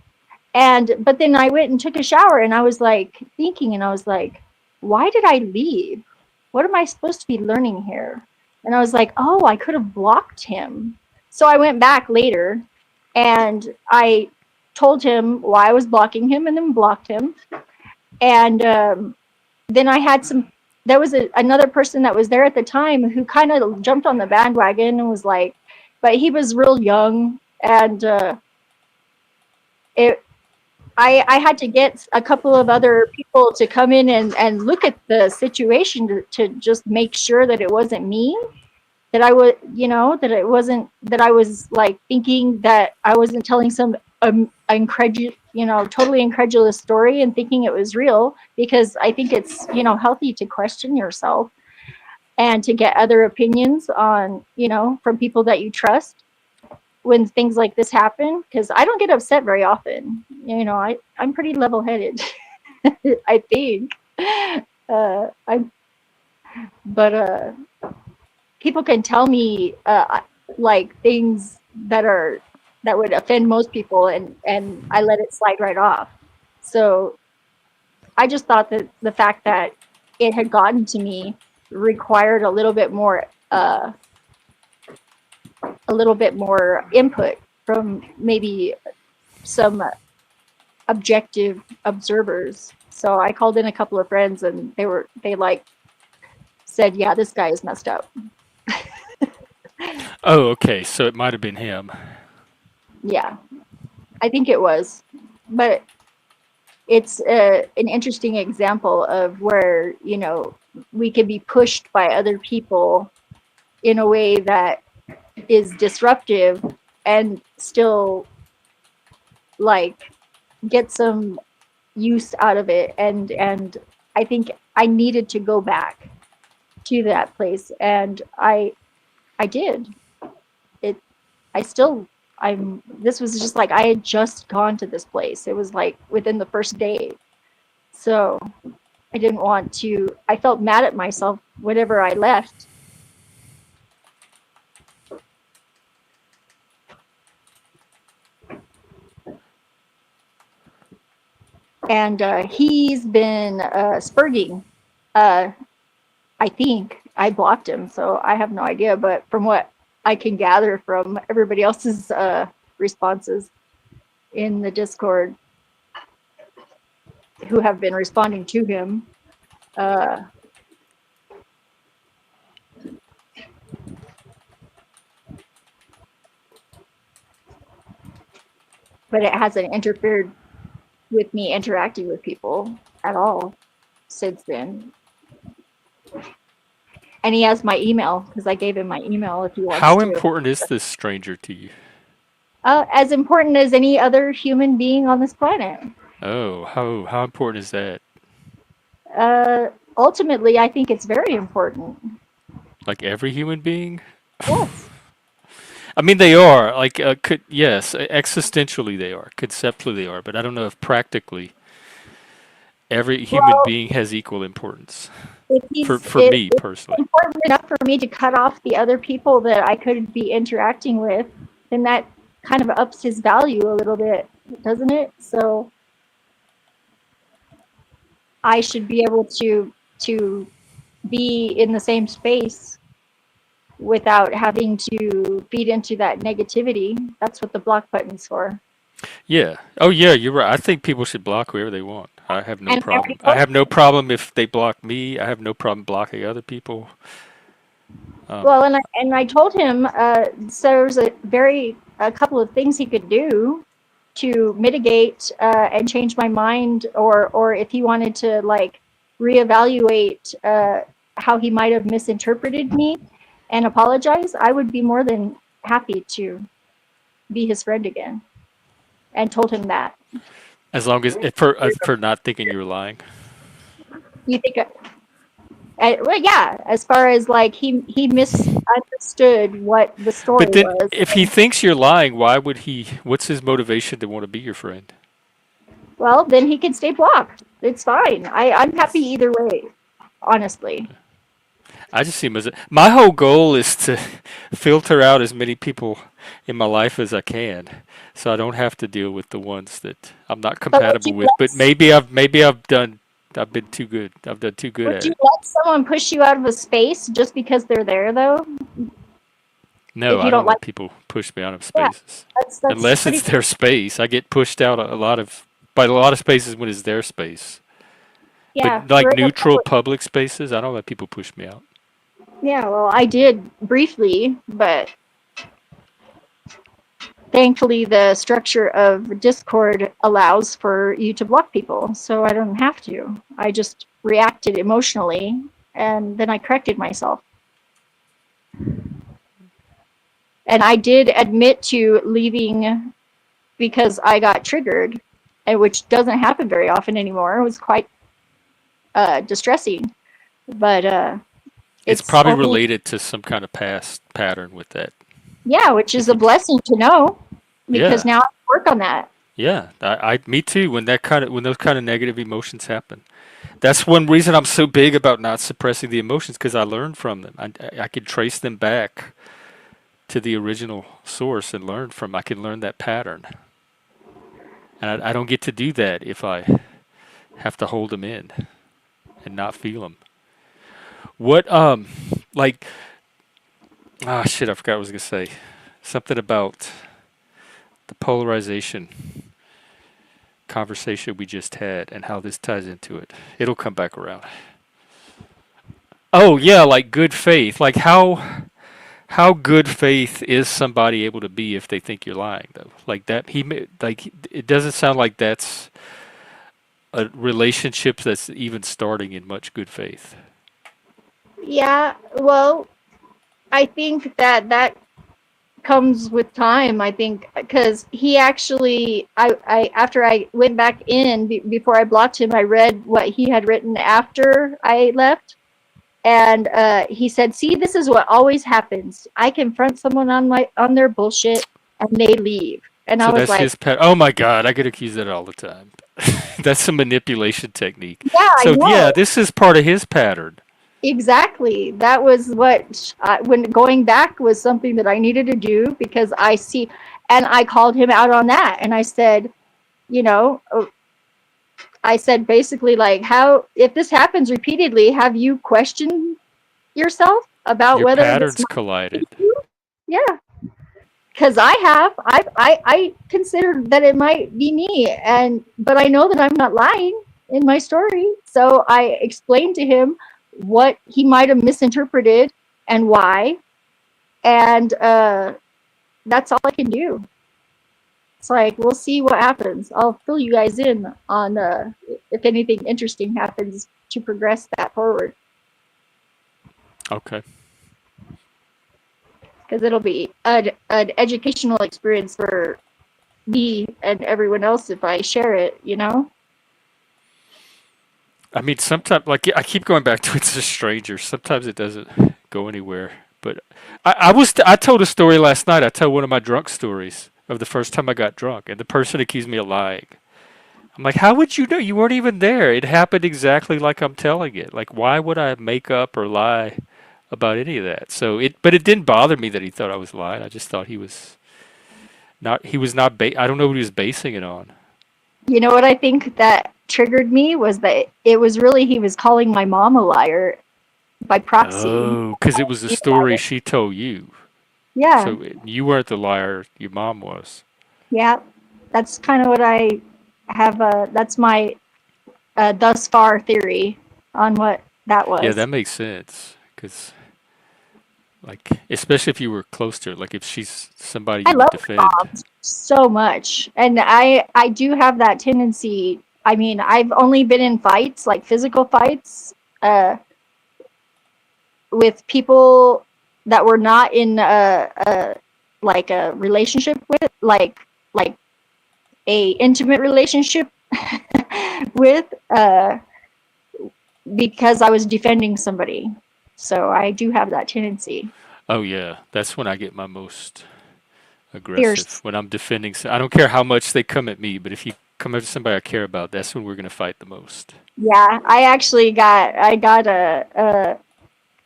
But then I went and took a shower, and I was like thinking, and I was like, why did I leave? What am I supposed to be learning here? And I was like, oh, I could have blocked him. So I went back later and I told him why I was blocking him, and then blocked him. And then I had there was another person that was there at the time who kind of jumped on the bandwagon and was like, but he was real young, and it I had to get a couple of other people to come in and look at the situation to just make sure that it wasn't me, that I would, that it wasn't, that I was like thinking that I wasn't telling some totally incredulous story and thinking it was real, because I think it's, healthy to question yourself and to get other opinions on, from people that you trust when things like this happen, because I don't get upset very often. I'm pretty level-headed. I think. I'm, but people can tell me like things that would offend most people, and I let it slide right off. So I just thought that the fact that it had gotten to me required a little bit more input from maybe some objective observers. So I called in a couple of friends, and they like said, yeah, this guy is messed up. Oh, okay. So it might have been him. Yeah, I think it was. But it's an interesting example of where, we can be pushed by other people in a way that is disruptive and still like get some use out of it. And I think I needed to go back to that place, and I did it. I still, this was just like I had just gone to this place. It was like within the first day. So I didn't want to, I felt mad at myself whenever I left. And he's been spurging. I think I blocked him, so I have no idea. But from what I can gather from everybody else's responses in the Discord who have been responding to him, but it hasn't interfered with me interacting with people at all since then. And he has my email because I gave him my email if he wants How to. important is this stranger to you? As important as any other human being on this planet. Oh, how important is that? Ultimately, I think it's very important. Like every human being? Yes. I mean, they are. Like, yes, existentially they are. Conceptually they are. But I don't know if practically every human Well, being has equal importance. if For me it's personally. important enough for me to cut off the other people that I could be interacting with, then that kind of ups his value a little bit, doesn't it? So I should be able to be in the same space without having to feed into that negativity. That's what the block button's for. Yeah. Oh, yeah, you're right. I think people should block whoever they want. I have no And I already problem. I told have no problem if they block me. I have no problem blocking other people. Well, and I told him so there's a couple of things he could do to mitigate and change my mind, or if he wanted to like reevaluate how he might have misinterpreted me and apologize. I would be more than happy to be his friend again, and told him that. As long as for not thinking you're lying. You think? Well, yeah. As far as like he misunderstood what the story But then, was. if he thinks you're lying, why would he? What's his motivation to want to be your friend? Well, then he can stay blocked. It's fine. I'm happy either way, honestly. I just see him as my whole goal is to filter out as many people in my life as I can, so I don't have to deal with the ones that I'm not compatible with. But I've been too good. I've done too good Would at you it. let someone push you out of a space just because they're there, though? No, If you I don't don't like, let people push me out of yeah, spaces that's unless pretty. it's their space. I get pushed out by a lot of spaces when it's their space. Yeah, But like we're in a neutral public. public spaces, I don't let people push me out. Yeah, well, I did briefly, but thankfully the structure of Discord allows for you to block people, so I don't have to. I just reacted emotionally, and then I corrected myself. And I did admit to leaving because I got triggered, and which doesn't happen very often anymore. It was quite distressing, but It's it's probably only, related to some kind of past pattern with that. yeah, which is If a you, blessing to know because yeah, now I can work on that. yeah, me too. When those kind of negative emotions happen, that's one reason I'm so big about not suppressing the emotions because I learned from them. I could trace them back to the original source and learn from. I can learn that pattern, and I don't get to do that if I have to hold them in and not feel them. What like shit, I forgot what I was gonna say. Something about the polarization conversation we just had and how this ties into it. It'll come back around. Oh yeah, like good faith. Like how good faith is somebody able to be if they think you're lying though? Like that like it doesn't sound like that's a relationship that's even starting in much good faith. Yeah, well, I think that comes with time, I think, because he actually, I after I went back in before I blocked him, I read what he had written after I left, and he said, "See, this is what always happens. I confront someone on their bullshit, and they leave." And I So was that's like, his pet. Oh my God, I get accused of that all the time. That's a manipulation technique. "Yeah, I So yeah, know this is part of his pattern. exactly." That was what when going back was something that I needed to do because I see, and I called him out on that, and I said, you know, I said basically like, how if this happens repeatedly, have you questioned yourself about Your whether this patterns might be collided. you? Yeah, because I have. I considered that it might be me, and but I know that I'm not lying in my story. So I explained to him what he might have misinterpreted and why, and that's all I can do. It's like we'll see what happens. I'll fill you guys in on if anything interesting happens to progress that forward, Okay. because it'll be an educational experience for me and everyone else if I share it. You know? I mean, sometimes, like, I keep going back to it's a stranger. Sometimes it doesn't go anywhere. But I told a story last night. I told one of my drunk stories of the first time I got drunk, and the person accused me of lying. I'm like, how would you know? You weren't even there. It happened exactly like I'm telling it. Like, why would I make up or lie about any of that? But it didn't bother me that he thought I was lying. I just thought he was not. He was not. I don't know what he was basing it on. You know what I think that triggered me was that it was really he was calling my mom a liar by proxy. Oh, because it was a story she told you. Yeah, So you weren't the liar. Your mom was. yeah. That's kind of what I have. That's my thus far theory on what that Yeah, was. that makes sense. Because, like, especially if you were close to her, like if she's somebody I you would love defend. moms so much, and I do have that tendency. I mean, I've only been in fights, like physical fights, uh, with people that were not in like a relationship with, like a intimate relationship with, because I was defending somebody. So I do have that tendency. Oh yeah, that's when I get my most aggressive. Fierce. When I'm defending, I don't care how much they come at me, but if you come after somebody I care about, that's when we're gonna fight the most. Yeah, I actually got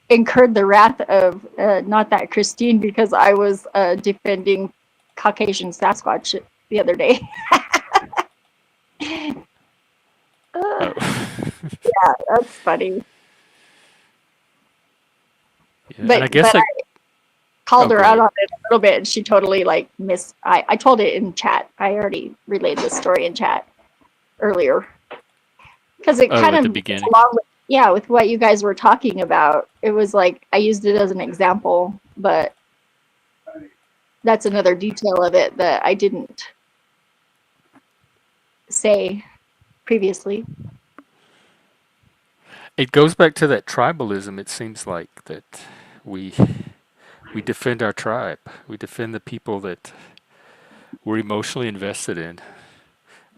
incurred the wrath of not that Christine because I was defending Caucasian Sasquatch the other day. Oh, That's funny. yeah, and I But guess I oh, called her go out ahead. on it a little bit, and she totally like missed. I told it in chat. I already relayed this story in chat earlier because it Oh, kind at of the goes beginning. along with, yeah, with what you guys were talking about. It was like I used it as an example, but that's another detail of it that I didn't say previously. It goes back to that tribalism. It seems like that we we defend our tribe. We defend the people that we're emotionally invested in.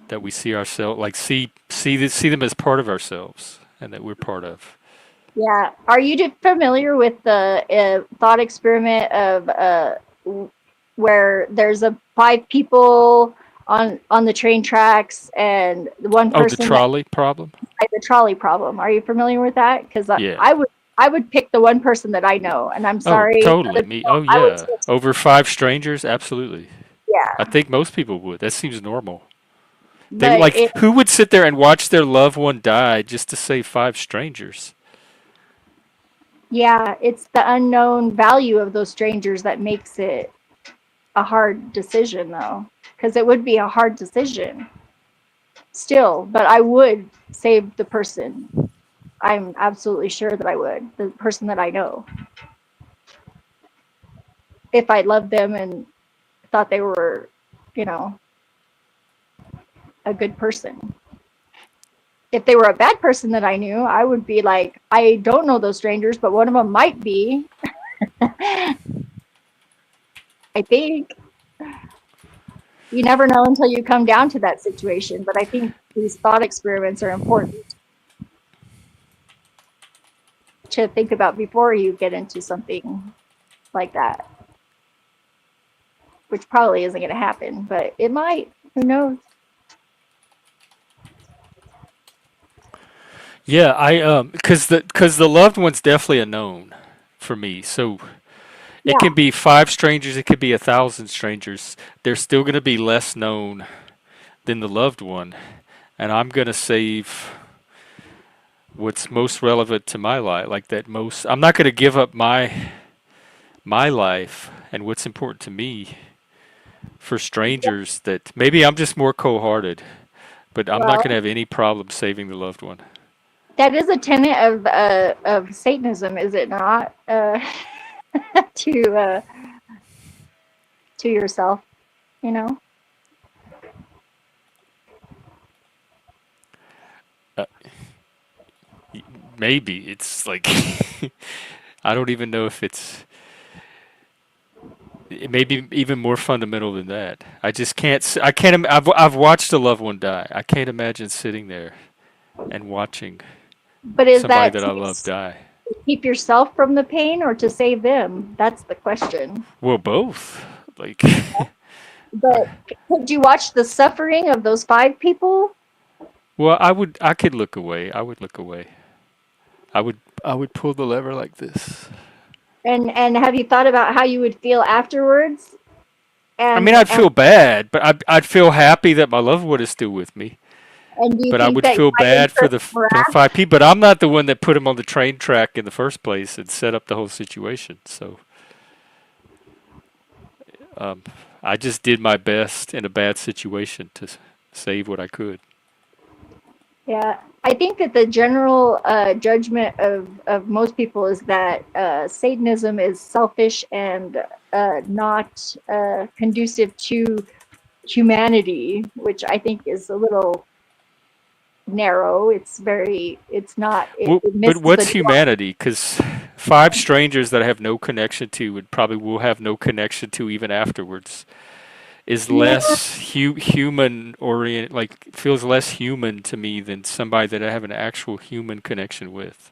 That we see ourselves like see them as part of ourselves, and that we're part of. Yeah. Are you familiar with the thought experiment of where there's a 5 people on the train tracks and the one Oh, the person that trolley problem. like the trolley problem? Are you familiar with that? Because Yeah. I would pick the one person that I know, and I'm Oh, sorry, totally. other Me. people, Oh, I would yeah. switch. Over 5 strangers, absolutely. I Yeah, think most people would. That seems normal. They but like who would sit there and watch their loved one die just to save 5 strangers? yeah, it's the unknown value of those strangers that makes it a hard decision, though, because it would be a hard decision still, but I would save the person. I'm absolutely sure that I would, the person that I know, if I loved them and thought they were, you know, a good person. If they were a bad person that I knew, I would be like, I don't know those strangers, but one of them might be. I think you never know until you come down to that situation. But I think these thought experiments are important to think about before you get into something like that, which probably isn't going to happen, but it might. Who knows? Yeah, because the loved one's definitely a known for me. So it Yeah, can be 5 strangers, it could be 1,000 strangers. They're still going to be less known than the loved one, and I'm going to save what's most relevant to my life, like that most. I'm not going to give up my life and what's important to me for strangers that maybe I'm just more cold-hearted, but I'm not going to well, have any problem saving the loved one. that is a tenet of Satanism, is it not? To to yourself, you know. Uh, Maybe it's like I don't even know if it may be even more fundamental than that. I just can't. I can't. I've watched a loved one die. I can't imagine sitting there and watching But is somebody that that to I love die. keep yourself from the pain or to save them? That's the question. Well, both. Like, But could you watch the suffering of those 5 people? well, I would. I could look away. I would look away. I would. I would pull the lever like this. And have you thought about how you would feel afterwards? I mean, I'd feel bad, but I'd feel happy that my loved one is still with me. And do you But I think would that you feel might bad for the interact? 5 people. But I'm not the one that put him on the train track in the first place and set up the whole situation. So um, I just did my best in a bad situation to save what I could. Yeah, I think that the general judgment of most people is that Satanism is selfish and not conducive to humanity, which I think is a little narrow. It's not, it But misses the what's nuance. humanity? Because 5 strangers that I have no connection to and probably will have no connection to even afterwards is Yeah, less human orient, like feels less human to me than somebody that I have an actual human connection with.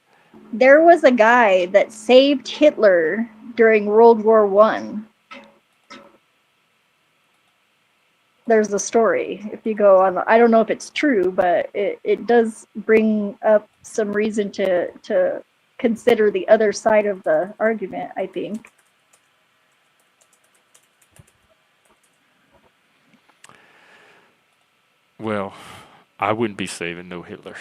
there was a guy that saved Hitler during World War One. There's a story. If you go on, I don't know if it's true, but it does bring up some reason to consider the other side of the argument, I think. Well, I wouldn't be saving no Hitler.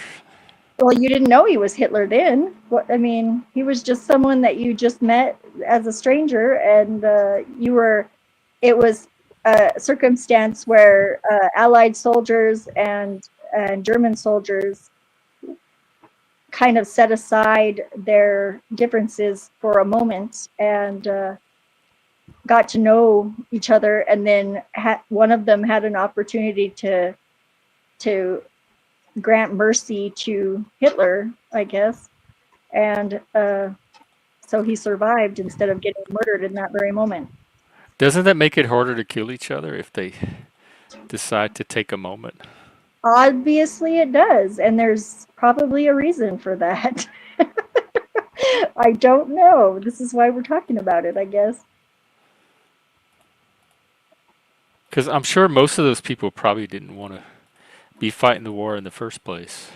Well, you didn't know he was Hitler then. What, I mean, he was just someone that you just met as a stranger, and you were. It was a circumstance where Allied soldiers and German soldiers kind of set aside their differences for a moment and got to know each other, and then one of them had an opportunity to grant mercy to Hitler, I guess, and so he survived instead of getting murdered in that very moment. Doesn't that make it harder to kill each other if they decide to take a moment? Obviously, it does, and there's probably a reason for that. I don't know. This is why we're talking about it, I guess. Because I'm sure most of those people probably didn't want to be fighting the war in the first place.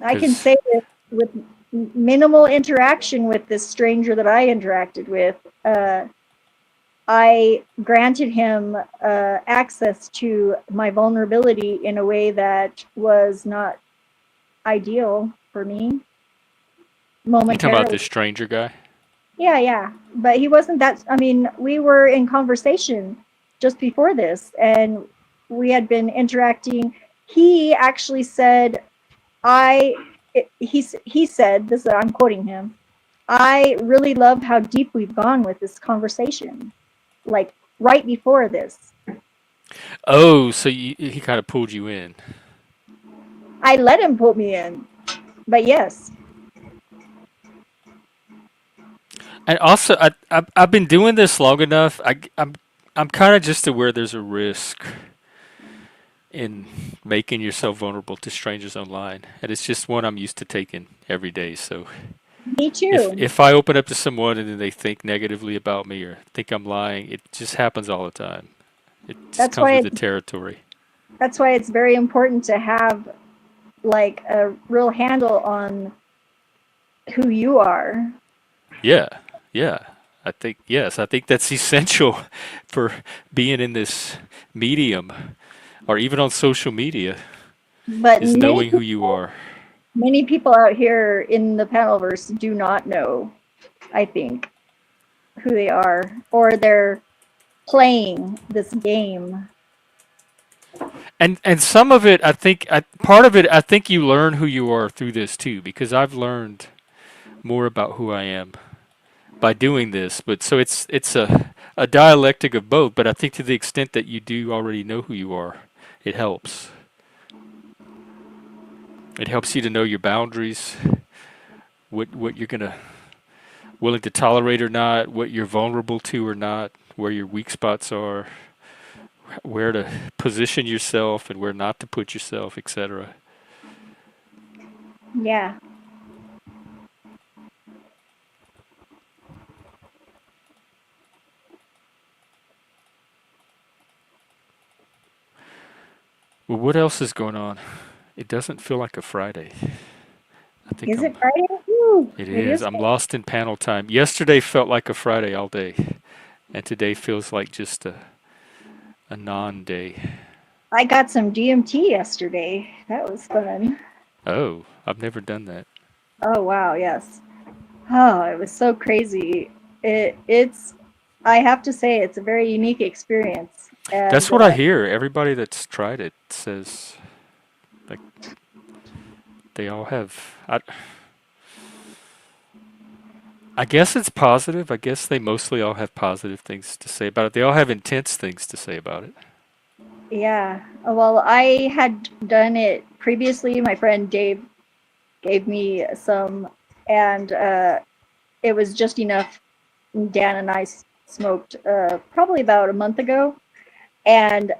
I can Because say that with minimal interaction with this stranger that I interacted with, I granted him access to my vulnerability in a way that was not ideal for me you talking about momentarily. this stranger guy? Yeah, yeah. But he wasn't that, I mean, we were in conversation just before this and we had been interacting. He actually said, he said, this, I'm quoting him, I really love how deep we've gone with this conversation. Like right before this. Oh, so he kind of pulled you in. I let him pull me in. But yes. And also, I've been doing this long enough. I'm kind of just aware there's a risk in making yourself vulnerable to strangers online, and it's just one I'm used to taking every day. So Me too. if I open up to someone and then they think negatively about me or think I'm lying, it just happens all the time. It just That's comes why with the it's territory. that's why it's very important to have like a real handle on who you are. Yeah, yeah. I think that's essential for being in this medium or even on social media But is knowing who you are. many people out here in the panelverse do not know, I think, who they are, or they're playing this game. And some of it, part of it, I think you learn who you are through this too, because I've learned more about who I am by doing this. But so it's a dialectic of both. But I think to the extent that you do already know who you are, it helps. It helps you to know your boundaries, what you're gonna willing to tolerate or not, what you're vulnerable to or not, where your weak spots are, where to position yourself and where not to put yourself, etc. Yeah. Well, what else is going on? It doesn't feel like a Friday. I think Is it Friday? Ooh, it it is. is. I'm lost in panel time. Yesterday felt like a Friday all day, and today feels like just a non-day. I got some DMT yesterday. That was fun. Oh, I've never done that. Oh wow, yes. Oh, it was so crazy. It's I have to say it's a very unique experience. That's And what I hear. Everybody that's tried it says like they all have. I guess it's positive. I guess they mostly all have positive things to say about it. They all have intense things to say about it. yeah. Well, I had done it previously. My friend Dave gave me some, and it was just enough. Dan and I smoked probably about a month ago. And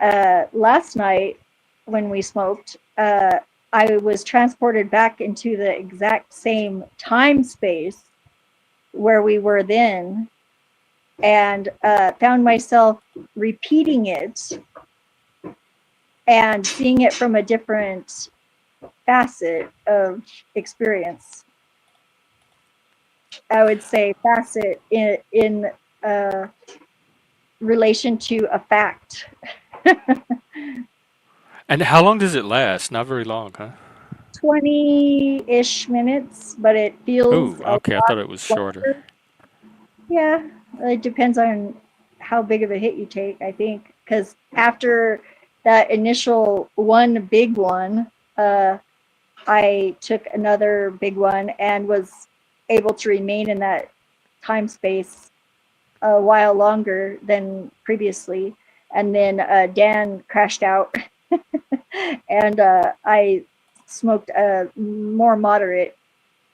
last night, when we smoked, I was transported back into the exact same time space where we were then, and found myself repeating it and seeing it from a different facet of experience. I would say facet in uh, relation to a fact. And how long does it last? Not very long, huh? 20-ish minutes, but it feels Oh, a okay. I lot thought it was shorter. longer. Yeah, it depends on how big of a hit you take, I think. Because after that initial one big one, I took another big one and was able to remain in that time space a while longer than previously. And then Dan crashed out, and I smoked a more moderate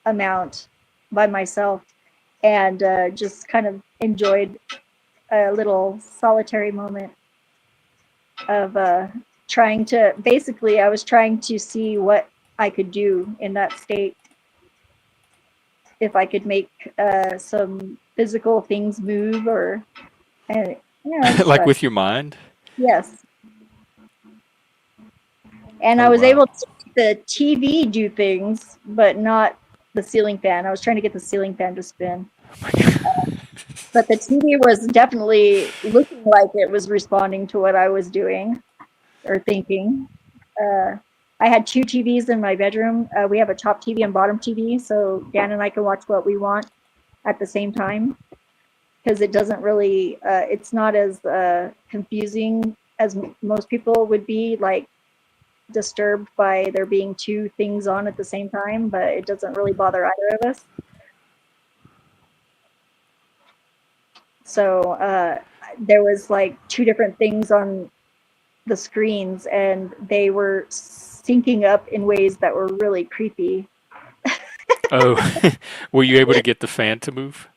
amount by myself, and just kind of enjoyed a little solitary moment of trying to basically, I was trying to see what I could do in that state, if I could make some physical things move, or and just Like fun. with your mind? Yes. And Oh, I was wow. able to make the TV do things, but not the ceiling fan. I was trying to get the ceiling fan to spin. But the TV was definitely looking like it was responding to what I was doing or thinking. Uh, I had two TVs in my bedroom. We have a top TV and bottom TV, so Dan and I can watch what we want at the same time, because it doesn't really, it's not as confusing as most people would be, like disturbed by there being two things on at the same time, but it doesn't really bother either of us. So there was like two different things on the screens, and they were syncing up in ways that were really creepy. Oh, were you able to get the fan to move?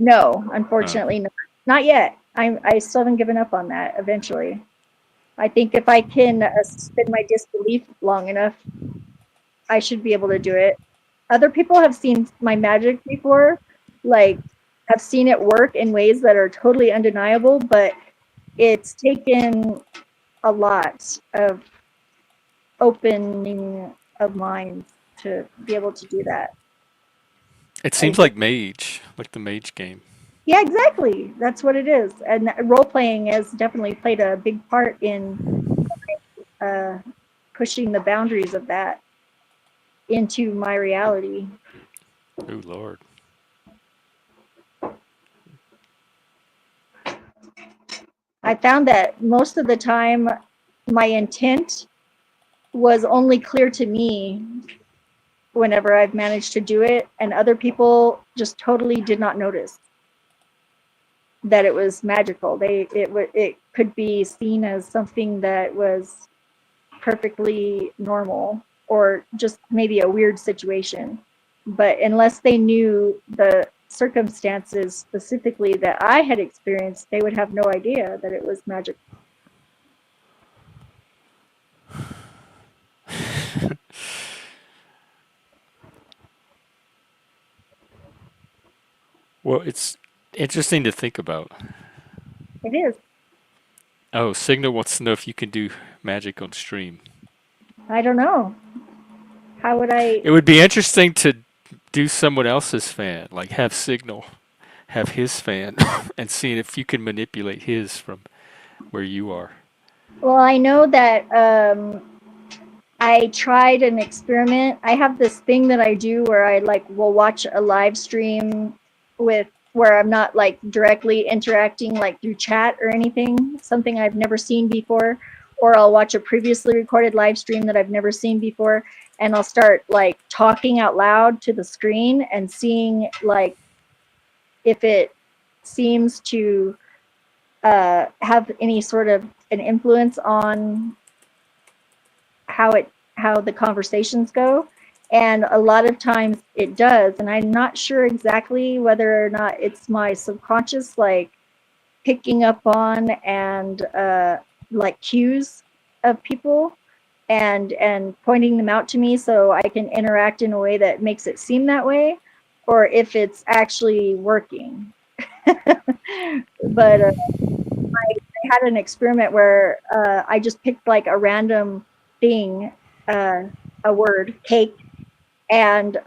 No, unfortunately not. Not yet. I still haven't given up on that. Eventually, I think if I can suspend my disbelief long enough, I should be able to do it. Other people have seen my magic before, like have seen it work in ways that are totally undeniable, but it's taken a lot of opening of minds to be able to do that. It I seems think, like Mage, like the Mage game. yeah, exactly. That's what it is. And role playing has definitely played a big part in uh, pushing the boundaries of that into my reality. Oh Lord. I found that most of the time my intent was only clear to me whenever I've managed to do it, and other people just totally did not notice that it was magical. It could be seen as something that was perfectly normal or just maybe a weird situation. But unless they knew the circumstances specifically that I had experienced, they would have no idea that it was magic. Well, it's interesting to think about. It is. Oh, Signal wants to know if you can do magic on stream. I don't know. How would I? It would be interesting to do someone else's fan, like have Signal have his fan, and seeing if you can manipulate his from where you are. Well, I know that I tried an experiment. I have this thing that I do where I like will watch a live stream with where I'm not like directly interacting like through chat or anything, something I've never seen before, or I'll watch a previously recorded live stream that I've never seen before, and I'll start like talking out loud to the screen and seeing like if it seems to have any sort of an influence on how the conversations go, and a lot of times it does, and I'm not sure exactly whether or not it's my subconscious like picking up on and like cues of people and pointing them out to me so I can interact in a way that makes it seem that way, or if it's actually working. But I had an experiment where I just picked like a random thing, uh, a word, cake, and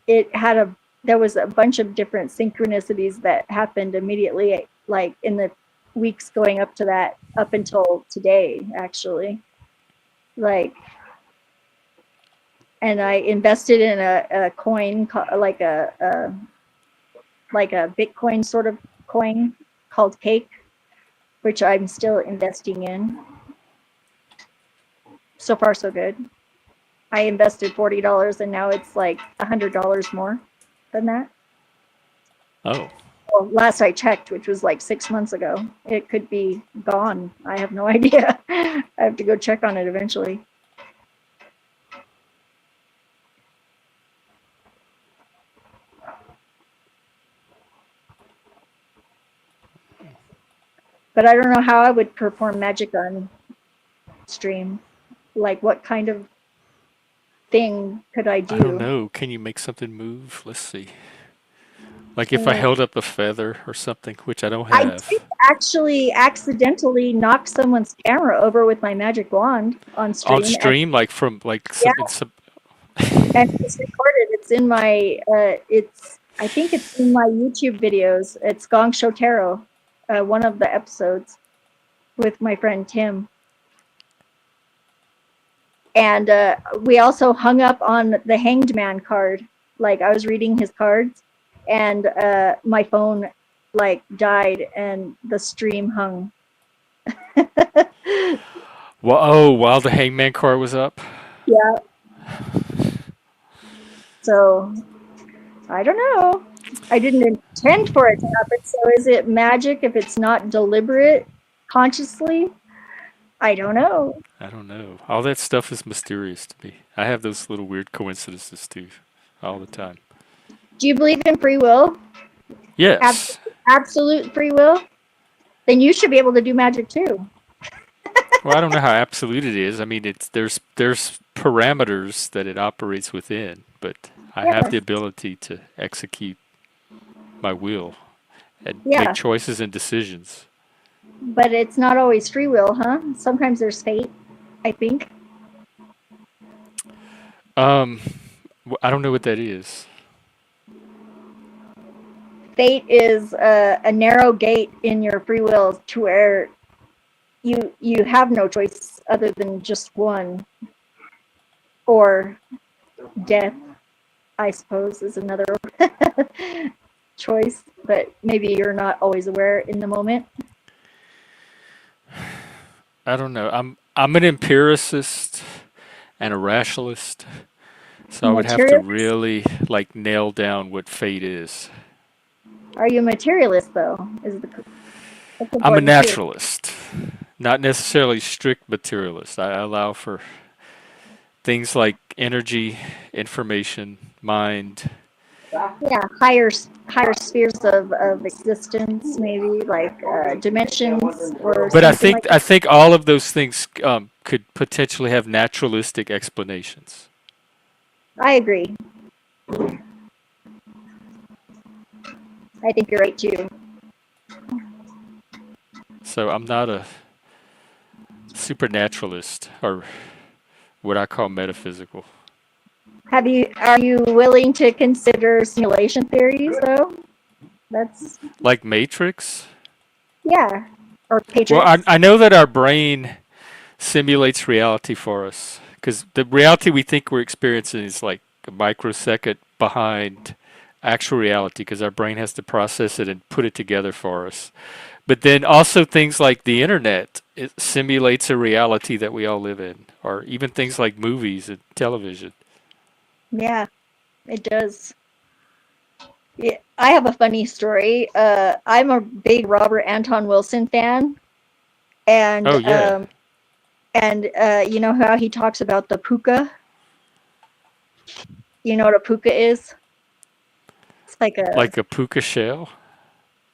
it had there was a bunch of different synchronicities that happened immediately, like in the weeks going up to that, up until today, actually. Like, and I invested in a coin, like a Bitcoin sort of coin called Cake, which I'm still investing in. So far, so good. I invested $40 and now it's like $100 more than that. Oh, Well, last I checked, which was like 6 months ago, it could be gone. I have no idea. I have to go check on it eventually. But I don't know how I would perform magic on stream. Like, what kind of thing could I I don't do? know. Can you make something move? Let's see. Like if I Uh, held up a feather or something, which I don't I did have. actually accidentally knock someone's camera over with my magic wand on On stream, and stream, like from like yeah, some and it's recorded. It's in my. It's. I think it's in my YouTube videos. It's Gong Show Tarot, one of the episodes with my friend Tim, and we also hung up on the Hanged Man card. Like I was reading his cards, and my phone like died, and the stream hung. Well, oh, while the Hangman card was up. Yeah. So I don't know. I didn't intend for it to happen. So is it magic if it's not deliberate consciously? I don't know. I don't know. All that stuff is mysterious to me. I have those little weird coincidences too, all the time. Do you believe in free will? Yes. absolute free will, then you should be able to do magic too. Well, I don't know how absolute it is. I mean, there's parameters that it operates within, but I have the Yes. ability to execute my will and make Yeah, choices and decisions. but it's not always free will, huh? Sometimes there's fate, I think. Um, I don't know what that is. Fate is a narrow gate in your free will to where you have no choice other than just one, or death, I suppose, is another choice, but maybe you're not always aware in the moment. I don't know. I'm an empiricist and a rationalist, so I would have to Materialist? really like nail down what fate is. Are you a materialist though? That's I'm a important too. naturalist, not necessarily strict materialist. I allow for things like energy, information, mind. Yeah, higher spheres of existence, maybe like dimensions or But something like I that. think all of those things could potentially have naturalistic explanations. I agree. I think you're right too. So I'm not a supernaturalist or what I call metaphysical. Are you willing to consider simulation theories though? That's, Like Matrix? yeah, or Well, Patriots. I know that our brain simulates reality for us because the reality we think we're experiencing is like a microsecond behind actual reality because our brain has to process it and put it together for us. But then also things like the internet, it simulates a reality that we all live in, or even things like movies and television. Yeah, it does. Yeah, I have a funny story. I'm a big Robert Anton Wilson fan, and Oh yeah, you know how he talks about the puka. You know what a puka is? It's like a like a puka shell,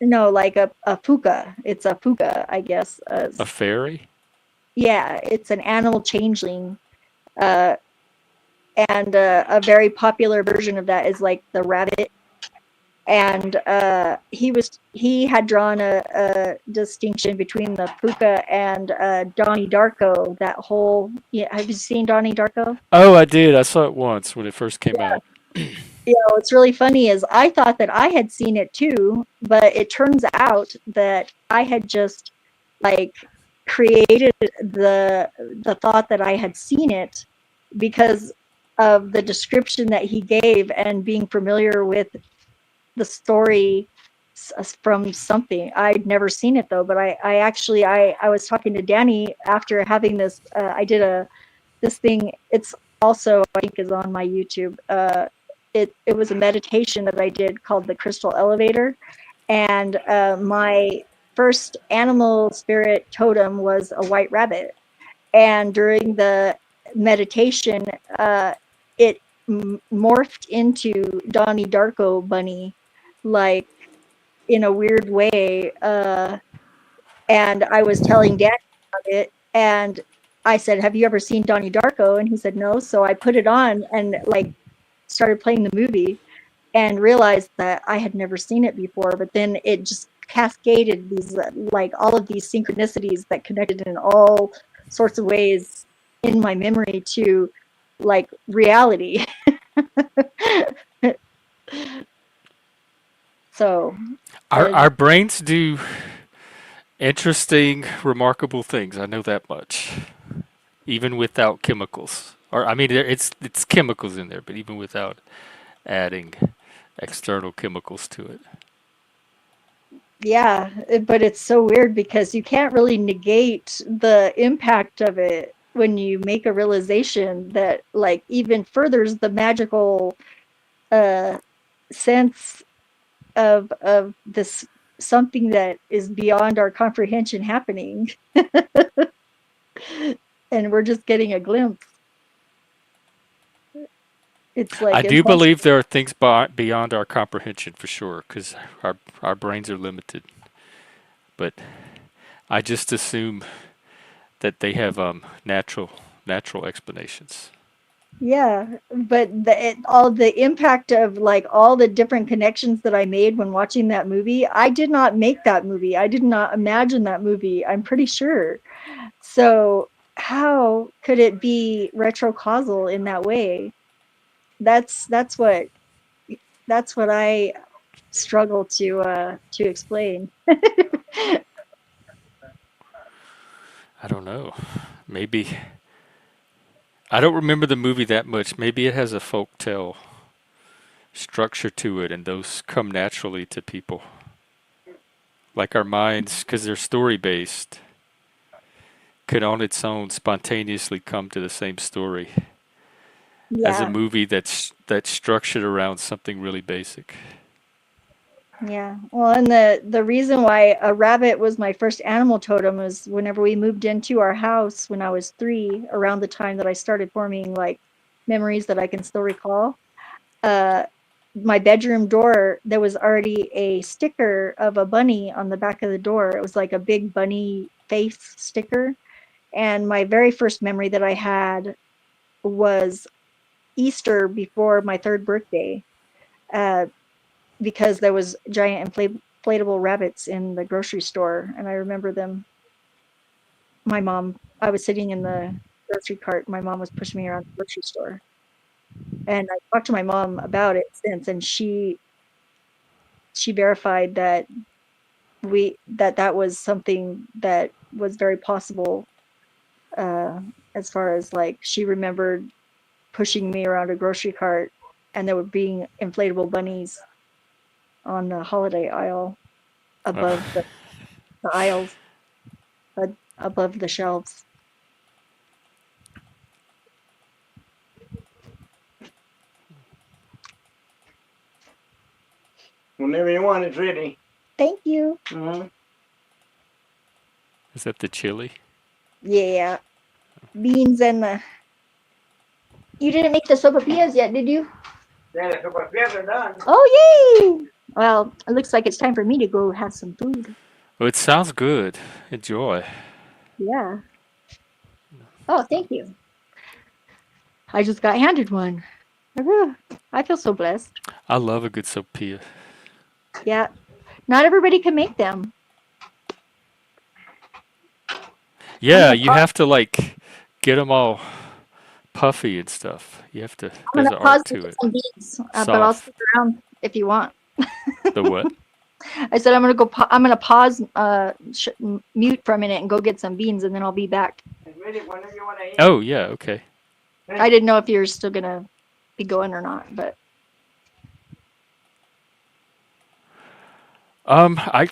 no, like a puka. It's a puka, I guess. a fairy. Yeah, it's an animal changeling. Uh, and a very popular version of that is like the rabbit. And he had drawn a distinction between the puka and Donnie Darko. That whole, yeah, have you seen Donnie Darko? Oh, I did. I saw it once when it first came out. You know, what's really funny is I thought that I had seen it too, but it turns out that I had just like created the thought that I had seen it because of the description that he gave and being familiar with the story from something. I'd never seen it though, but I actually I was talking to Danny after having this. I did this thing. It's also, I think, is on my YouTube. It was a meditation that I did called the Crystal Elevator, and my first animal spirit totem was a white rabbit. And during the meditation, it morphed into Donnie Darko bunny, like in a weird way. And I was telling Danny about it, and I said, "Have you ever seen Donnie Darko?" And he said, "No." So I put it on and like started playing the movie, and realized that I had never seen it before. But then it just cascaded these like all of these synchronicities that connected in all sorts of ways in my memory to like reality. So uh, Our brains do interesting, remarkable things. I know that much. Even without chemicals, or I mean, it's chemicals in there, but even without adding external chemicals to it. yeah, but it's so weird because you can't really negate the impact of it when you make a realization that like even furthers the magical uh sense of this something that is beyond our comprehension happening, and we're just getting a glimpse. It's I like do impossible. believe there are things beyond our comprehension for sure, because our brains are limited. But I just assume that they have natural explanations. Yeah, but all the impact of like all the different connections that I made when watching that movie, I did not make that movie. I did not imagine that movie. I'm pretty sure. So how could it be retrocausal in that way? That's that's what that's what I struggle to explain. I don't know. Maybe I don't remember the movie that much. Maybe it has a folk tale structure to it, and those come naturally to people. Like our minds, because they're story based, could on its own spontaneously come to the same story as a Yeah, movie that's structured around something really basic. yeah. Well, and the reason why a rabbit was my first animal totem was whenever we moved into our house when I was 3, around the time that I started forming like memories that I can still recall. Uh, my bedroom door, there was already a sticker of a bunny on the back of the door. It was like a big bunny face sticker. And my very first memory that I had was Easter before my 3rd birthday, uh, because there was giant inflatable rabbits in the grocery store, and I remember them. I was sitting in the grocery cart. My mom was pushing me around the grocery store, and I talked to my mom about it since, and she verified that that was something that was very possible. Uh, as far as like she remembered pushing me around a grocery cart, and there were being inflatable bunnies on the holiday aisle above the aisles, above the shelves. Whenever you want, it's ready. Thank you. Mm-hmm. Is that the chili? Yeah, beans and the. You didn't make the sopapillas yet, did you? Yeah, the tortillas are done. Oh, yay! Well, it looks like it's time for me to go have some food. Well, it sounds good. Enjoy. Yeah. Oh, thank you. I just got handed one. I feel so blessed. I love a good sopia. Yeah. Not everybody can make them. I'm Yeah, gonna you pause. have to like get them all puffy and stuff. You have to. I'm There's gonna an pause art and to get it. some beans, but I'll Soft. stick around if you want. The what? I said I'm gonna go. I'm gonna pause, mute for a minute, and go get some beans, and then I'll be back. It's ready whenever you want to eat. Oh yeah. Okay. I didn't know if you're still gonna be going or not, but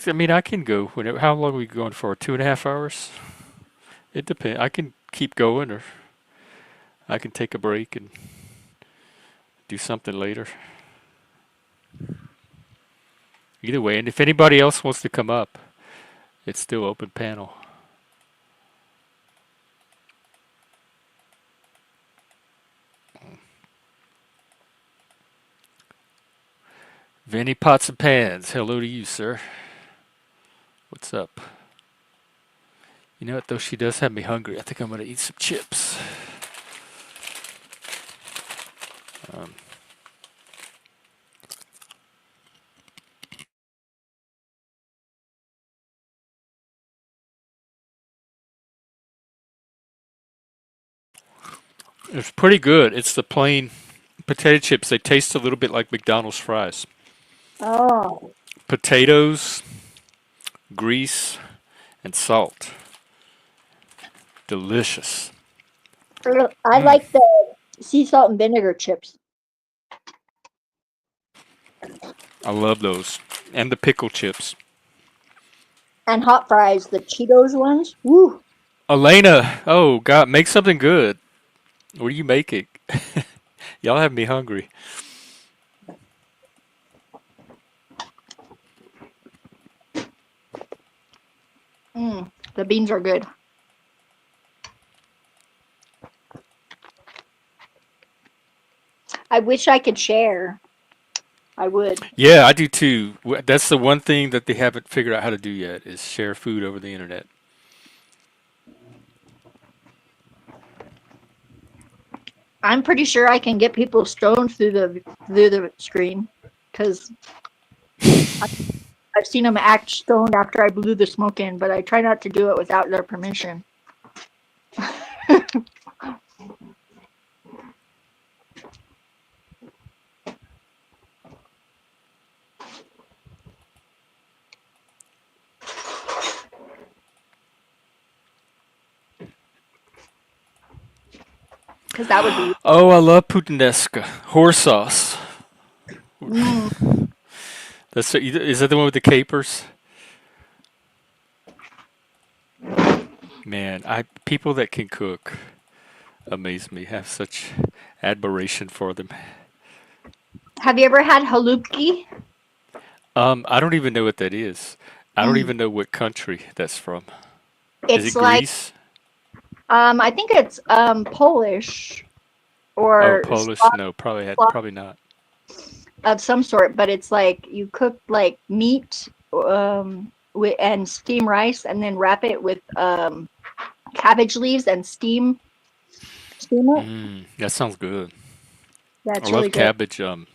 I mean, I can go whenever. How long are we going for? 2.5 hours? It depends. I can keep going, or I can take a break and do something later. Either way, and if anybody else wants to come up, it's still open panel. Vinny Pots and Pans, hello to you, sir. What's up? You know what, though? She does have me hungry. I think I'm going to eat some chips. Um, it's pretty good. It's the plain potato chips. They taste a little bit like McDonald's fries. oh, Potatoes, grease, and salt. Delicious. I like the sea salt and vinegar chips I love those. And the pickle chips. and hot fries, the Cheetos ones. Woo! Elena, oh God, make something good. What are you making? Y'all have me hungry. The beans are good. I wish I could share. I would. Yeah, I do too. That's the one thing that they haven't figured out how to do yet is share food over the internet. I'm pretty sure I can get people stoned through the screen, because I've seen them act stoned after I blew the smoke in, but I try not to do it without their permission. Because that would be. Oh, I love puttanesca. Horse sauce. Mm. Is that the one with the capers? Man, people that can cook amaze me. Have such admiration for them. Have you ever had halupki? I don't even know what that is. I don't Mm. even know what country that's from. Is It's it like Greece? I think it's Polish Oh, or Polish? No, Slav probably not. of some sort, but it's like you cook like meat and steam rice, and then wrap it with cabbage leaves and steam it. That sounds good. I That's really love good.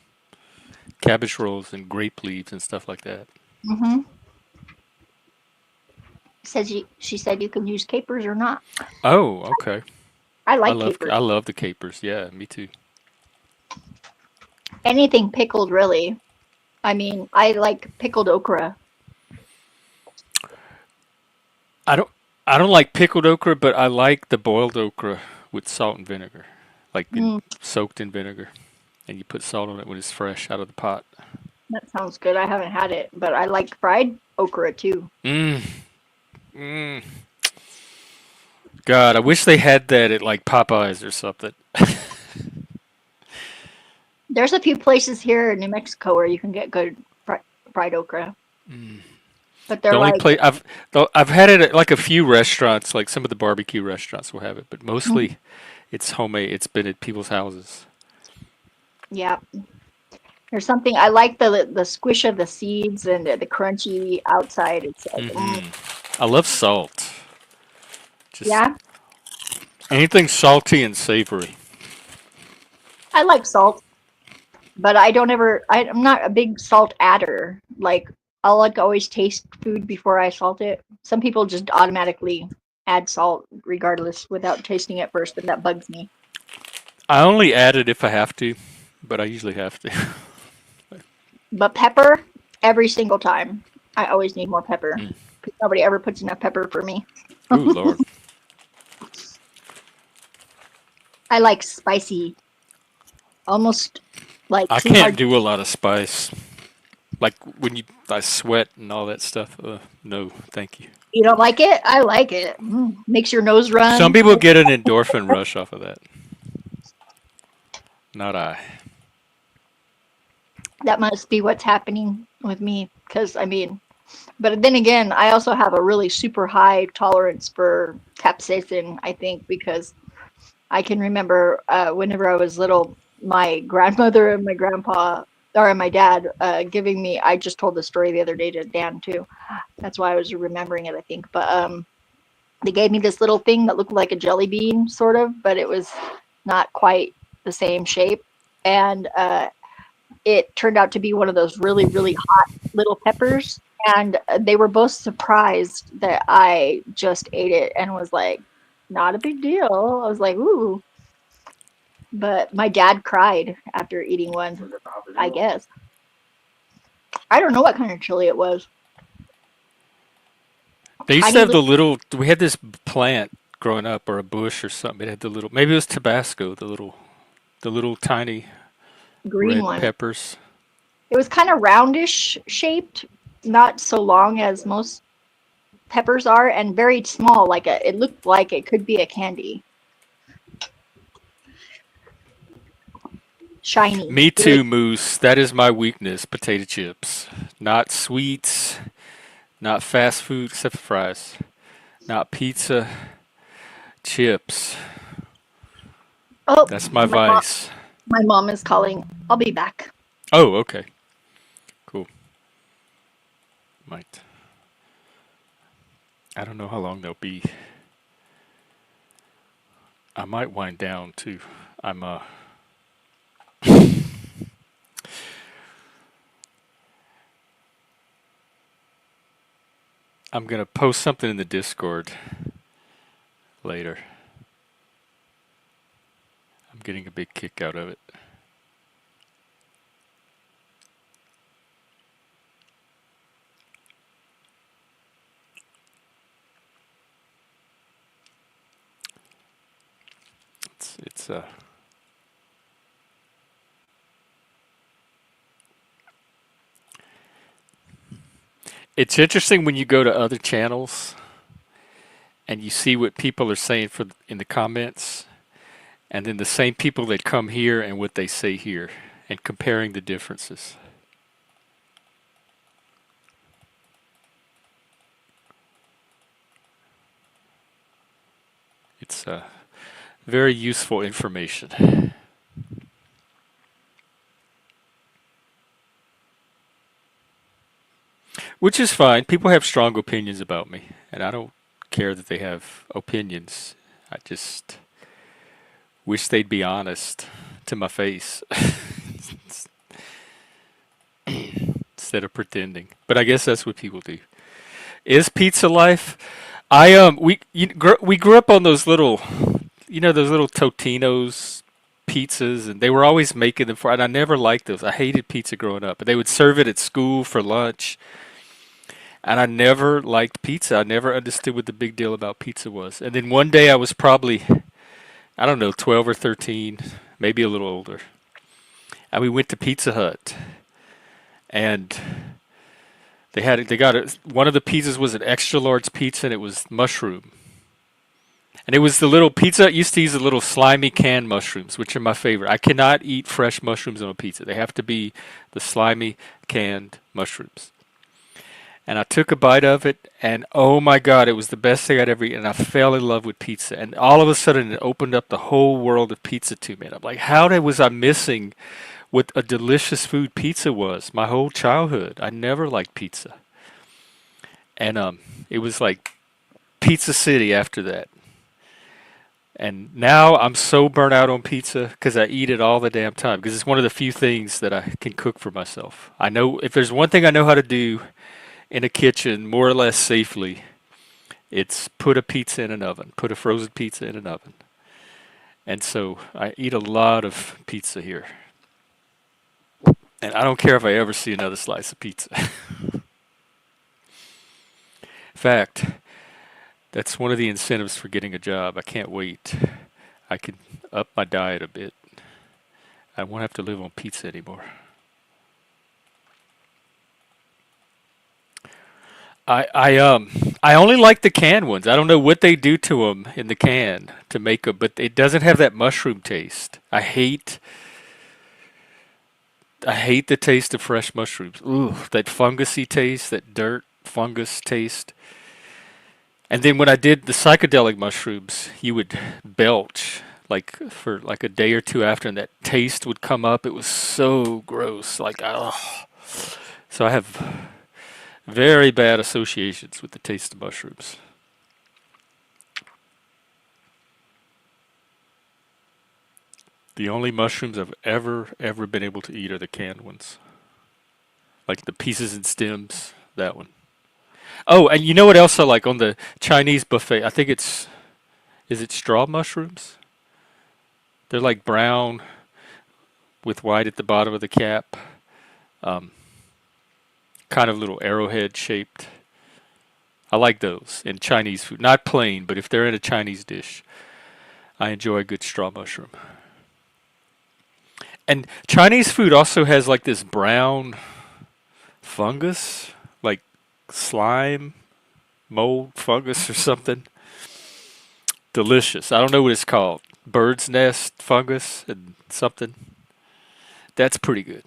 cabbage rolls and grape leaves and stuff like that. Mm-hmm. She said you can use capers or not. Oh, okay. I like capers. I love the capers. Yeah, me too. Anything pickled, really. I mean, I like pickled okra. I don't I don't like pickled okra, but I like the boiled okra with salt and vinegar, like Mm, soaked in vinegar, and you put salt on it when it's fresh out of the pot. that sounds good. I haven't had it, but I like fried okra too. Mmm. Mmm. God, I wish they had that at like Popeyes or something. There's a few places here in New Mexico where you can get good fried okra, but The they're only like, place I've had it at like a few restaurants, like some of the barbecue restaurants will have it, but mm, mostly it's homemade. It's been at people's houses. yeah. There's something I like the squish of the seeds and the crunchy outside. It's like, I love salt. Just yeah. anything salty and savory. I like salt, but I don't ever. I'm not a big salt adder. Like I'll like always taste food before I salt it. Some people just automatically add salt regardless without tasting it first, and that bugs me. I only add it if I have to, but I usually have to. But pepper, every single time. I always need more pepper. 'Cause nobody ever puts enough pepper for me. Ooh, Lord. I like spicy, almost like I too can't hard. do a lot of spice. Like I sweat and all that stuff. No, thank you. You don't like it? I like it. Makes your nose run. Some people get an endorphin rush off of that. Not I. That must be what's happening with me. Because, I mean, but then again, I also have a really super high tolerance for capsaicin, I think, because I can remember whenever I was little, my grandmother and my grandpa, or my dad, giving me, I just told the story the other day to Dan too. That's why I was remembering it, I think. But they gave me this little thing that looked like a jelly bean, sort of, but it was not quite the same shape. And it turned out to be one of those really, really hot little peppers. And they were both surprised that I just ate it and was like, not a big deal. I was like, ooh. But my dad cried after eating one, I guess. I don't know what kind of chili it was. They used to Tiny have the little little. We had this plant growing up, or a bush or something. It had the little. Maybe it was Tabasco. The little tiny green red one. peppers. It was kind of roundish shaped, not so long as most peppers are, and very small. It looked like it could be a candy. Shiny. Me Really. too, Moose. That is my weakness. Potato chips, not sweets, not fast food except for fries, not pizza. Chips. Oh, That's my my mom, vice. My mom is calling. I'll be back. Oh, okay. Cool. Might. I don't know how long they'll be. I might wind down too. I'm I'm gonna post something in the Discord later. I'm getting a big kick out of it. It's it's interesting when you go to other channels and you see what people are saying for in the comments, and then the same people that come here and what they say here, and comparing the differences. It's very useful information. Which is fine. People have strong opinions about me, and I don't care that they have opinions. I just wish they'd be honest to my face instead of pretending. But I guess that's what people do. Is pizza life? We grew up on those little, those little Totino's pizzas, and they were always making them for. And I never liked those. I hated pizza growing up, but they would serve it at school for lunch. And I never liked pizza. I never understood what the big deal about pizza was. And then one day I was probably, I don't know, 12 or 13, maybe a little older. And we went to Pizza Hut. And one of the pizzas was an extra large pizza, and it was mushroom. And it was the little Pizza Hut used to use the little slimy canned mushrooms, which are my favorite. I cannot eat fresh mushrooms on a pizza. They have to be the slimy canned mushrooms. And I took a bite of it, and oh my God, it was the best thing I'd ever eaten. And I fell in love with pizza. And all of a sudden, it opened up the whole world of pizza to me. And I'm like, was I missing what a delicious food pizza was my whole childhood? I never liked pizza. And it was like Pizza City after that. And now I'm so burnt out on pizza because I eat it all the damn time. Because it's one of the few things that I can cook for myself. I know if there's one thing I know how to do in a kitchen more or less safely, it's put a pizza in an oven, put a frozen pizza in an oven. And so I eat a lot of pizza here. And I don't care if I ever see another slice of pizza. In fact, that's one of the incentives for getting a job. I can't wait. I can up my diet a bit. I won't have to live on pizza anymore. I only like the canned ones. I don't know what they do to them in the can to make them, but it doesn't have that mushroom taste. I hate the taste of fresh mushrooms. Ooh, that fungusy taste, that dirt fungus taste. And then when I did the psychedelic mushrooms, you would belch for like a day or two after, and that taste would come up. It was so gross. So I have very bad associations with the taste of mushrooms. The only mushrooms I've ever been able to eat are the canned ones. Like the pieces and stems, that one. Oh, and you know what else I like on the Chinese buffet? I think is it straw mushrooms? They're like brown with white at the bottom of the cap. Kind of little arrowhead shaped. I like those in Chinese food. Not plain, but if they're in a Chinese dish, I enjoy a good straw mushroom. And Chinese food also has like this brown fungus, like slime, mold fungus or something. Delicious. I don't know what it's called. Bird's nest fungus and something. That's pretty good.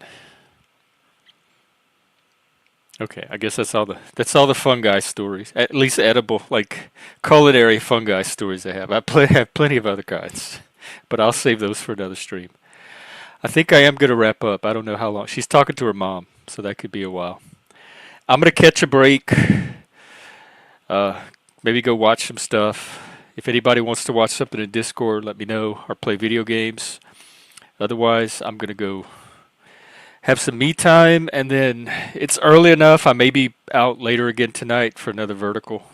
Okay, I guess that's all the fungi stories. At least edible, like culinary fungi stories I have. I have plenty of other kinds, but I'll save those for another stream. I think I am going to wrap up. I don't know how long. She's talking to her mom, so that could be a while. I'm going to catch a break. Uh, Maybe go watch some stuff. If anybody wants to watch something in Discord, let me know, or play video games. Otherwise, I'm going to go have some me time, and then it's early enough. I may be out later again tonight for another vertical.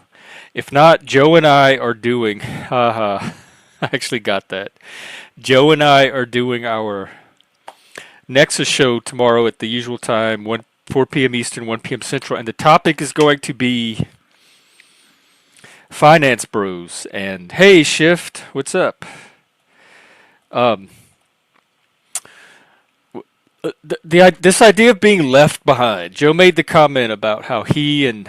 If not, Joe and I are doing, haha, I actually got that. Joe and I are doing our Nexus show tomorrow at the usual time, 4 p.m. Eastern, 1 p.m. Central, and the topic is going to be finance bros. And hey, Shift, what's up? Um, this idea of being left behind. Joe made the comment about how he and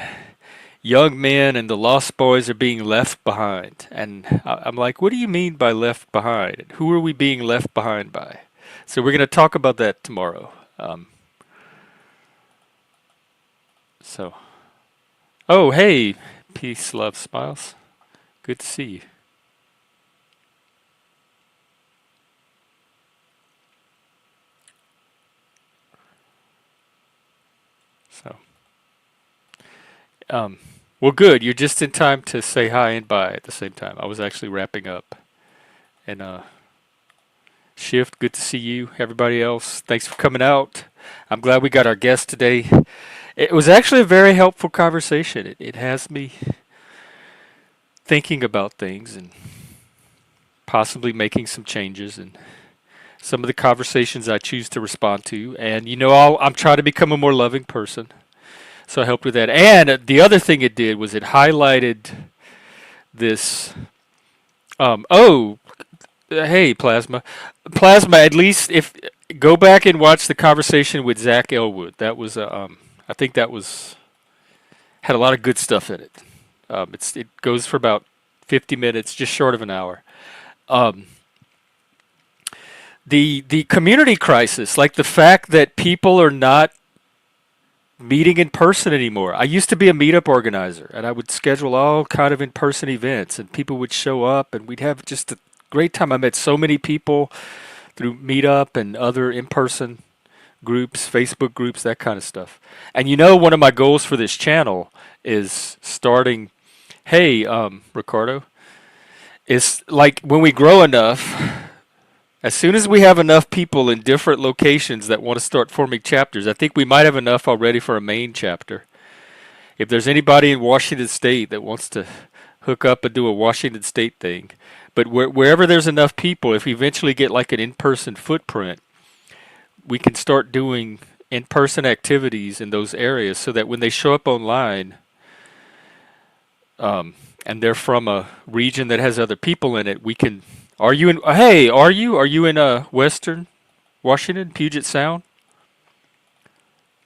young men and the Lost Boys are being left behind, and I'm like, what do you mean by left behind? Who are we being left behind by? So we're going to talk about that tomorrow. So, oh hey, peace, love, smiles. Good to see you. So, well, good. You're just in time to say hi and bye at the same time. I was actually wrapping up. And Shift, good to see you. Everybody else, thanks for coming out. I'm glad we got our guest today. It was actually a very helpful conversation. It has me thinking about things and possibly making some changes and some of the conversations I choose to respond to. And I'm trying to become a more loving person. So I helped with that. And the other thing it did was it highlighted this. Hey, Plasma. Plasma, at least if go back and watch the conversation with Zach Elwood. That was I think that was had a lot of good stuff in it. It goes for about 50 minutes, just short of an hour. The community crisis, like the fact that people are not meeting in person anymore. I used to be a meetup organizer, and I would schedule all kind of in-person events, and people would show up, and we'd have just a great time. I met so many people through meetup and other in-person groups, Facebook groups, that kind of stuff. And one of my goals for this channel is starting. Hey, Ricardo, is like when we grow enough. As soon as we have enough people in different locations that want to start forming chapters, I think we might have enough already for a main chapter. If there's anybody in Washington State that wants to hook up and do a Washington State thing, but wherever there's enough people, if we eventually get like an in-person footprint, we can start doing in-person activities in those areas so that when they show up online, and they're from a region that has other people in it, we can. Are you in? Hey, are you in Western Washington, Puget Sound?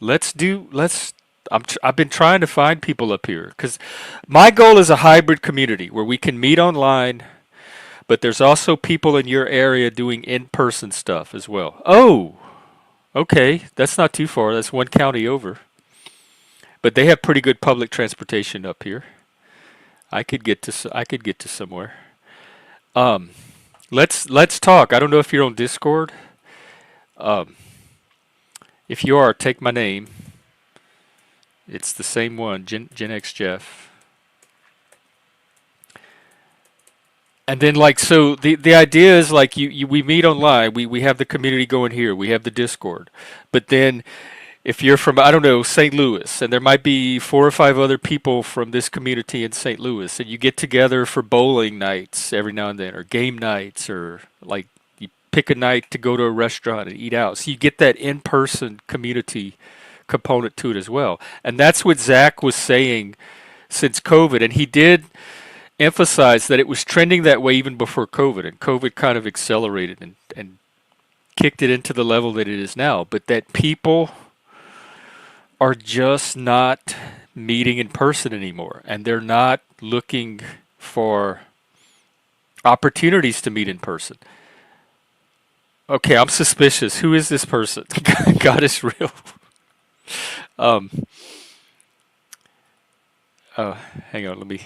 I've been trying to find people up here because my goal is a hybrid community where we can meet online, but there's also people in your area doing in-person stuff as well. Oh, okay, that's not too far. That's one county over, but they have pretty good public transportation up here. I could get to somewhere. Let's talk. I don't know if you're on Discord. If you are, take my name. It's the same one, Gen X Jeff. And then so the idea is like we meet online. We have the community going here. We have the Discord. But then if you're from, I don't know, St. Louis, and there might be 4 or 5 other people from this community in St. Louis, and you get together for bowling nights every now and then, or game nights, or like you pick a night to go to a restaurant and eat out. So you get that in-person community component to it as well. And that's what Zach was saying since COVID, and he did emphasize that it was trending that way even before COVID, and COVID kind of accelerated and kicked it into the level that it is now. But that people are just not meeting in person anymore, and they're not looking for opportunities to meet in person. Okay, I'm suspicious. Who is this person? God is real. Hang on, let me.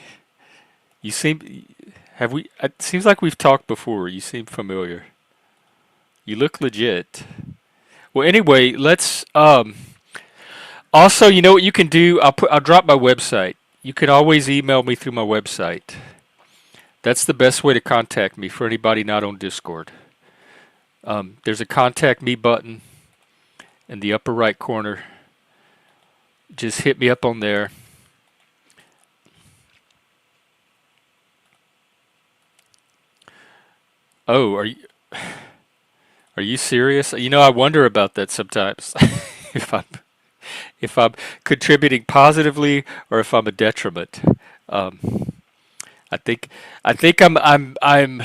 Have we? It seems like we've talked before. You seem familiar. You look legit. Well, anyway, let's also, you know what you can do? I'll drop my website. You can always email me through my website. That's the best way to contact me for anybody not on Discord. There's a contact me button in the upper right corner. Just hit me up on there. Oh, are you serious? You know, I wonder about that sometimes. if I'm if I'm contributing positively or if I'm a detriment. Um, I think I'm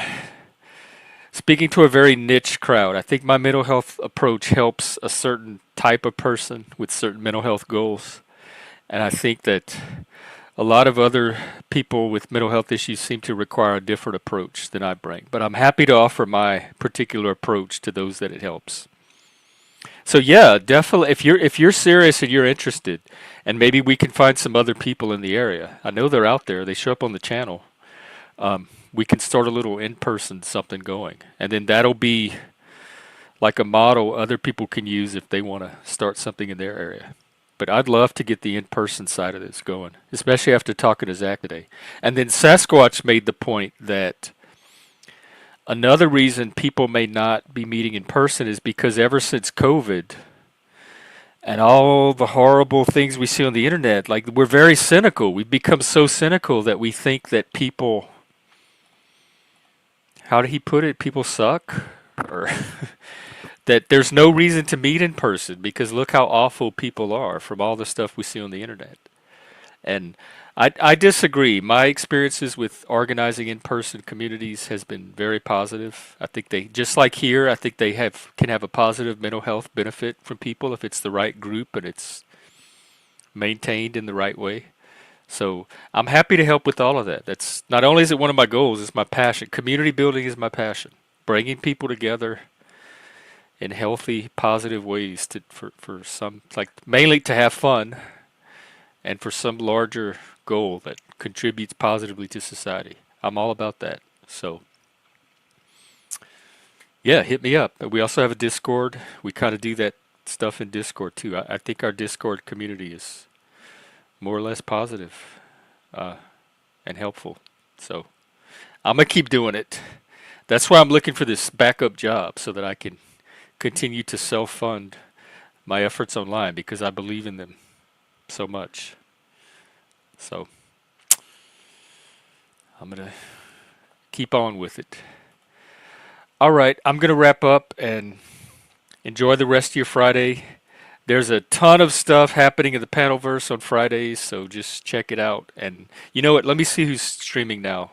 speaking to a very niche crowd. I think my mental health approach helps a certain type of person with certain mental health goals, and I think that a lot of other people with mental health issues seem to require a different approach than I bring. But I'm happy to offer my particular approach to those that it helps. So yeah, definitely if you're serious and you're interested, and maybe we can find some other people in the area. I know they're out there. They show up on the channel. We can start a little in-person something going, and then that'll be like a model other people can use if they want to start something in their area. But I'd love to get the in-person side of this going, especially after talking to Zach today. And then Sasquatch made the point that another reason people may not be meeting in person is because ever since COVID and all the horrible things we see on the internet, like we're very cynical. We've become so cynical that we think that people, how did he put it? People suck? Or that there's no reason to meet in person because look how awful people are from all the stuff we see on the internet. And I disagree. My experiences with organizing in-person communities has been very positive. I think they, just like here, I think they can have a positive mental health benefit from people if it's the right group and it's maintained in the right way. So I'm happy to help with all of that. That's not only is it one of my goals, it's my passion. Community building is my passion. Bringing people together in healthy, positive ways for some, like mainly to have fun and for some larger goal that contributes positively to society. I'm all about that. So yeah, hit me up. We also have a Discord. We kind of do that stuff in Discord too. I think our Discord community is more or less positive and helpful. So I'm gonna keep doing it. That's why I'm looking for this backup job so that I can continue to self-fund my efforts online because I believe in them so much. So I'm going to keep on with it. All right, I'm going to wrap up and enjoy the rest of your Friday. There's a ton of stuff happening in the Panelverse on Fridays, so just check it out. And you know what? Let me see who's streaming now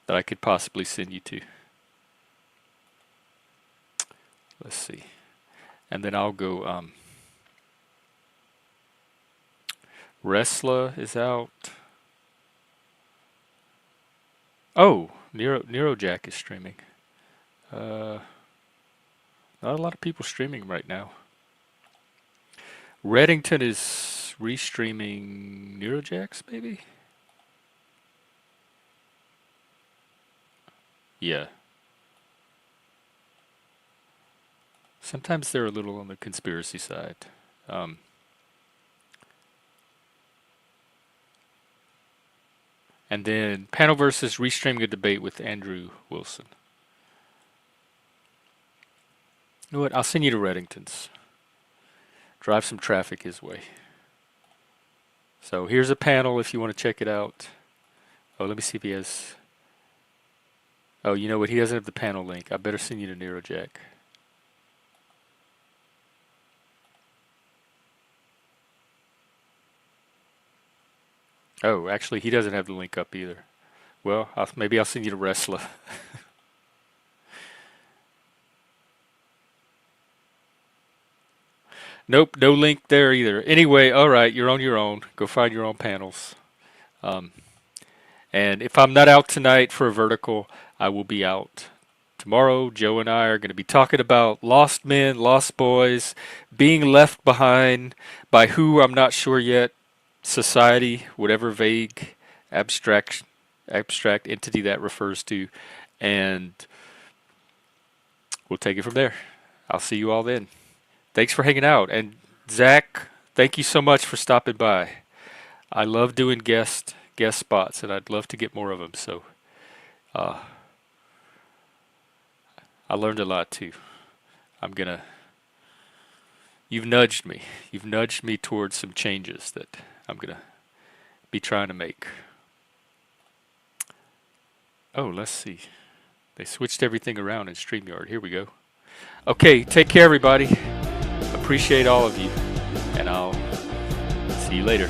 that I could possibly send you to. Let's see. And then I'll go. Wrestler is out. Oh, Neurojack is streaming. Not a lot of people streaming right now. Reddington is restreaming Neurojacks, maybe? Yeah. Sometimes they're a little on the conspiracy side. And then Panelverse is restreaming a debate with Andrew Wilson. You know what? I'll send you to Reddington's. Drive some traffic his way. So here's a panel if you want to check it out. Oh, let me see if he has... Oh, you know what? He doesn't have the panel link. I better send you to Neurojack. Oh, actually, he doesn't have the link up either. Well, maybe I'll send you to Wrestler. Nope, no link there either. Anyway, all right, you're on your own. Go find your own panels. And if I'm not out tonight for a vertical, I will be out tomorrow. Joe and I are going to be talking about lost men, lost boys, being left behind by who I'm not sure yet. Society, whatever vague, abstract entity that refers to, and we'll take it from there. I'll see you all then. Thanks for hanging out. And Zach, thank you so much for stopping by. I love doing guest spots, and I'd love to get more of them. So I learned a lot too. You've nudged me. You've nudged me towards some changes that I'm gonna be trying to make. Oh, let's see. They switched everything around in StreamYard. Here we go. Okay, take care, everybody. Appreciate all of you, and I'll see you later.